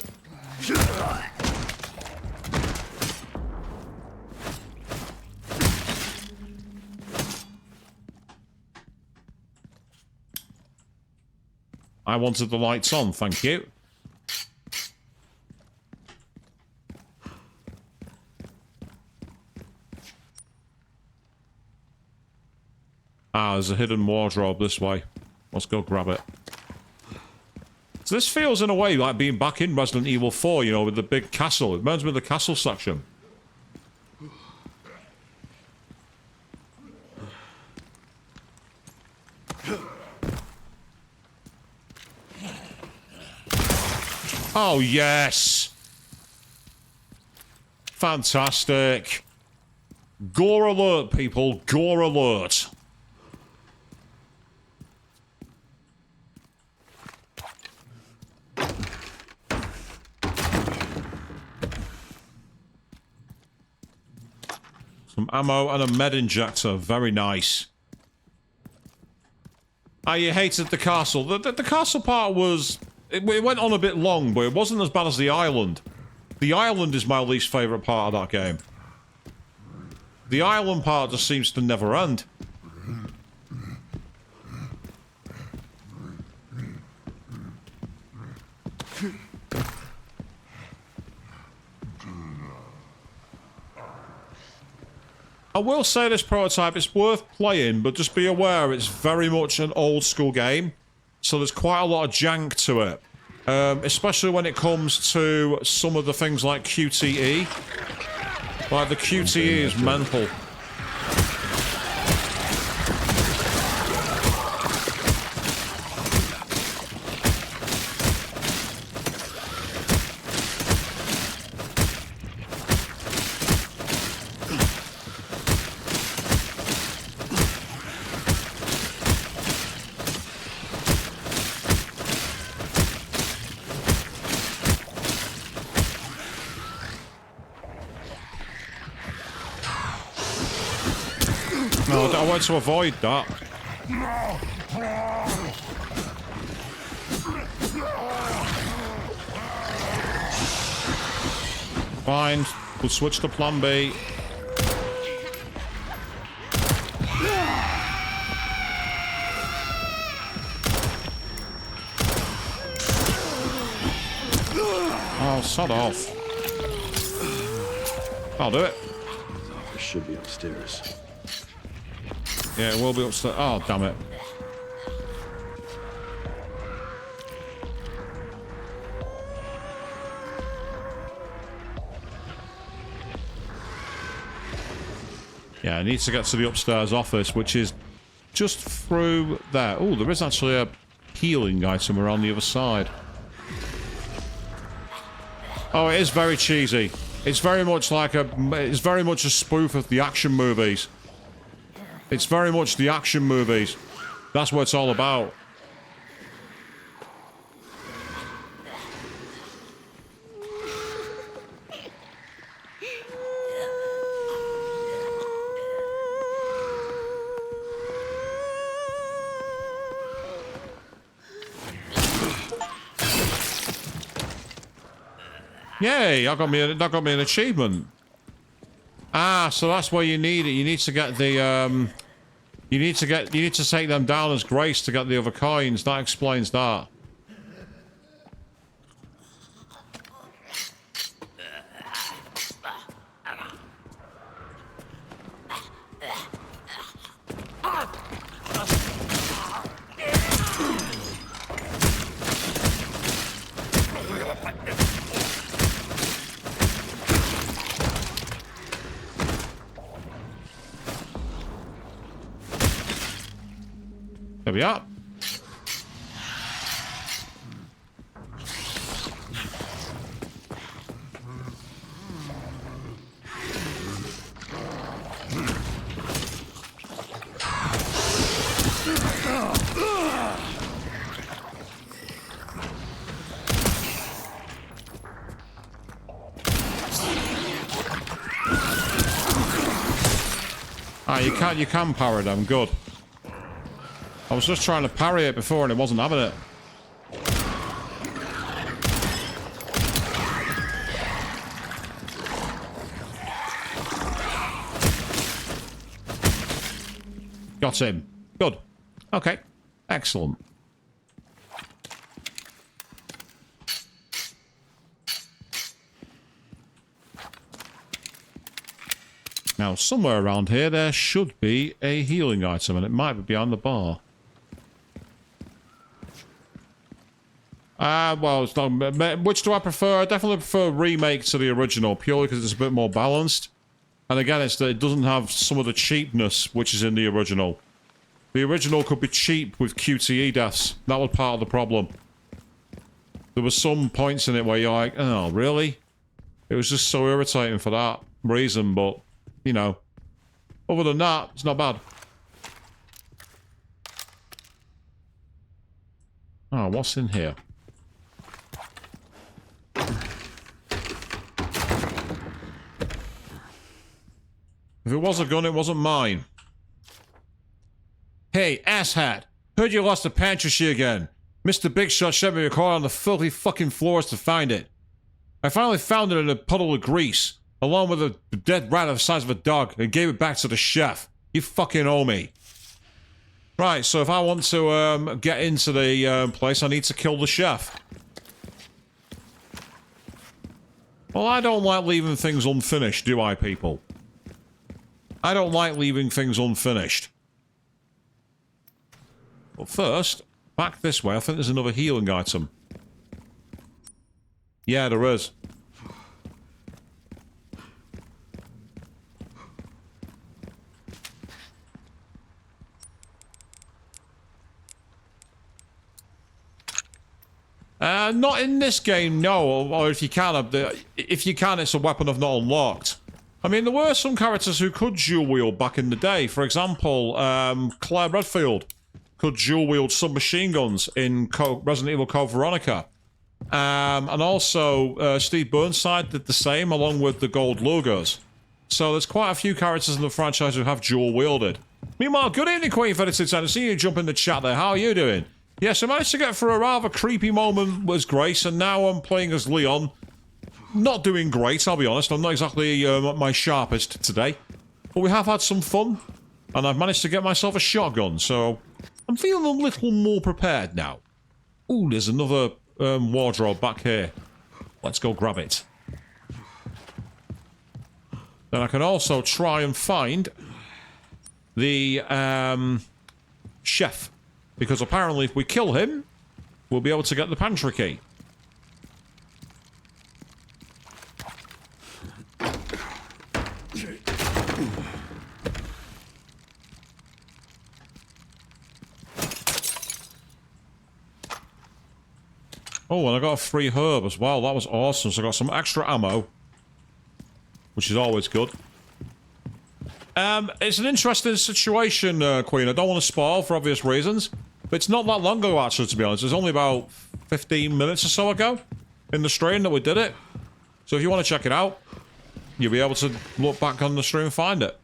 I wanted the lights on, thank you. Ah, there's a hidden wardrobe this way. Let's go grab it. So this feels in a way like being back in Resident Evil 4, you know, with the big castle. It reminds me of the castle section. Oh, yes! Fantastic. Gore alert, people. Gore alert. Some ammo and a med injector. Very nice. Ah, you hated the castle. The castle part was... It went on a bit long, but it wasn't as bad as the island. The island is my least favourite part of that game. The island part just seems to never end. I will say this prototype is worth playing, but just be aware it's very much an old school game. So there's quite a lot of jank to it. Especially when it comes to some of the things like QTE. Like the QTE is mental. I wanted to avoid that. Fine. We'll switch to plan B. Oh, sod off. I'll do it. It should be upstairs. Yeah, it will be upstairs. Oh, damn it. Yeah, I need to get to the upstairs office, which is just through there. Oh, there is actually a healing item around the other side. Oh, it is very cheesy. It's very much like it's very much a spoof of the action movies. It's very much the action movies. That's what it's all about. Yay, that got me an achievement. Ah, so that's where you need it. You need to get the you need to take them down as grace to get the other coins. That explains that. There we are. Ah, you can parry them. Good. I was just trying to parry it before and it wasn't having it. Got him. Good. Okay. Excellent. Now, somewhere around here, there should be a healing item, and it might be behind the bar. Well, it's not... Which do I prefer? I definitely prefer remake to the original, purely because it's a bit more balanced. And again, it's that it doesn't have some of the cheapness which is in the original. The original could be cheap with QTE deaths. That was part of the problem. There were some points in it where you're like, oh, really? It was just so irritating for that reason, but, you know, other than that, it's not bad. Oh, what's in here? If it was a gun, it wasn't mine. Hey, asshat! Heard you lost the pantry again. Mr. Big Shot sent me a call on the filthy fucking floors to find it. I finally found it in a puddle of grease, along with a dead rat the size of a dog, and gave it back to the chef. You fucking owe me. Right, so if I want to get into the place, I need to kill the chef. Well, I don't like leaving things unfinished, do I, people? I don't like leaving things unfinished. But first, back this way, I think there's another healing item. Yeah, there is. Not in this game, no. Or if you can, it's a weapon I've not unlocked. I mean, there were some characters who could dual wield back in the day. For example, Claire Redfield could dual wield submachine guns in Resident Evil Code Veronica. And also, Steve Burnside did the same along with the gold logos. So there's quite a few characters in the franchise who have dual wielded. Meanwhile, good evening, Queen Felicity 10. I see you jump in the chat there. How are you doing? Yes, I managed to get through a rather creepy moment with Grace, and now I'm playing as Leon. Not doing great, I'll be honest. I'm not exactly at my sharpest today. But we have had some fun, and I've managed to get myself a shotgun, so I'm feeling a little more prepared now. Ooh, there's another wardrobe back here. Let's go grab it. Then I can also try and find the chef. Because apparently if we kill him, we'll be able to get the pantry key. Oh, and I got a free herb as well. That was awesome. So I got some extra ammo, which is always good. It's an interesting situation, Queen. I don't want to spoil for obvious reasons. But it's not that long ago, actually, to be honest. It's only about 15 minutes or so ago in the stream that we did it. So if you want to check it out, you'll be able to look back on the stream and find it.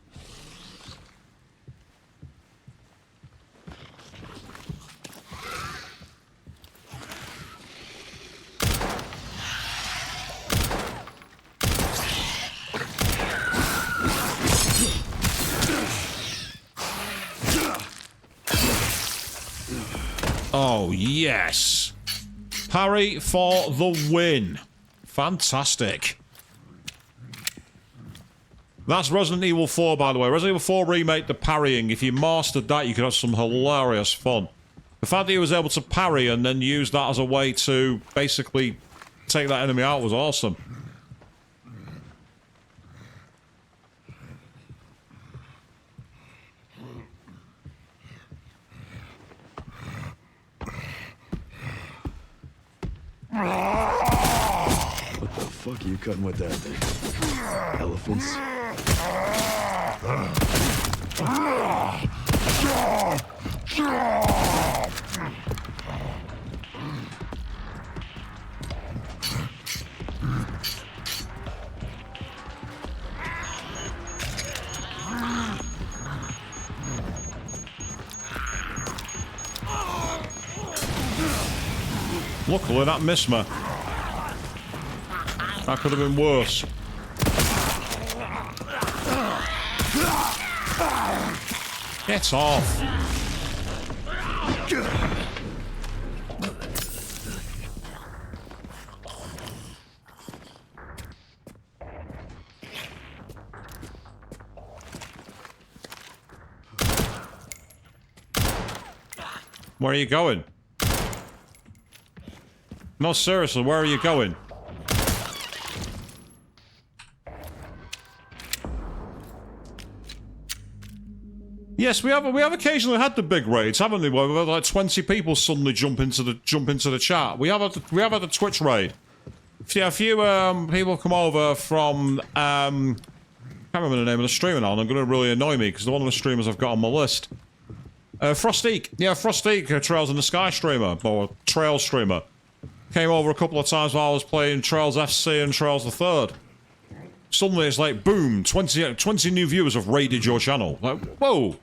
Oh, yes. Parry for the win. Fantastic. That's Resident Evil 4, by the way. Resident Evil 4 remake, the parrying. If you mastered that, you could have some hilarious fun. The fact that he was able to parry and then use that as a way to basically take that enemy out was awesome. What the fuck are you cutting with that thing? Elephants? Luckily, that missed me. That could have been worse. Get off. Where are you going? No, seriously, where are you going? Yes, we have occasionally had the big raids, haven't we? Where we've had like 20 people suddenly jump into the chat. We have had a Twitch raid. A few people come over from I can't remember the name of the streamer now, and I'm going to really annoy me because they're one of the streamers I've got on my list. Frostique. Yeah, Frostique, Trails in the Sky streamer, or Trail streamer. Came over a couple of times while I was playing Trails FC and Trails the Third. Suddenly it's like, boom, 20 new viewers have raided your channel. Like, whoa.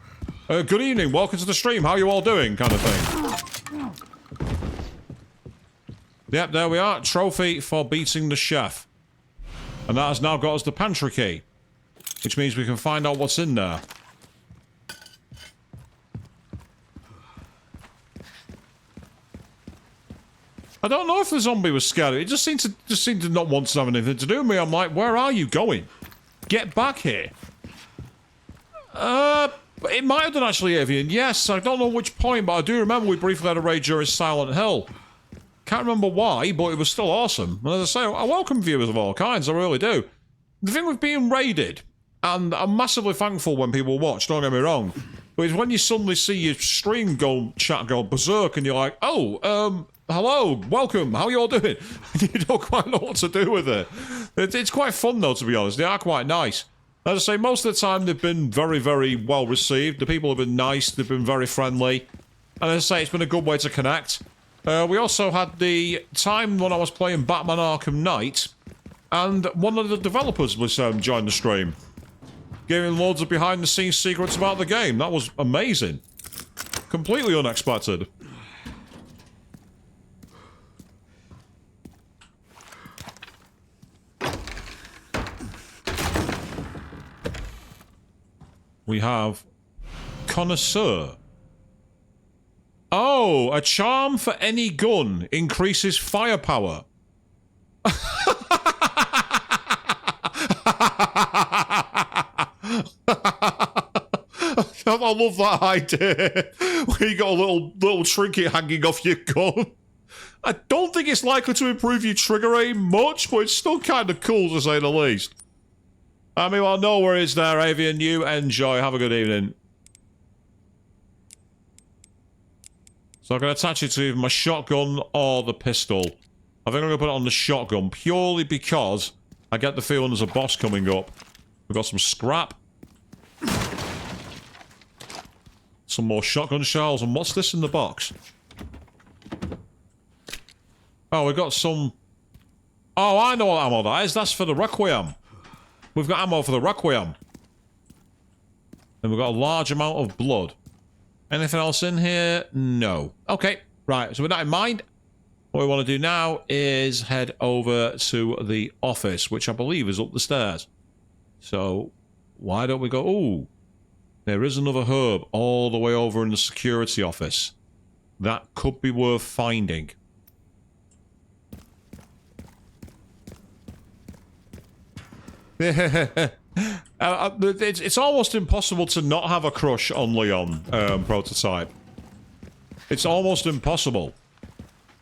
Good evening, welcome to the stream, how are you all doing, kind of thing. Yep, there we are. Trophy for beating the chef. And that has now got us the pantry key. Which means we can find out what's in there. I don't know if the zombie was scared. It just seemed to not want to have anything to do with me. I'm like, where are you going? Get back here. It might have done actually, Avian. Yes, I don't know which point, but I do remember we briefly had a raid during Silent Hill. Can't remember why, but it was still awesome. And as I say, I welcome viewers of all kinds, I really do. The thing with being raided, and I'm massively thankful when people watch, don't get me wrong, but it's when you suddenly see your stream chat go berserk and you're like, oh, hello, welcome, how you all doing? You don't quite know what to do with it. It's quite fun though, to be honest. They are quite nice. As I say, most of the time they've been very, very well received. The people have been nice, they've been very friendly. And as I say, it's been a good way to connect. We also had the time when I was playing Batman Arkham Knight, and one of the developers was joined the stream. Giving loads of behind-the-scenes secrets about the game. That was amazing. Completely unexpected. We have Connoisseur. Oh, a charm for any gun increases firepower. I love that idea. Where you got a little trinket hanging off your gun. I don't think it's likely to improve your trigger aim much, but it's still kind of cool to say the least. I mean, well, no worries there, Avian. You enjoy. Have a good evening. So I can attach it to either my shotgun or the pistol. I think I'm going to put it on the shotgun purely because I get the feeling there's a boss coming up. We've got some scrap. Some more shotgun shells. And what's this in the box? Oh, we've got some... Oh, I know what ammo that is. That's for the Requiem. We've got ammo for the Requiem. And we've got a large amount of blood. Anything else in here? No. Okay, right. So with that in mind, what we want to do now is head over to the office, which I believe is up the stairs. So, why don't we go... Ooh, there is another herb all the way over in the security office. That could be worth finding. It's almost impossible to not have a crush on Leon prototype. It's almost impossible.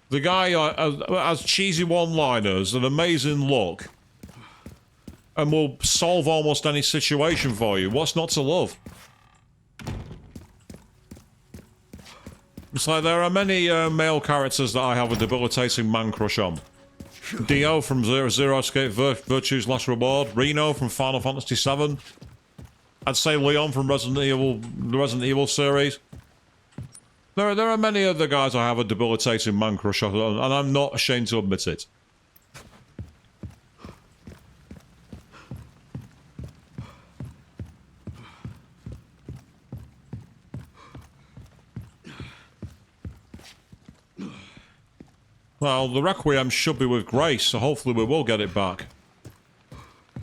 The guy has cheesy one-liners, an amazing look, and will solve almost any situation for you. What's not to love? It's like there are many male characters that I have a debilitating man crush on. Dio from Zero Escape Virtue's Last Reward. Reno from Final Fantasy VII. I'd say Leon from the Resident Evil series. There are many other guys I have a debilitating man crush on, and I'm not ashamed to admit it. Well, the Requiem should be with Grace, so hopefully we will get it back.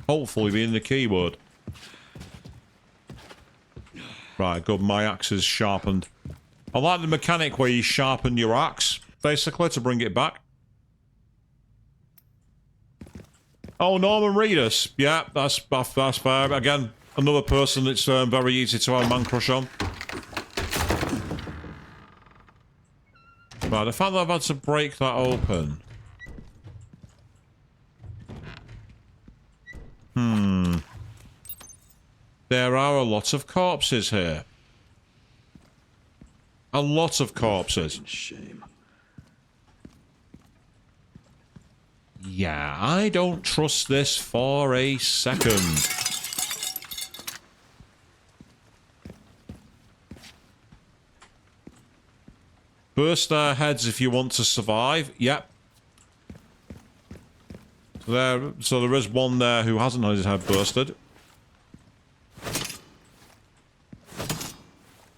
Hopefully being the keyword. Right, good. My axe is sharpened. I like the mechanic where you sharpen your axe, basically, to bring it back. Oh, Norman Reedus. Yeah, that's fair. Again, another person that's very easy to have a man crush on. Right, the fact that I've had to break that open. There are a lot of corpses here. A lot of corpses. Shame. Yeah, I don't trust this for a second. Burst their heads if you want to survive. Yep. So there is one there who hasn't had his head bursted.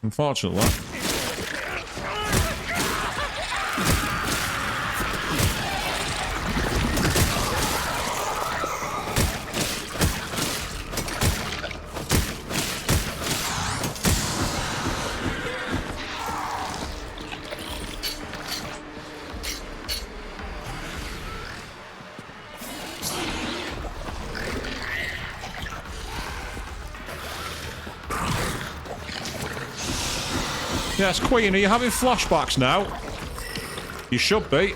Unfortunately. Yes, Queen, are you having flashbacks now? You should be.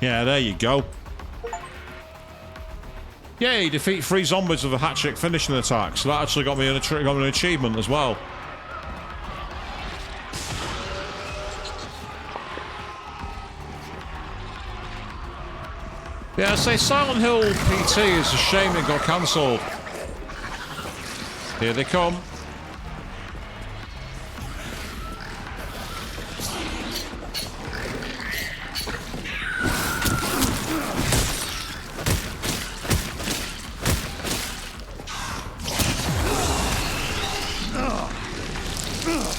Yeah, there you go. Yay, defeat 3 zombies with a hat-trick finishing attack. So that actually got me an achievement as well. Yeah, I say Silent Hill PT is a shame it got cancelled. Here they come.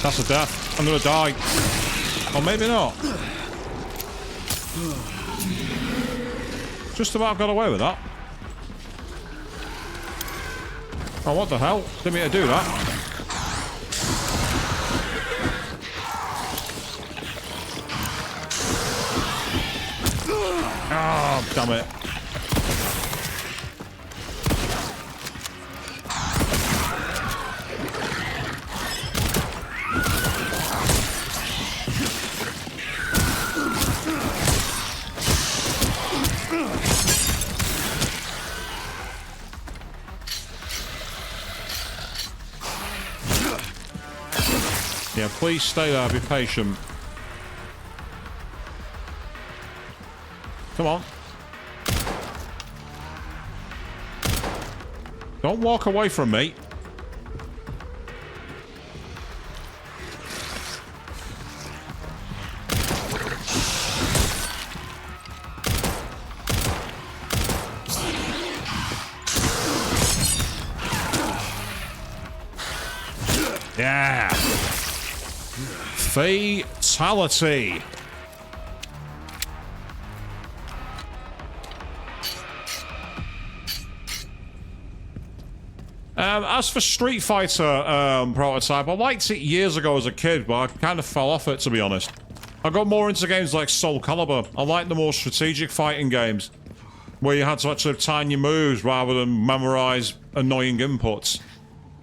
That's a death. I'm gonna die. Or maybe not. Just about got away with that. Oh, what the hell? Didn't mean to do that. Oh, damn it. Yeah, please stay there, be patient. Come on. Don't walk away from me. Yeah. Fatality. As for Street Fighter prototype, I liked it years ago as a kid, but I kind of fell off it, to be honest. I got more into games like Soul Calibur. I like the more strategic fighting games, where you had to actually time your moves rather than memorize annoying inputs.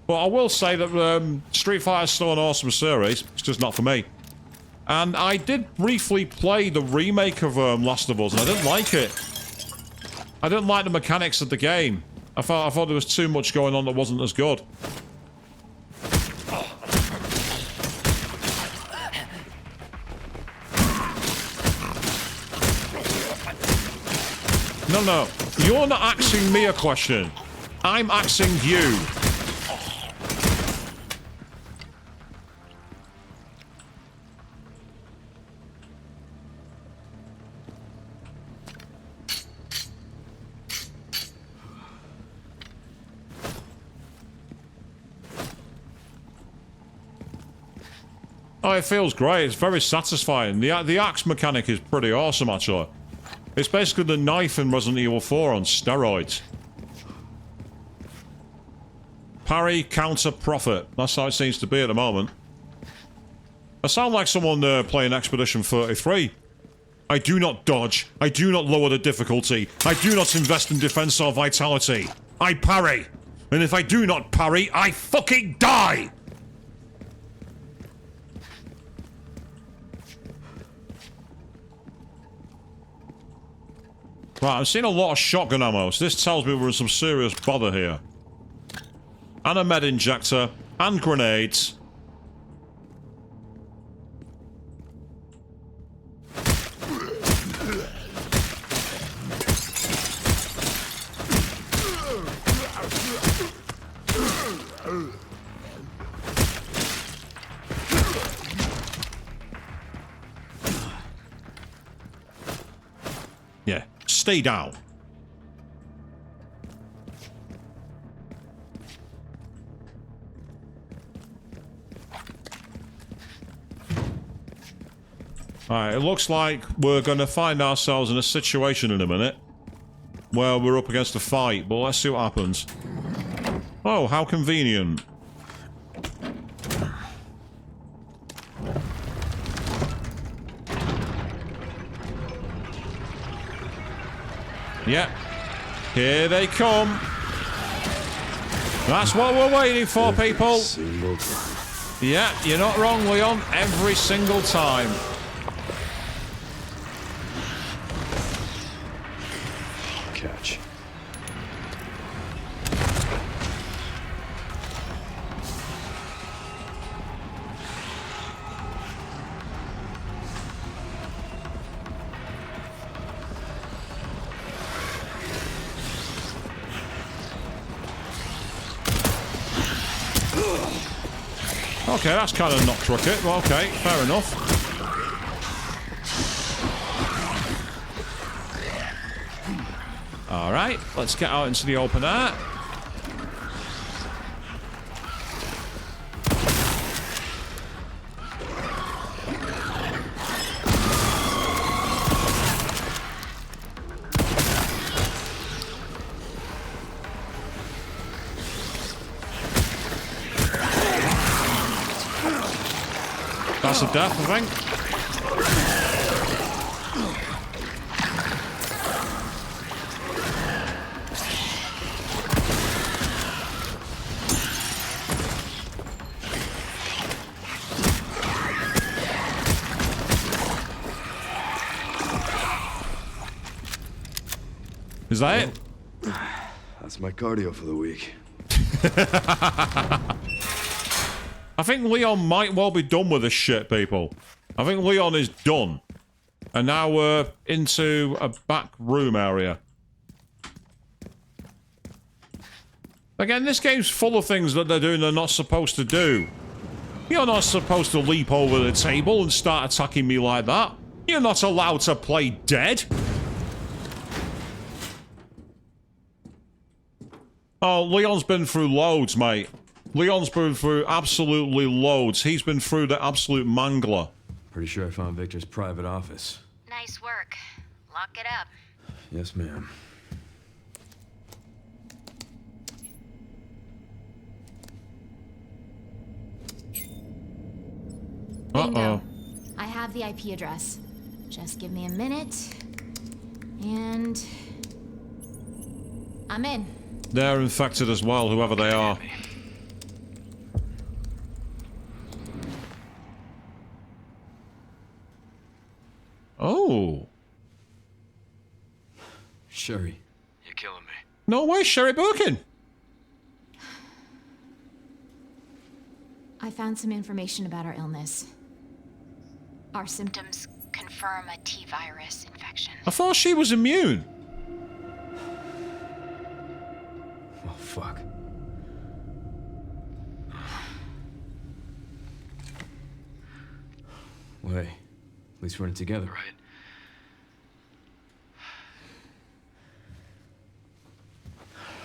But I will say that Street Fighter is still an awesome series. It's just not for me. And I did briefly play the remake of Last of Us, and I didn't like it. I didn't like the mechanics of the game. I thought there was too much going on that wasn't as good. No. You're not asking me a question. I'm asking you. Oh, it feels great. It's very satisfying. The axe mechanic is pretty awesome, actually. It's basically the knife in Resident Evil 4 on steroids. Parry, counter, profit. That's how it seems to be at the moment. I sound like someone playing Expedition 33. I do not dodge. I do not lower the difficulty. I do not invest in defense or vitality. I parry. And if I do not parry, I fucking die! Right, I'm seeing a lot of shotgun ammo, so this tells me we're in some serious bother here. And a med injector, and grenades. Yeah, stay down. Alright, it looks like we're going to find ourselves in a situation in a minute where we're up against a fight, but let's see what happens. Oh, how convenient. Yep. Here they come. That's what we're waiting for, people. Yeah, you're not wrong, Leon. Every single time. Catch. Okay, that's kind of not crooked. Well, okay, fair enough. Alright, let's get out into the open air. That's a death, I think. Is that it? That's my cardio for the week. I think Leon might well be done with this shit, people. I think Leon is done. And now we're into a back room area. Again, this game's full of things that they're doing they're not supposed to do. You're not supposed to leap over the table and start attacking me like that. You're not allowed to play dead. Oh, Leon's been through loads, mate. Leon's been through absolutely loads. He's been through the absolute mangler. Pretty sure I found Victor's private office. Nice work. Lock it up. Yes, ma'am. Bingo. I have the IP address. Just give me a minute. And I'm in. They're infected as well, whoever they are. Oh. Sherry, you're killing me. No way, Sherry Birkin. I found some information about our illness. Our symptoms. Symptoms confirm a T-virus infection. I thought she was immune. Oh, fuck. Well, hey, at least we're in it together, right?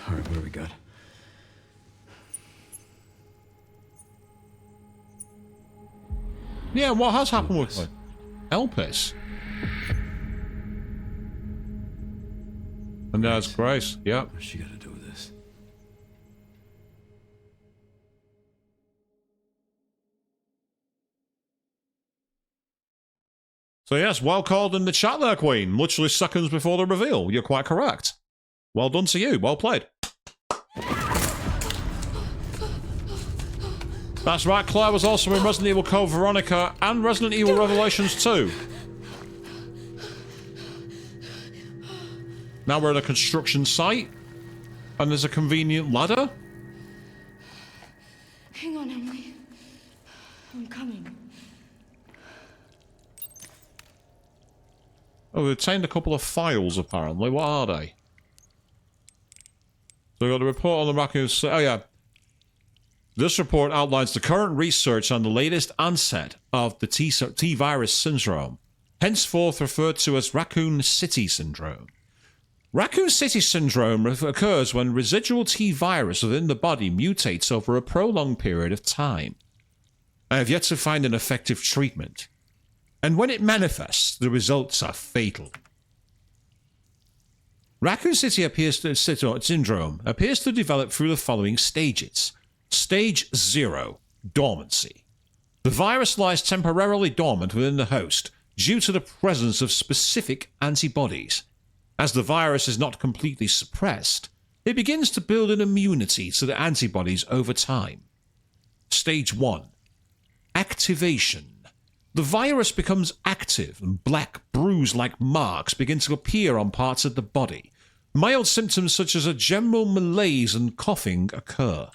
All right, what do we got? Yeah, what has happened with her? Elpis. And there's Grace. Yep. What's she got to do with this? So yes, well called in the chat there, Queen. Literally seconds before the reveal. You're quite correct. Well done to you. Well played. That's right, Claire was also in Resident Evil Code Veronica and Resident Evil Revelations 2. Now we're at a construction site, and there's a convenient ladder. Hang on, Emily. I'm coming. Oh, we obtained a couple of files, apparently. What are they? So we got a report on the Raccoon... Oh, yeah. This report outlines the current research on the latest onset of the T-virus syndrome, henceforth referred to as Raccoon City syndrome. Raccoon City syndrome occurs when residual T-virus within the body mutates over a prolonged period of time. I have yet to find an effective treatment, and when it manifests, the results are fatal. Raccoon City syndrome appears to develop through the following stages. Stage 0, dormancy. The virus lies temporarily dormant within the host due to the presence of specific antibodies. As the virus is not completely suppressed, it begins to build an immunity to the antibodies over time. Stage 1, activation. The virus becomes active and black bruise-like marks begin to appear on parts of the body. Mild symptoms such as a general malaise and coughing occur.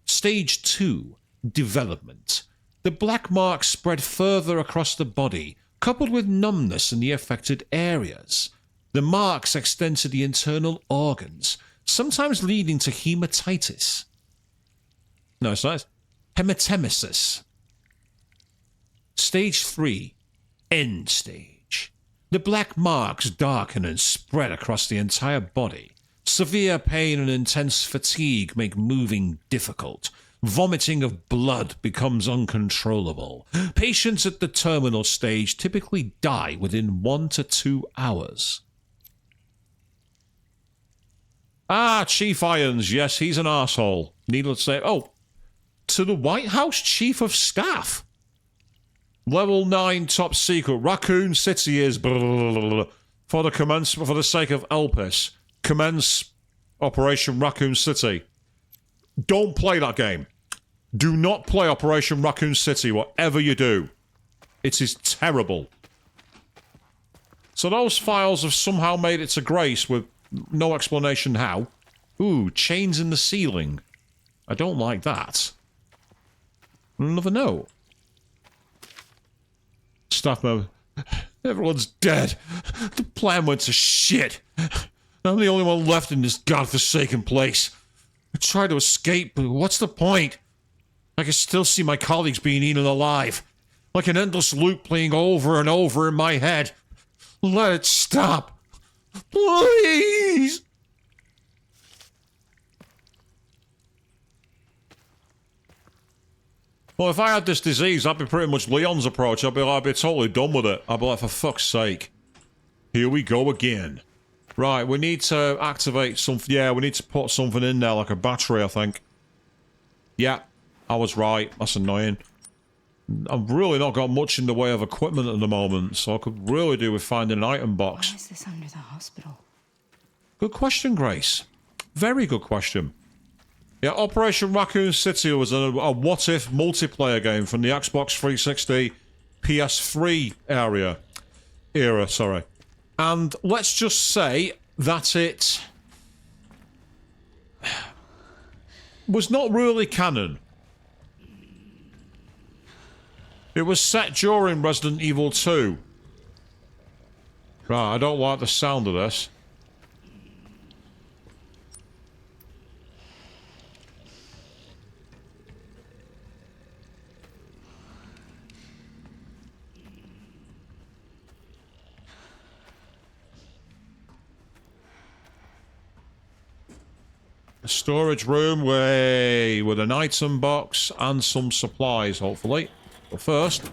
Stage 2, development. The black marks spread further across the body, coupled with numbness in the affected areas. The marks extend to the internal organs, sometimes leading to hematitis. No, it's not. Hematemesis. Stage 3, end stage. The black marks darken and spread across the entire body. Severe pain and intense fatigue make moving difficult. Vomiting of blood becomes uncontrollable. Patients at the terminal stage typically die within 1 to 2 hours. Ah, Chief Irons. Yes, he's an arsehole. Needless to say. Oh, to the White House Chief of Staff. Level 9 top secret. Raccoon City is... For the sake of Elpis. Commence Operation Raccoon City. Don't play that game. Do not play Operation Raccoon City, whatever you do. It is terrible. So those files have somehow made it to Grace with no explanation how. Ooh, chains in the ceiling. I don't like that. Another note. Staff member. Everyone's dead. The plan went to shit. I'm the only one left in this godforsaken place. I tried to escape, but what's the point? I can still see my colleagues being eaten alive. Like an endless loop playing over and over in my head. Let it stop. Please! Well, if I had this disease, I'd be pretty much Leon's approach. I'd be totally done with it. I'd be like, for fuck's sake. Here we go again. Right, we need to activate something. Yeah, we need to put something in there, like a battery, I think. Yeah, I was right. That's annoying. I've really not got much in the way of equipment at the moment, so I could really do with finding an item box. Why is this under the hospital? Good question, Grace. Very good question. Yeah, Operation Raccoon City was a what-if multiplayer game from the Xbox 360 PS3 era, sorry. And let's just say that it was not really canon. It was set during Resident Evil 2. Right, I don't like the sound of this. A storage room with an item box and some supplies, hopefully. But first,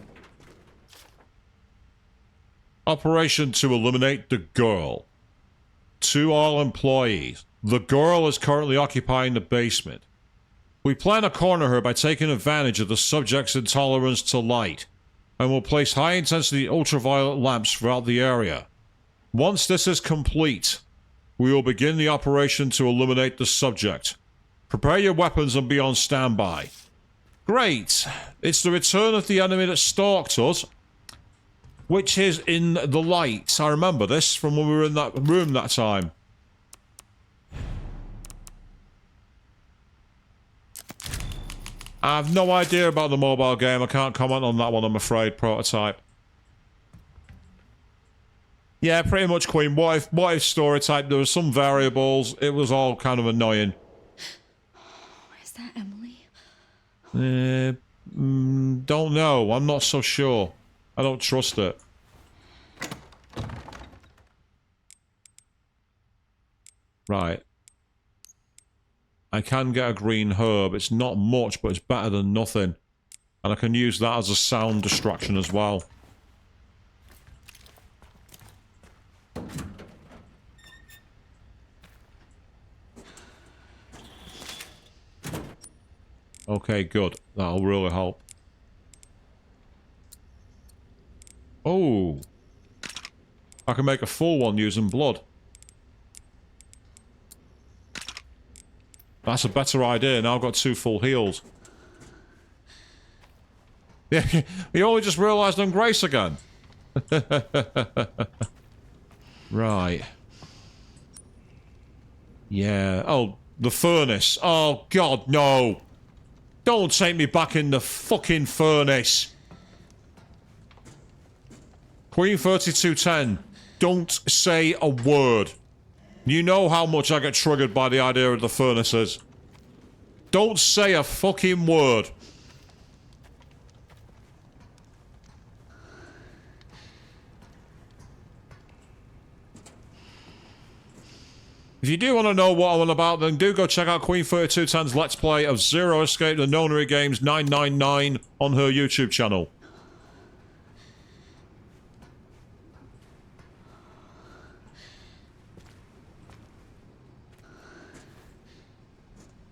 Operation to eliminate the girl. To all employees. The girl is currently occupying the basement. We plan to corner her by taking advantage of the subject's intolerance to light, and will place high-intensity ultraviolet lamps throughout the area. Once this is complete, we will begin the operation to eliminate the subject. Prepare your weapons and be on standby. Great. It's the return of the enemy that stalked us, which is in the light. I remember this from when we were in that room that time. I have no idea about the mobile game. I can't comment on that one, I'm afraid. Prototype. Yeah, pretty much, Queen. What if story type? There were some variables. It was all kind of annoying. Is that Emily? Don't know. I'm not so sure. I don't trust it. Right. I can get a green herb. It's not much, but it's better than nothing. And I can use that as a sound distraction as well. Okay, good. That'll really help. Oh. I can make a full one using blood. That's a better idea. Now I've got 2 full heals. Yeah, you only just realised I'm Grace again. Right. Yeah. Oh, the furnace. Oh, God, no. Don't take me back in the fucking furnace. Queen 3210, don't say a word. You know how much I get triggered by the idea of the furnaces. Don't say a fucking word. If you do want to know what I'm on about, then do go check out Queen 3210's Let's Play of Zero Escape the Nonary Games 999 on her YouTube channel.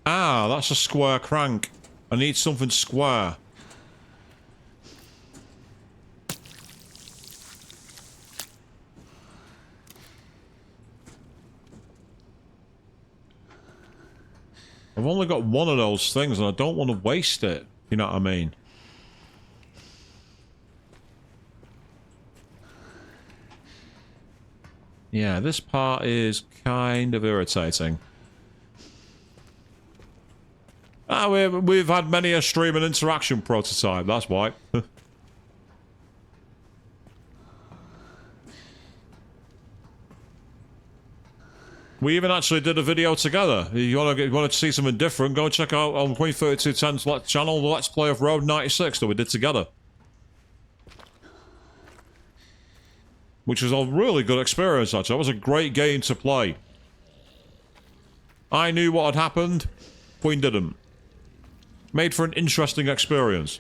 Ah, that's a square crank. I need something square. I've only got one of those things and I don't want to waste it. You know what I mean? Yeah, this part is kind of irritating. Ah, we've had many a stream and interaction prototype, that's why. We even actually did a video together. If you want to see something different, go check out on Queen 3210's channel the Let's Play of Road 96 that we did together. Which was a really good experience, actually. It was a great game to play. I knew what had happened. Queen didn't. Made for an interesting experience.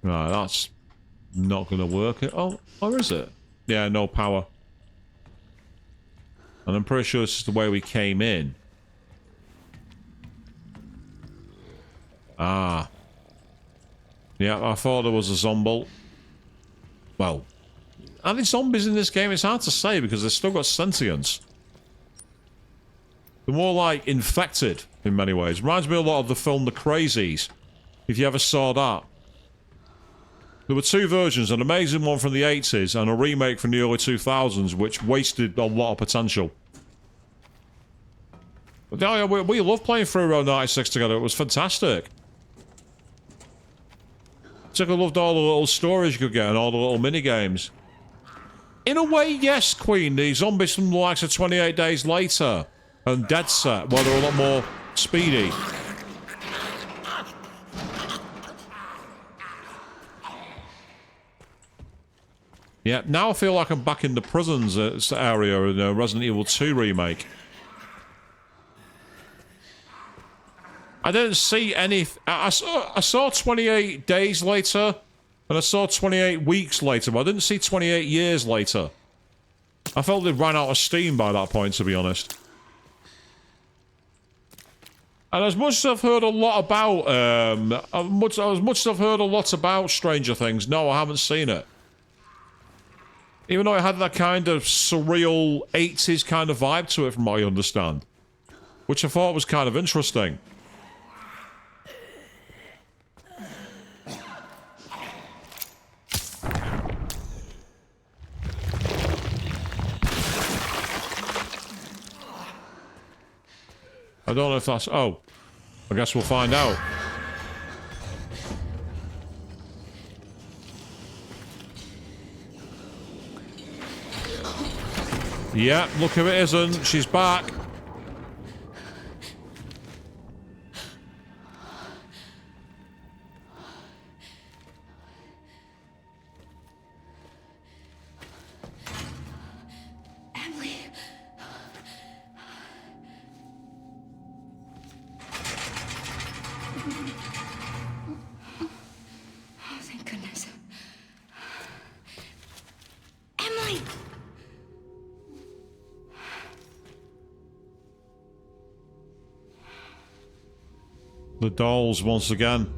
Right, that's not going to work. Oh, or is it? Yeah, no power. And I'm pretty sure this is the way we came in. Ah. Yeah, I thought there was a zombie. Well, are there zombies in this game? It's hard to say because they've still got sentience. They're more like infected in many ways. Reminds me a lot of the film The Crazies, if you ever saw that. There were 2 versions, an amazing one from the 80s and a remake from the early 2000s, which wasted a lot of potential. But yeah, we loved playing through Road 96 together. It was fantastic. I loved all the little stories you could get and all the little mini-games. In a way, yes, Queen. The zombies from the likes of 28 Days Later and Dead Set, where they're a lot more speedy. Yeah, now I feel like I'm back in the prisons area in the Resident Evil 2 remake. I didn't see any... I saw 28 days later, and I saw 28 weeks later, but I didn't see 28 years later. I felt they ran out of steam by that point, to be honest. And as much as I've heard a lot about, as much as I've heard a lot about Stranger Things, no, I haven't seen it. Even though it had that kind of surreal 80s kind of vibe to it, from what I understand. Which I thought was kind of interesting. I don't know if that's... Oh. I guess we'll find out. Yeah, look if it isn't. She's back. Emily. Oh, thank goodness. Emily! The dolls once again.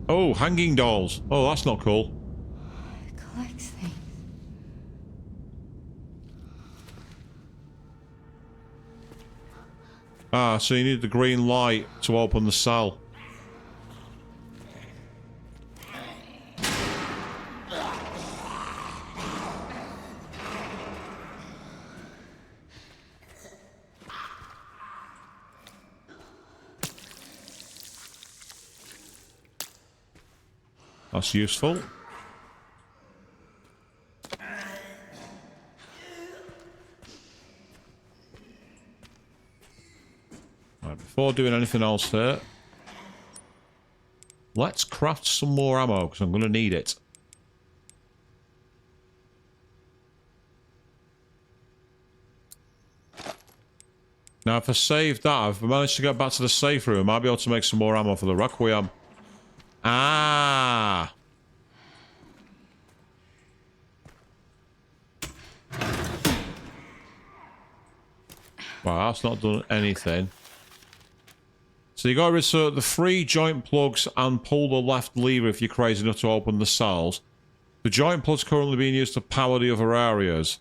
Oh, hanging dolls. Oh, that's not cool. It collects things. Ah, so you need the green light to open the cell. That's useful. Right, before doing anything else here, let's craft some more ammo, because I'm going to need it. Now, if I save that, if I manage to get back to the safe room, I might be able to make some more ammo for the Requiem. Ah! Wow, that's not done anything. So you got to insert the 3 joint plugs and pull the left lever if you're crazy enough to open the cells. The joint plugs currently being used to power the other areas,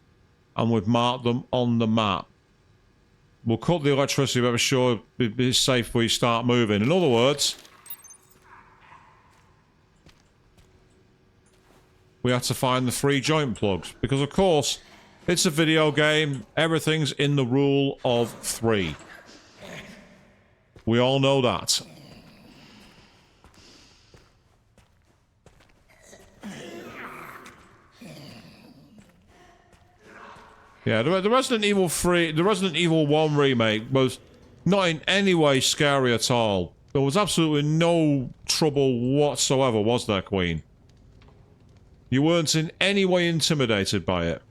and we've marked them on the map. We'll cut the electricity, but be sure it's safe before you start moving. In other words, we had to find the 3 joint plugs, because of course, it's a video game, everything's in the rule of 3. We all know that. Yeah, the Resident Evil 3, the Resident Evil 1 remake was not in any way scary at all. There was absolutely no trouble whatsoever, was there, Queen? You weren't in any way intimidated by it.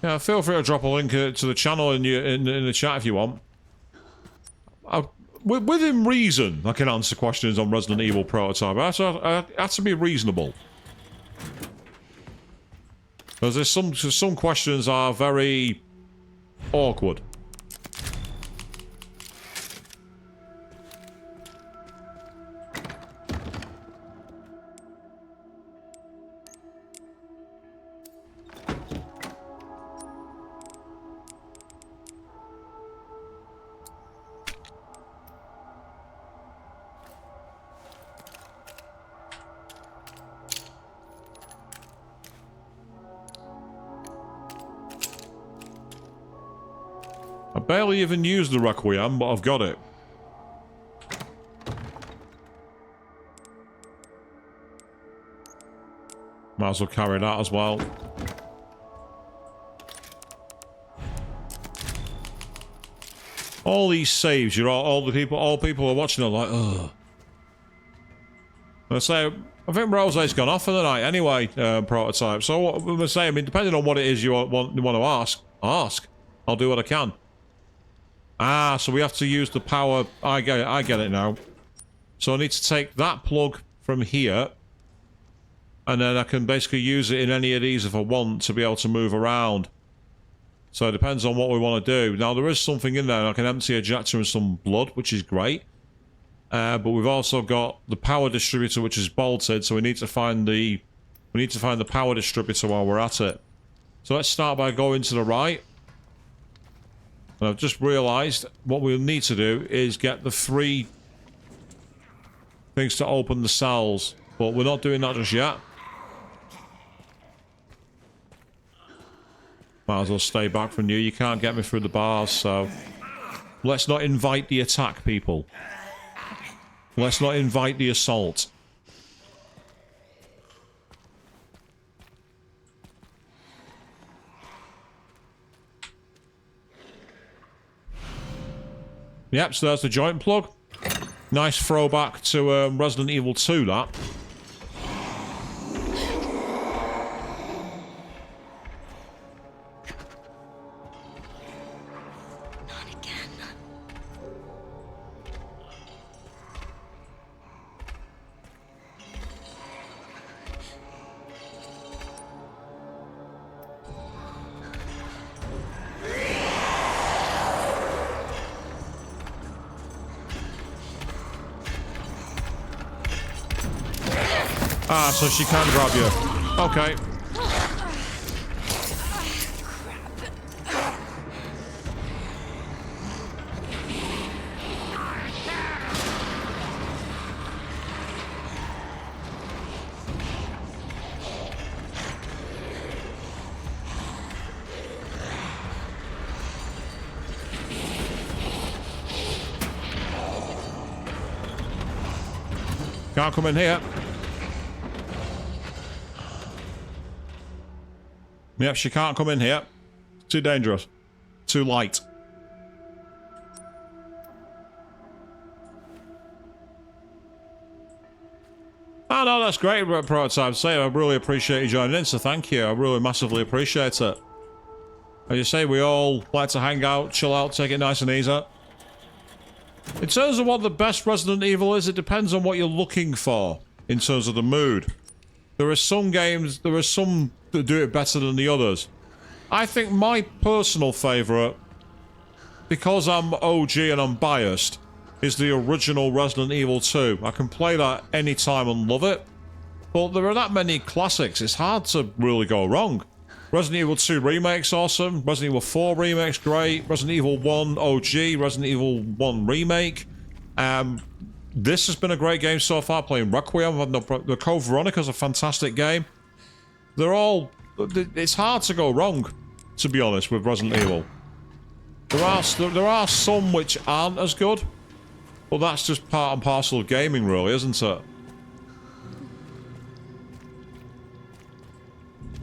Yeah, feel free to drop a link to the channel in the chat if you want. Within reason, I can answer questions on Resident Evil Prototype. I have to be reasonable. Because there's some questions are very awkward. I barely even used the Requiem, but I've got it. Might as well carry that as well. All these saves, all people are watching are like, ugh. I say, I think Rose's gone off for the night anyway, prototype. So what we're saying, I mean, depending on what it is you want to ask. I'll do what I can. Ah, so we have to use the power. I get it now. So I need to take that plug from here, and then I can basically use it in any of these if I want to be able to move around. So it depends on what we want to do. Now there is something in there. I can empty a ejector and some blood, which is great. But we've also got the power distributor, which is bolted. So we need to find the power distributor while we're at it. So let's start by going to the right. And I've just realised what we'll need to do is get the 3 things to open the cells. But we're not doing that just yet. Might as well stay back from you. You can't get me through the bars, so... Let's not invite the attack, people. Let's not invite the assault. Yep, so there's the joint plug. Nice throwback to Resident Evil 2, that. Ah, so she can grab you. Okay. Can't come in here. Yep, she can't come in here. Too dangerous. Too light. Oh no, that's great, Prototype. Say, I really appreciate you joining in, so thank you. I really massively appreciate it. As you say, we all like to hang out, chill out, take it nice and easy. In terms of what the best Resident Evil is, it depends on what you're looking for in terms of the mood. There are some games, there are some that do it better than the others. I think my personal favourite, because I'm OG and I'm biased, is the original Resident Evil 2. I can play that anytime and love it. But there are that many classics, it's hard to really go wrong. Resident Evil 2 Remake's awesome. Resident Evil 4 Remake's great. Resident Evil 1 OG. Resident Evil 1 Remake. This has been a great game so far, playing Requiem. The Code Veronica's a fantastic game. They're all... It's hard to go wrong, to be honest, with Resident Evil. There are some which aren't as good, but that's just part and parcel of gaming, really, isn't it?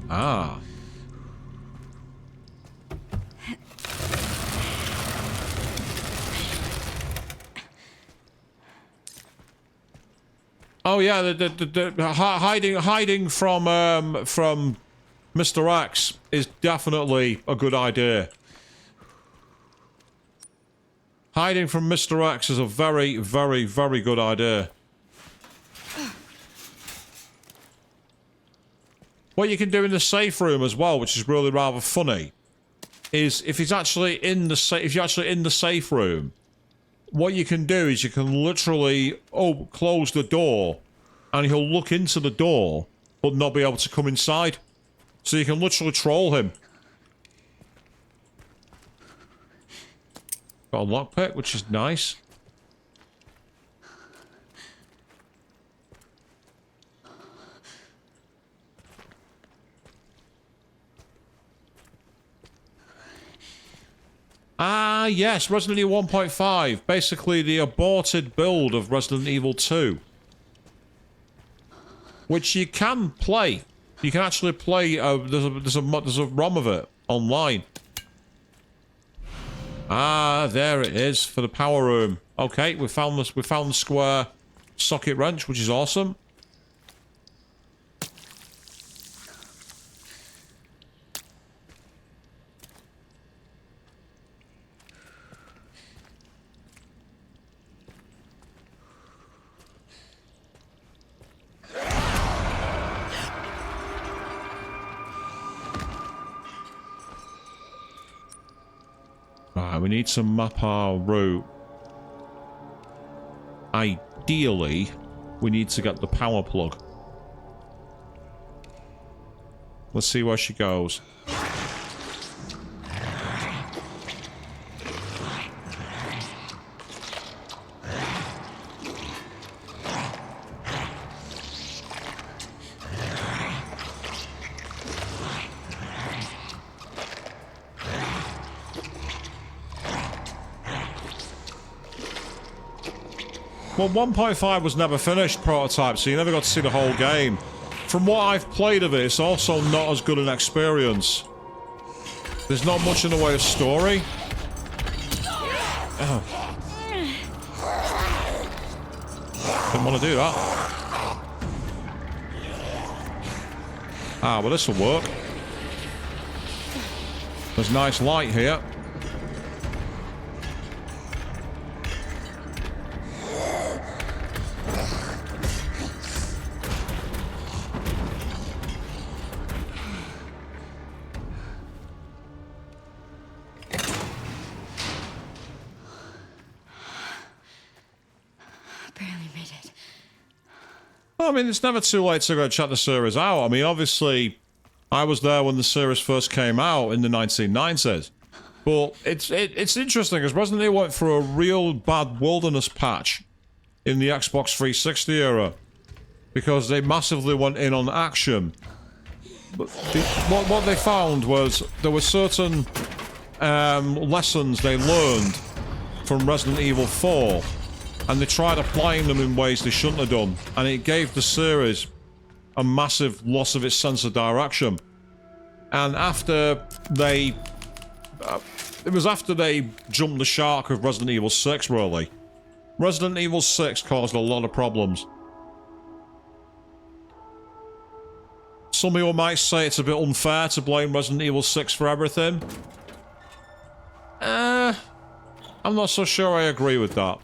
Ah. Oh yeah, the hiding from Mr. X is definitely a good idea. Hiding from Mr. X is a very, very, very good idea. What you can do in the safe room as well, which is really rather funny, is if you're actually in the safe room, what you can do is you can literally close the door, and he'll look into the door, but not be able to come inside. So you can literally troll him. Got a lockpick, which is nice. Ah, yes, Resident Evil 1.5. Basically the aborted build of Resident Evil 2. Which you can play. You can actually play. There's a ROM of it online. Ah, there it is for the power room. Okay, we found this. We found the square socket wrench, which is awesome. Right, we need to map our route. Ideally, we need to get the power plug. Let's see where she goes. 1.5 was never finished, prototype, so you never got to see the whole game. From what I've played of it, it's also not as good an experience. There's not much in the way of story. Oh. Didn't want to do that. Ah, well, this will work. There's nice light here. I mean, it's never too late to go check the series out. I mean, obviously, I was there when the series first came out in the 1990s. But it's interesting, because Resident Evil went through a real bad wilderness patch in the Xbox 360 era. Because they massively went in on action. But what they found was there were certain lessons they learned from Resident Evil 4. And they tried applying them in ways they shouldn't have done. And it gave the series a massive loss of its sense of direction. And after they... it was after they jumped the shark of Resident Evil 6, really. Resident Evil 6 caused a lot of problems. Some people might say it's a bit unfair to blame Resident Evil 6 for everything. I'm not so sure I agree with that.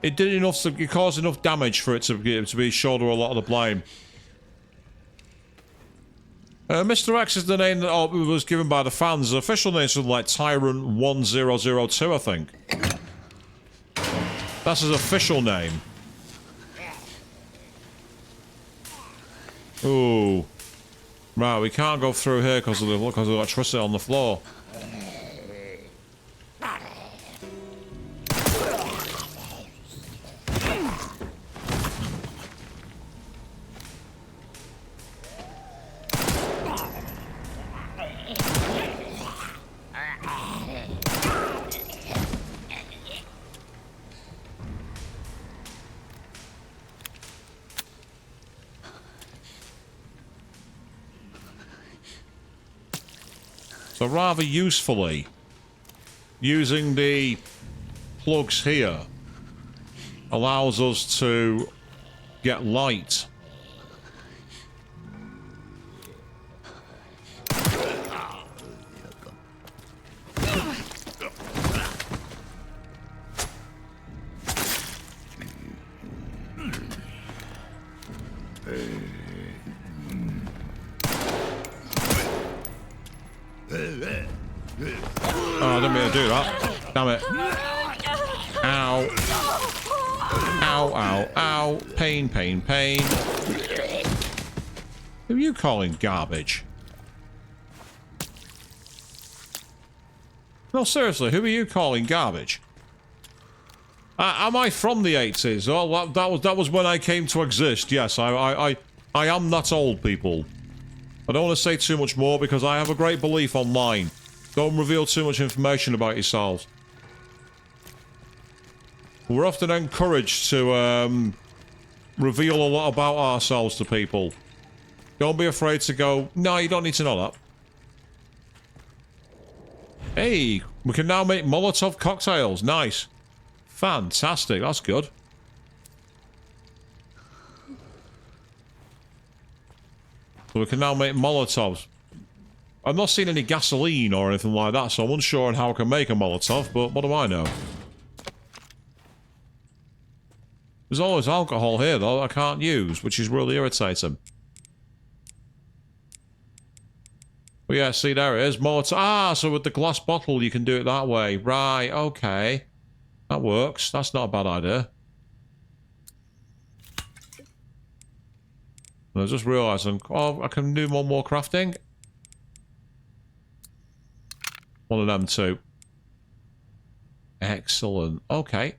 It did enough to... It caused enough damage for it to be shoulder a lot of the blame. Mr. X is the name that was given by the fans. The official name is something like Tyrant 1002, I think. That's his official name. Ooh. Right, we can't go through here because of the electricity on the floor. So rather usefully, using the plugs here allows us to get light. Oh, I didn't mean to do that. Damn it. Ow. Ow, ow, ow. Pain, pain, pain. Who are you calling garbage? No, seriously, who are you calling garbage? Am I from the 80s? Oh, that was when I came to exist. Yes, I am that old, people. I don't want to say too much more because I have a great belief online. Don't reveal too much information about yourselves. We're often encouraged to reveal a lot about ourselves to people. Don't be afraid to go, no, you don't need to know that. Hey, we can now make Molotov cocktails. Nice. Fantastic, that's good. So we can now make Molotovs. I've not seen any gasoline or anything like that, so I'm unsure on how I can make a Molotov, but what do I know? There's always alcohol here, though, I can't use, which is really irritating. But yeah, see, there it is. Molotov. Ah, so with the glass bottle, you can do it that way. Right, okay. That works. That's not a bad idea. I was just realising, oh, I can do one more crafting. One of them too. Excellent. Okay.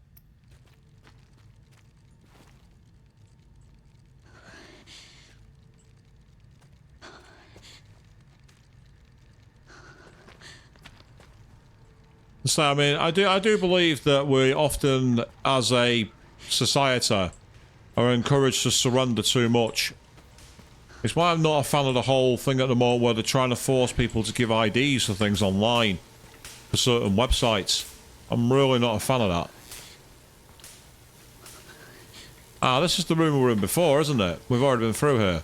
So, I mean, I do believe that we often, as a society, are encouraged to surrender too much. It's why I'm not a fan of the whole thing at the moment where they're trying to force people to give IDs for things online, for certain websites. I'm really not a fan of that. Ah, this is the room we were in before, isn't it? We've already been through here.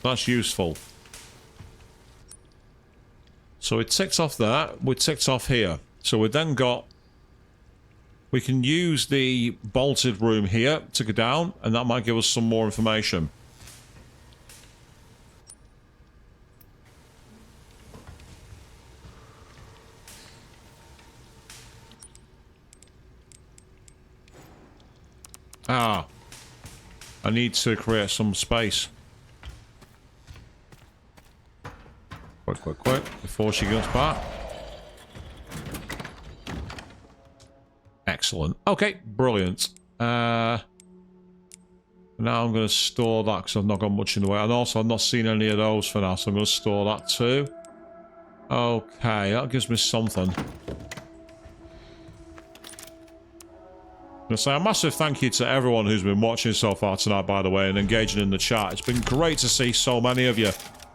That's useful. So we ticked off that, we ticked off here. So we then got... We can use the bolted room here to go down, and that might give us some more information. Ah. I need to create some space. Quick, before she goes back. Excellent. Okay, brilliant. Now I'm going to store that because I've not got much in the way. And also I've not seen any of those for now, so I'm going to store that too. Okay, that gives me something. I'm going to say a massive thank you to everyone who's been watching so far tonight, by the way, and engaging in the chat. It's been great to see so many of you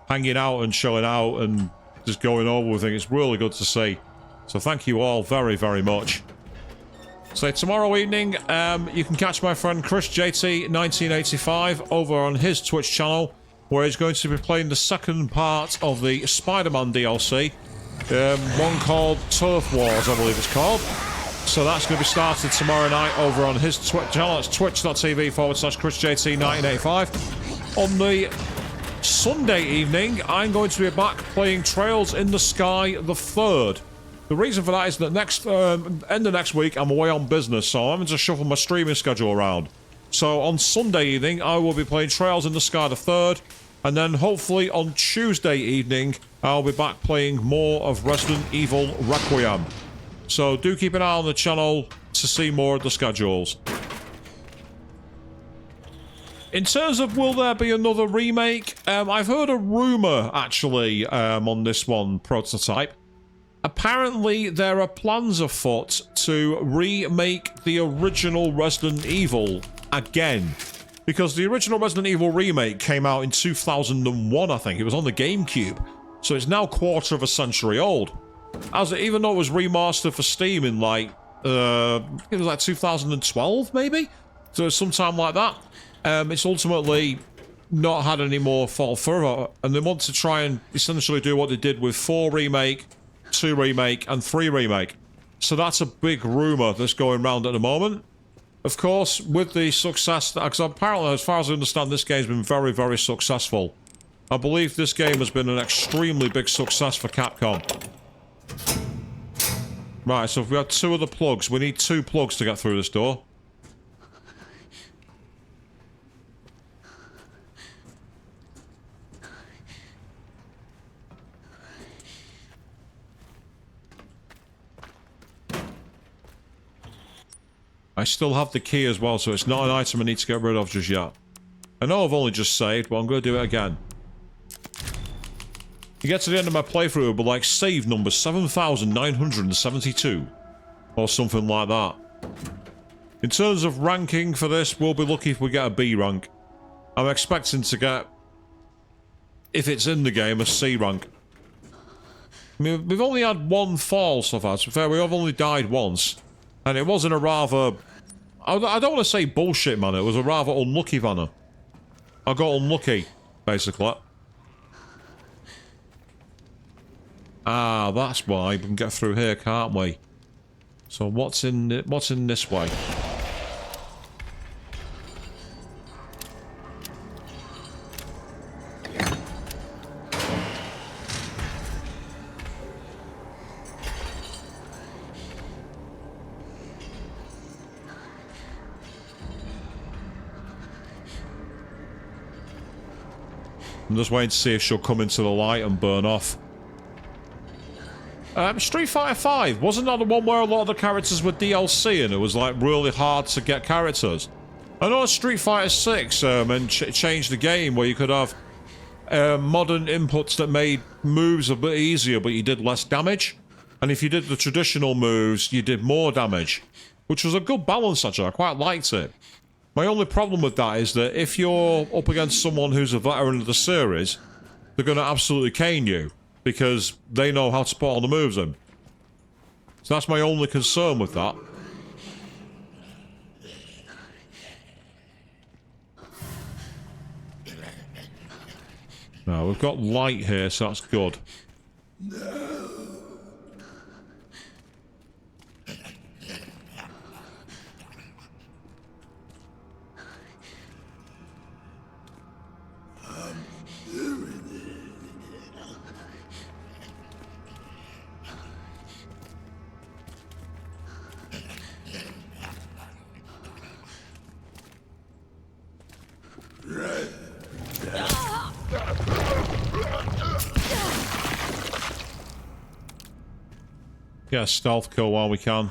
hanging out and chilling out and just going over with things. It's really good to see. So thank you all very, very much. So tomorrow evening, you can catch my friend Chris JT1985 over on his Twitch channel, where he's going to be playing the second part of the Spider-Man DLC. One called Turf Wars, I believe it's called. So that's going to be started tomorrow night over on his Twitch channel. It's twitch.tv/Chris JT1985. On the Sunday evening, I'm going to be back playing Trails in the Sky the 3rd. The reason for that is that end of next week, I'm away on business, so I'm going to shuffle my streaming schedule around. So on Sunday evening, I will be playing Trails in the Sky the 3rd, and then hopefully on Tuesday evening, I'll be back playing more of Resident Evil Requiem. So do keep an eye on the channel to see more of the schedules. In terms of will there be another remake, I've heard a rumour, actually, on this one prototype. Apparently, there are plans afoot to remake the original Resident Evil again. Because the original Resident Evil remake came out in 2001, I think. It was on the GameCube. So it's now quarter of a century old. Even though it was remastered for Steam in like, it was like 2012, maybe? So sometime like that. It's ultimately not had any more fall through, and they want to try and essentially do what they did with 4 Remake, 2 Remake, and 3 Remake. So that's a big rumour that's going around at the moment. Of course, with the success, because apparently, as far as I understand, this game's been very, very successful. I believe this game has been an extremely big success for Capcom. Right, so if we have 2 of the plugs, we need 2 plugs to get through this door. I still have the key as well, so it's not an item I need to get rid of just yet. I know I've only just saved, but I'm going to do it again. You get to the end of my playthrough, it'll be like save number 7,972. Or something like that. In terms of ranking for this, we'll be lucky if we get a B rank. I'm expecting to get, if it's in the game, a C rank. I mean, we've only had one fall so far. To be fair, we have only died once. And it wasn't a rather... I don't want to say bullshit manner. It was a rather unlucky manner. I got unlucky, basically. Ah, that's why. We can get through here, can't we? So what's in this way? I'm just waiting to see if she'll come into the light and burn off. Street Fighter 5, wasn't that the one where a lot of the characters were DLC and it was like really hard to get characters? I know Street Fighter 6 and changed the game where you could have modern inputs that made moves a bit easier but you did less damage. And if you did the traditional moves, you did more damage. Which was a good balance actually, I quite liked it. My only problem with that is that if you're up against someone who's a veteran of the series, they're going to absolutely cane you, because they know how to put all the moves in. So that's my only concern with that. Now, we've got light here, so that's good. Get a stealth kill while we can.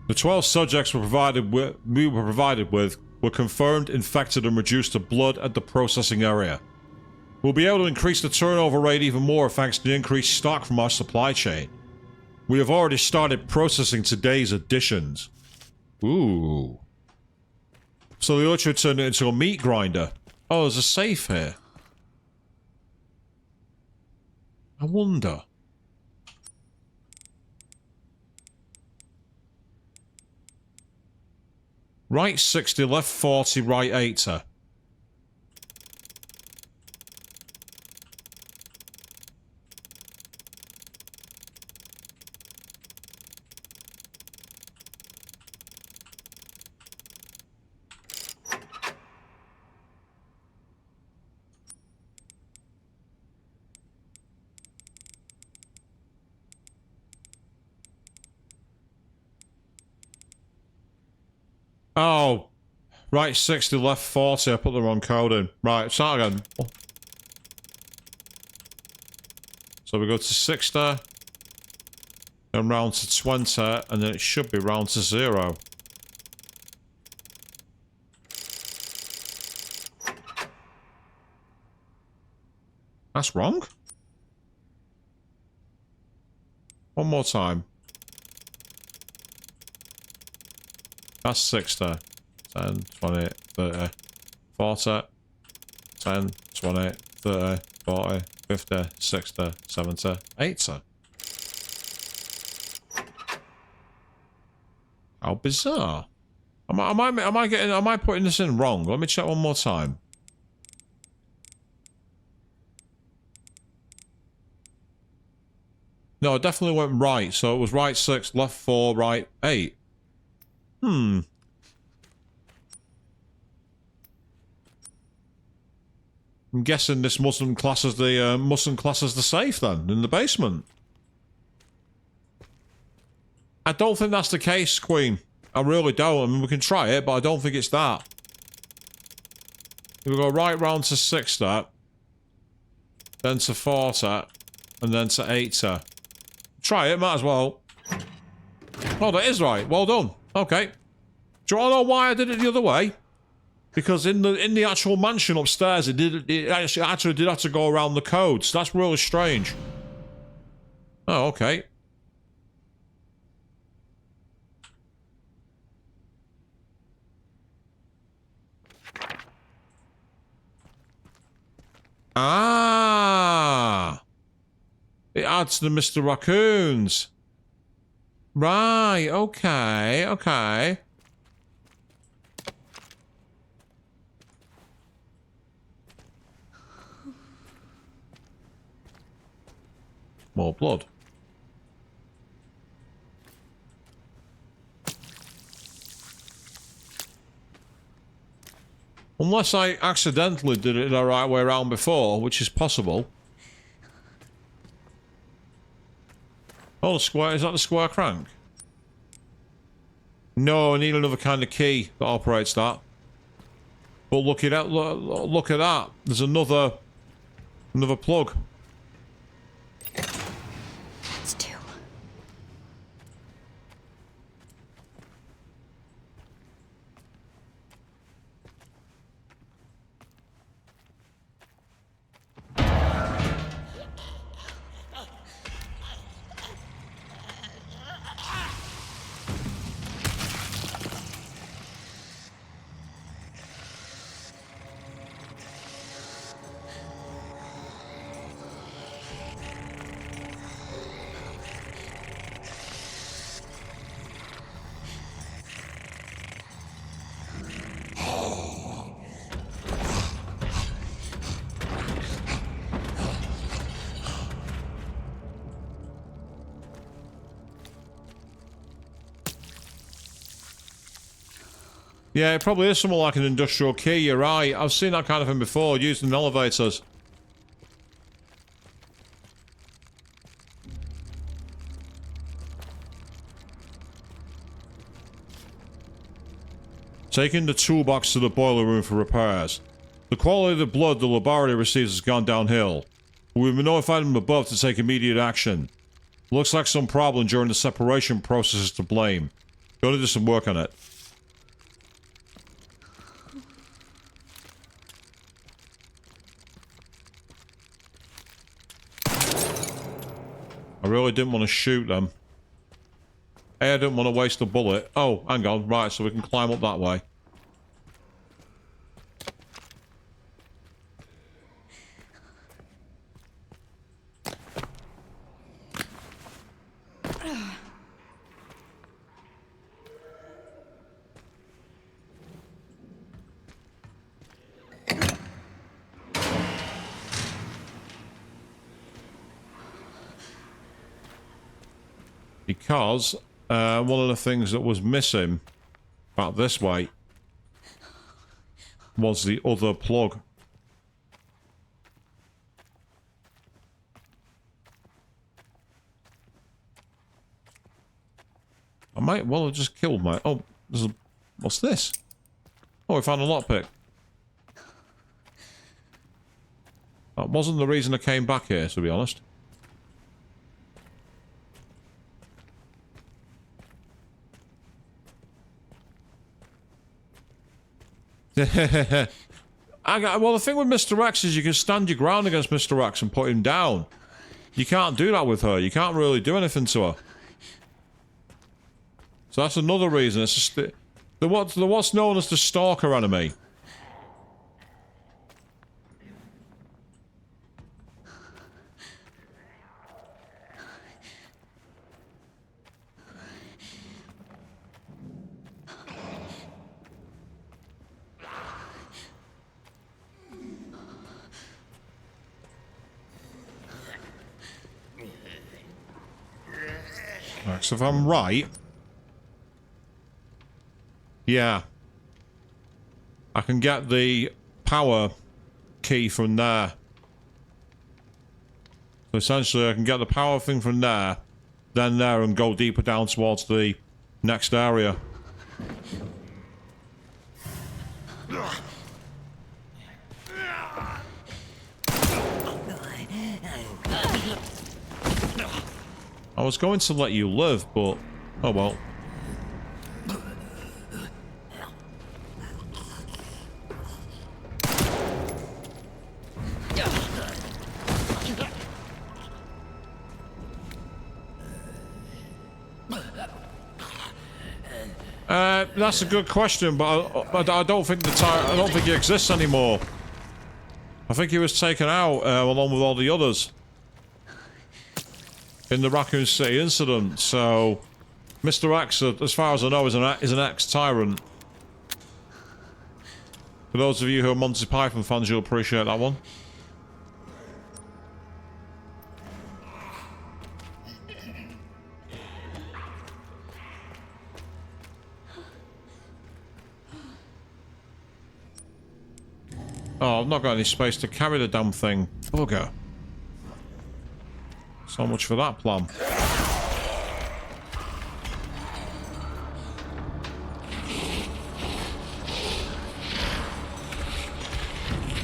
The 12 subjects we were provided with were confirmed infected and reduced to blood at the processing area. We'll be able to increase the turnover rate even more thanks to the increased stock from our supply chain. We have already started processing today's additions. Ooh. So the orchard turned it into a meat grinder. Oh, there's a safe here. I wonder. Right 60, left 40, right 80. Oh, right 60, left 40. I put the wrong code in. Right, start again. So we go to 60, then round to 20, and then it should be round to 0. That's wrong. One more time. That's 60, 10, 20, 30, 40, 10, 20, 30, 40, 50, 60, 70, 80. How bizarre. Am I putting this in wrong? Let me check one more time. No, it definitely went right. So it was right 6, left 4, right 8. I'm guessing this mustn't class as the safe then in the basement. I don't think that's the case, Queen. I really don't. I mean, we can try it, but I don't think it's that. We go right round to 60, then to 40, and then to 80. Try it, might as well. Oh, that is right. Well done. Okay. Do you want to know why I did it the other way? Because in the actual mansion upstairs, it actually did have to go around the codes. That's really strange. Oh, okay. Ah! It adds to the Mr. Raccoons. Right, okay, okay. More blood. Unless I accidentally did it the right way around before, which is possible. Oh, the square, is that the square crank? No, I need another kind of key that operates that. But look at that, look at that. There's another plug. It's two. Yeah, it probably is something like an industrial key, you're right. I've seen that kind of thing before, used in elevators. Taking the toolbox to the boiler room for repairs. The quality of the blood the laboratory receives has gone downhill. We've been notified from above to take immediate action. Looks like some problem during the separation process is to blame. Gonna do some work on it. I really didn't want to shoot them. A, I didn't want to waste a bullet. Oh, hang on. Right, so we can climb up that way. Because one of the things that was missing back this way was the other plug. I might well have just killed my... Oh, there's a... What's this? Oh, we found a lockpick. That wasn't the reason I came back here, to be honest. Well, the thing with Mr. X is you can stand your ground against Mr. X and put him down. You can't do that with her. You can't really do anything to her. So that's another reason. It's just the what's known as the stalker enemy. Right, so if I'm right... Yeah. I can get the power key from there. So essentially I can get the power thing from there, then there, and go deeper down towards the next area. I was going to let you live, but... Oh well. That's a good question, but I don't think I don't think it exists anymore. I think he was taken out along with all the others in the Raccoon City incident. So, Mr. X, as far as I know, is an ex-tyrant. For those of you who are Monty Python fans, you'll appreciate that one. Oh, I've not got any space to carry the damn thing. Bugger. So much for that plan.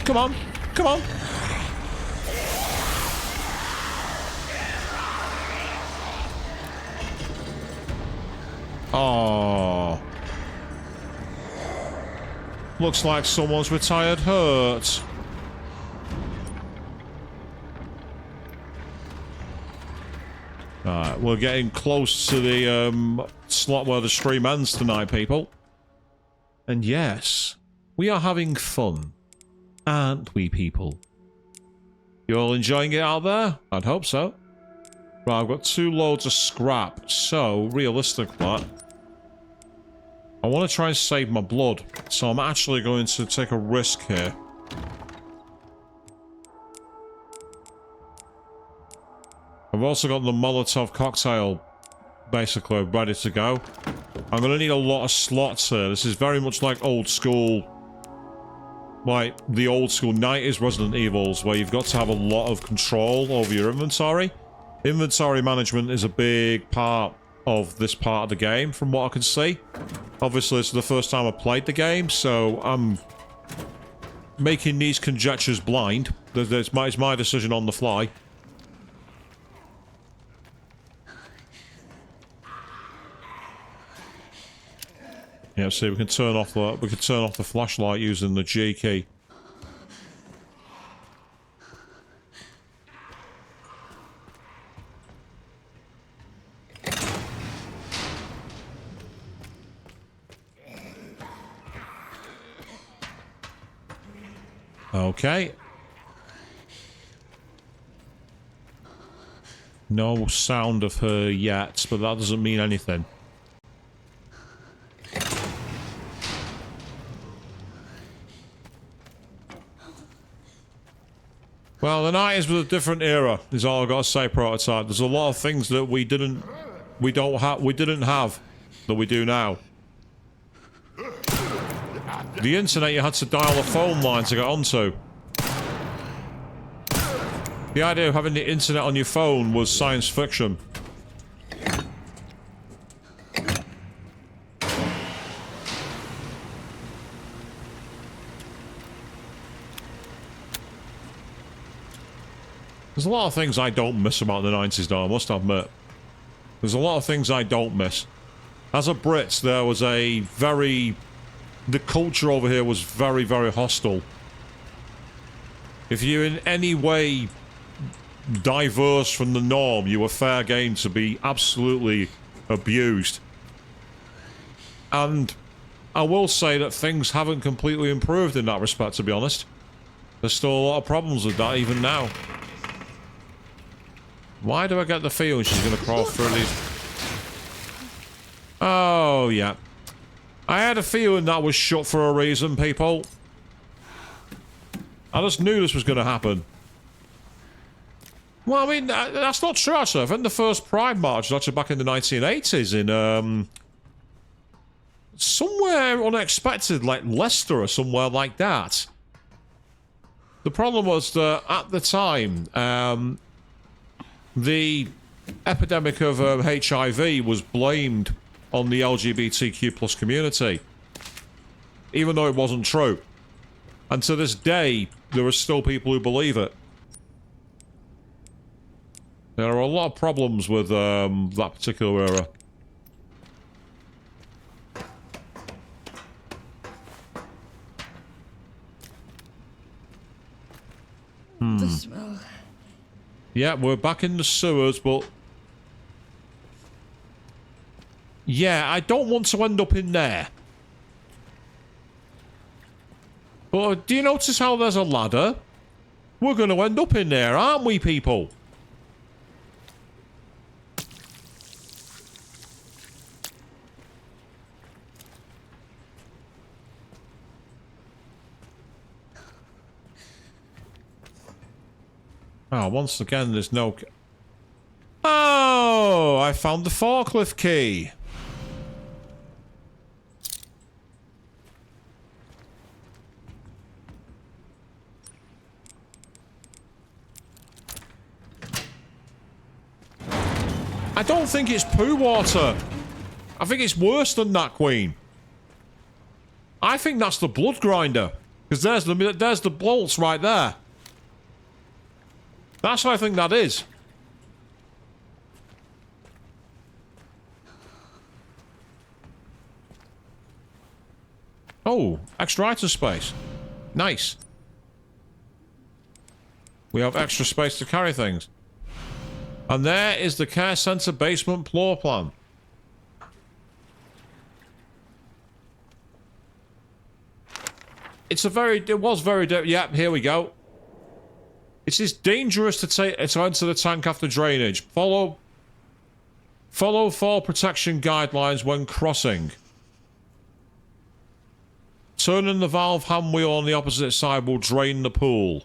Come on! Come on! Oh. Looks like someone's retired hurt. Alright, we're getting close to the slot where the stream ends tonight, people. And yes, we are having fun. Aren't we, people? You all enjoying it out there? I'd hope so. Right, I've got 2 loads of scrap, so realistically, I want to try and save my blood, so I'm actually going to take a risk here. I've also got the Molotov cocktail, basically, ready to go. I'm going to need a lot of slots here. This is very much like old school, like the old school 90s Resident Evils, where you've got to have a lot of control over your inventory. Inventory management is a big part of this part of the game, from what I can see. Obviously, it's the first time I played the game, so I'm making these conjectures blind. It's my decision on the fly. Yeah, see, we can turn off the flashlight using the G key. Okay. No sound of her yet, but that doesn't mean anything. Well, the 90s was a different era, is all I've got to say, Prototype. There's a lot of things that we didn't have that we do now. The internet, you had to dial a phone line to get onto. The idea of having the internet on your phone was science fiction. There's a lot of things I don't miss about the 90s, though, I must admit. There's a lot of things I don't miss. As a Brit, there was a very... The culture over here was very, very hostile. If you in any way diverse from the norm, you were fair game to be absolutely abused. And I will say that things haven't completely improved in that respect, to be honest. There's still a lot of problems with that even now. Why do I get the feeling she's going to crawl through these? Oh, yeah. I had a feeling that was shut for a reason, people. I just knew this was going to happen. Well, I mean, that's not true, actually. I think the first Pride March was actually back in the 1980s in, somewhere unexpected, like Leicester or somewhere like that. The problem was that, at the time, the epidemic of HIV was blamed on the LGBTQ plus community, even though it wasn't true. And to this day, there are still people who believe it. There are a lot of problems with that particular era. The smell. Yeah, we're back in the sewers, but... Yeah, I don't want to end up in there. But do you notice how there's a ladder? We're going to end up in there, aren't we, people? Oh, once again, there's no... Oh, I found the forklift key. I don't think it's poo water. I think it's worse than that, Queen. I think that's the blood grinder. Because there's the bolts right there. That's what I think that is. Oh, extra item space. Nice. We have extra space to carry things. And there is the care center basement floor plan. It was very, yeah, here we go. It is dangerous to enter the tank after drainage. Follow fall protection guidelines when crossing. Turning the valve hand wheel on the opposite side will drain the pool.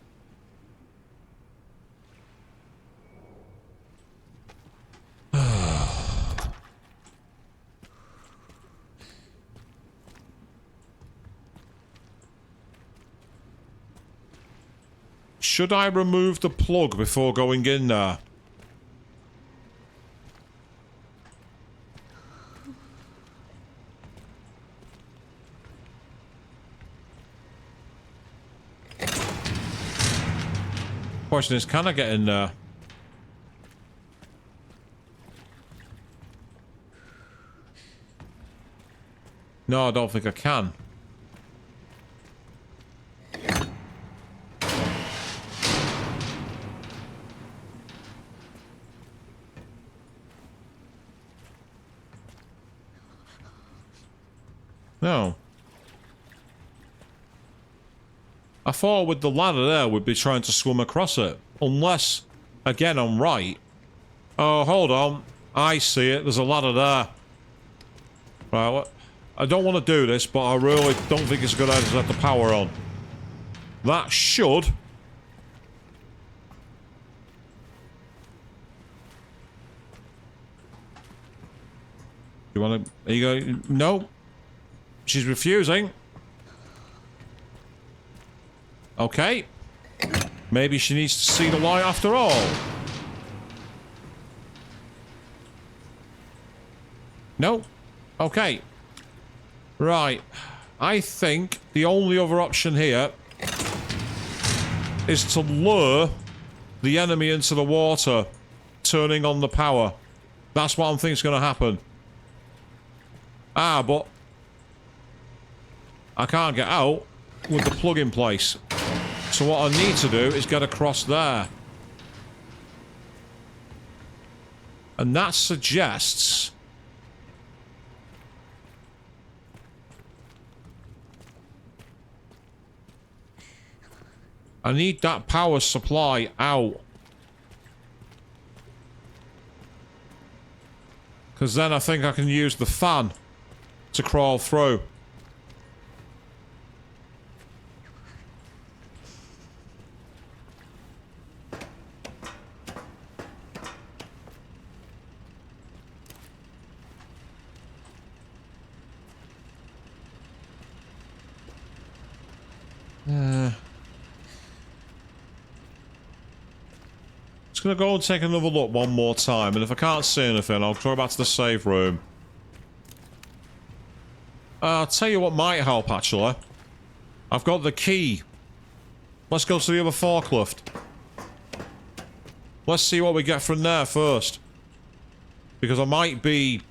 Should I remove the plug before going in there? Question is, can I get in there? No, I don't think I can. No. I thought with the ladder there we'd be trying to swim across it. Unless, again, I'm right. Oh, hold on. I see it. There's a ladder there. Right, I don't want to do this, but I really don't think it's a good idea to have the power on. That should... You want to... Are you going... No. She's refusing. Okay. Maybe she needs to see the light after all. No. Okay. Right. I think the only other option here is to lure the enemy into the water, turning on the power. That's what I think is going to happen. Ah, but I can't get out with the plug in place. So what I need to do is get across there. And that suggests... I need that power supply out. Because then I think I can use the fan to crawl through. Just gonna go and take another look one more time, and if I can't see anything, I'll go back to the save room. I'll tell you what might help, actually. I've got the key. Let's go to the other forklift. Let's see what we get from there first. Because I might be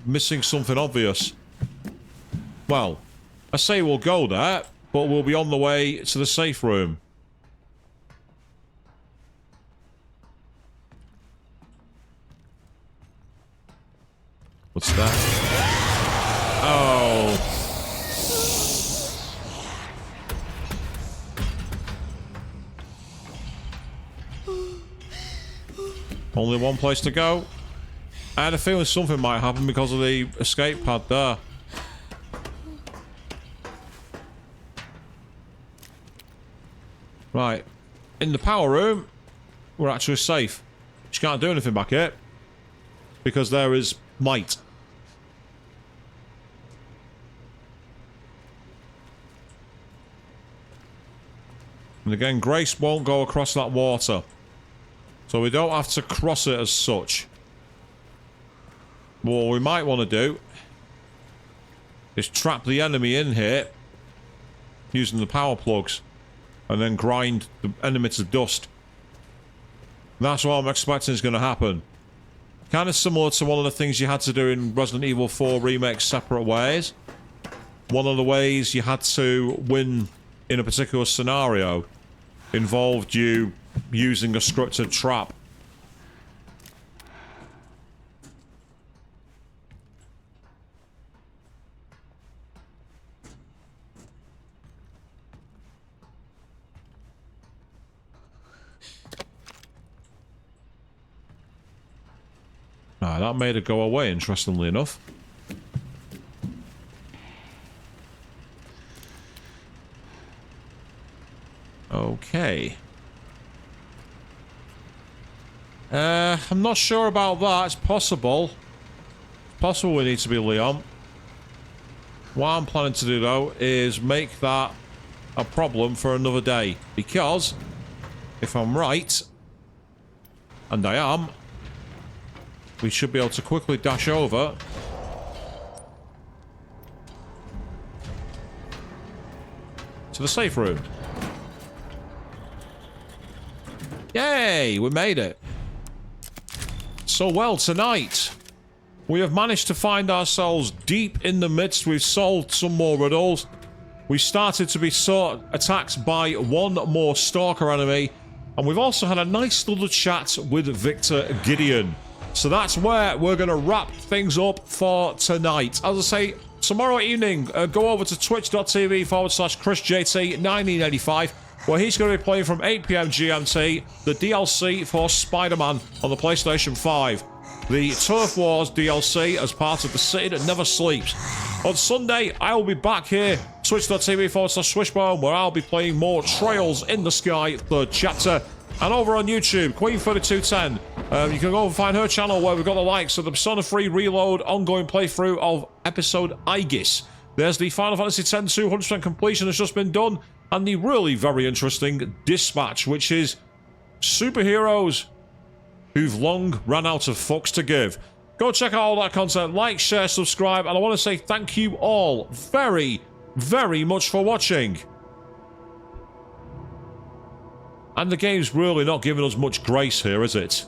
missing something obvious. Well, I say we'll go there, but we'll be on the way to the safe room. What's that? Oh. Only one place to go. I had a feeling something might happen because of the escape pad there. Right. In the power room, we're actually safe. She can't do anything back here. Because there is light. And again, Grace won't go across that water. So we don't have to cross it as such. What we might want to do is trap the enemy in here using the power plugs and then grind the enemy to dust. That's what I'm expecting is going to happen. Kind of similar to one of the things you had to do in Resident Evil 4 Remake separate ways. One of the ways you had to win in a particular scenario involved you using a scripted trap. Ah, that made it go away, interestingly enough. Okay. I'm not sure about that. It's possible. It's possible we need to be Leon. What I'm planning to do, though, is make that a problem for another day. Because, if I'm right, and I am, we should be able to quickly dash over to the safe room. Yay! We made it. So, well, tonight we have managed to find ourselves deep in the midst. We've solved some more riddles. We started to be attacked by one more stalker enemy. And we've also had a nice little chat with Victor Gideon. So that's where we're going to wrap things up for tonight. As I say, tomorrow evening, go over to twitch.tv/ChrisJT1985, where he's going to be playing from 8 PM GMT, the DLC for Spider-Man on the PlayStation 5. The Turf Wars DLC as part of the City That Never Sleeps. On Sunday, I will be back here, twitch.tv/Swishbone, where I'll be playing more Trails in the Sky, 3rd chapter. And over on YouTube, Queen3210, you can go and find her channel where we've got the likes of the Persona 3 Reload ongoing playthrough of episode Aegis. There's the Final Fantasy X 200% completion has just been done, and the really very interesting Dispatch, which is superheroes who've long ran out of fucks to give. Go check out all that content, like, share, subscribe, and I want to say thank you all very, very much for watching. And the game's really not giving us much grace here, is it?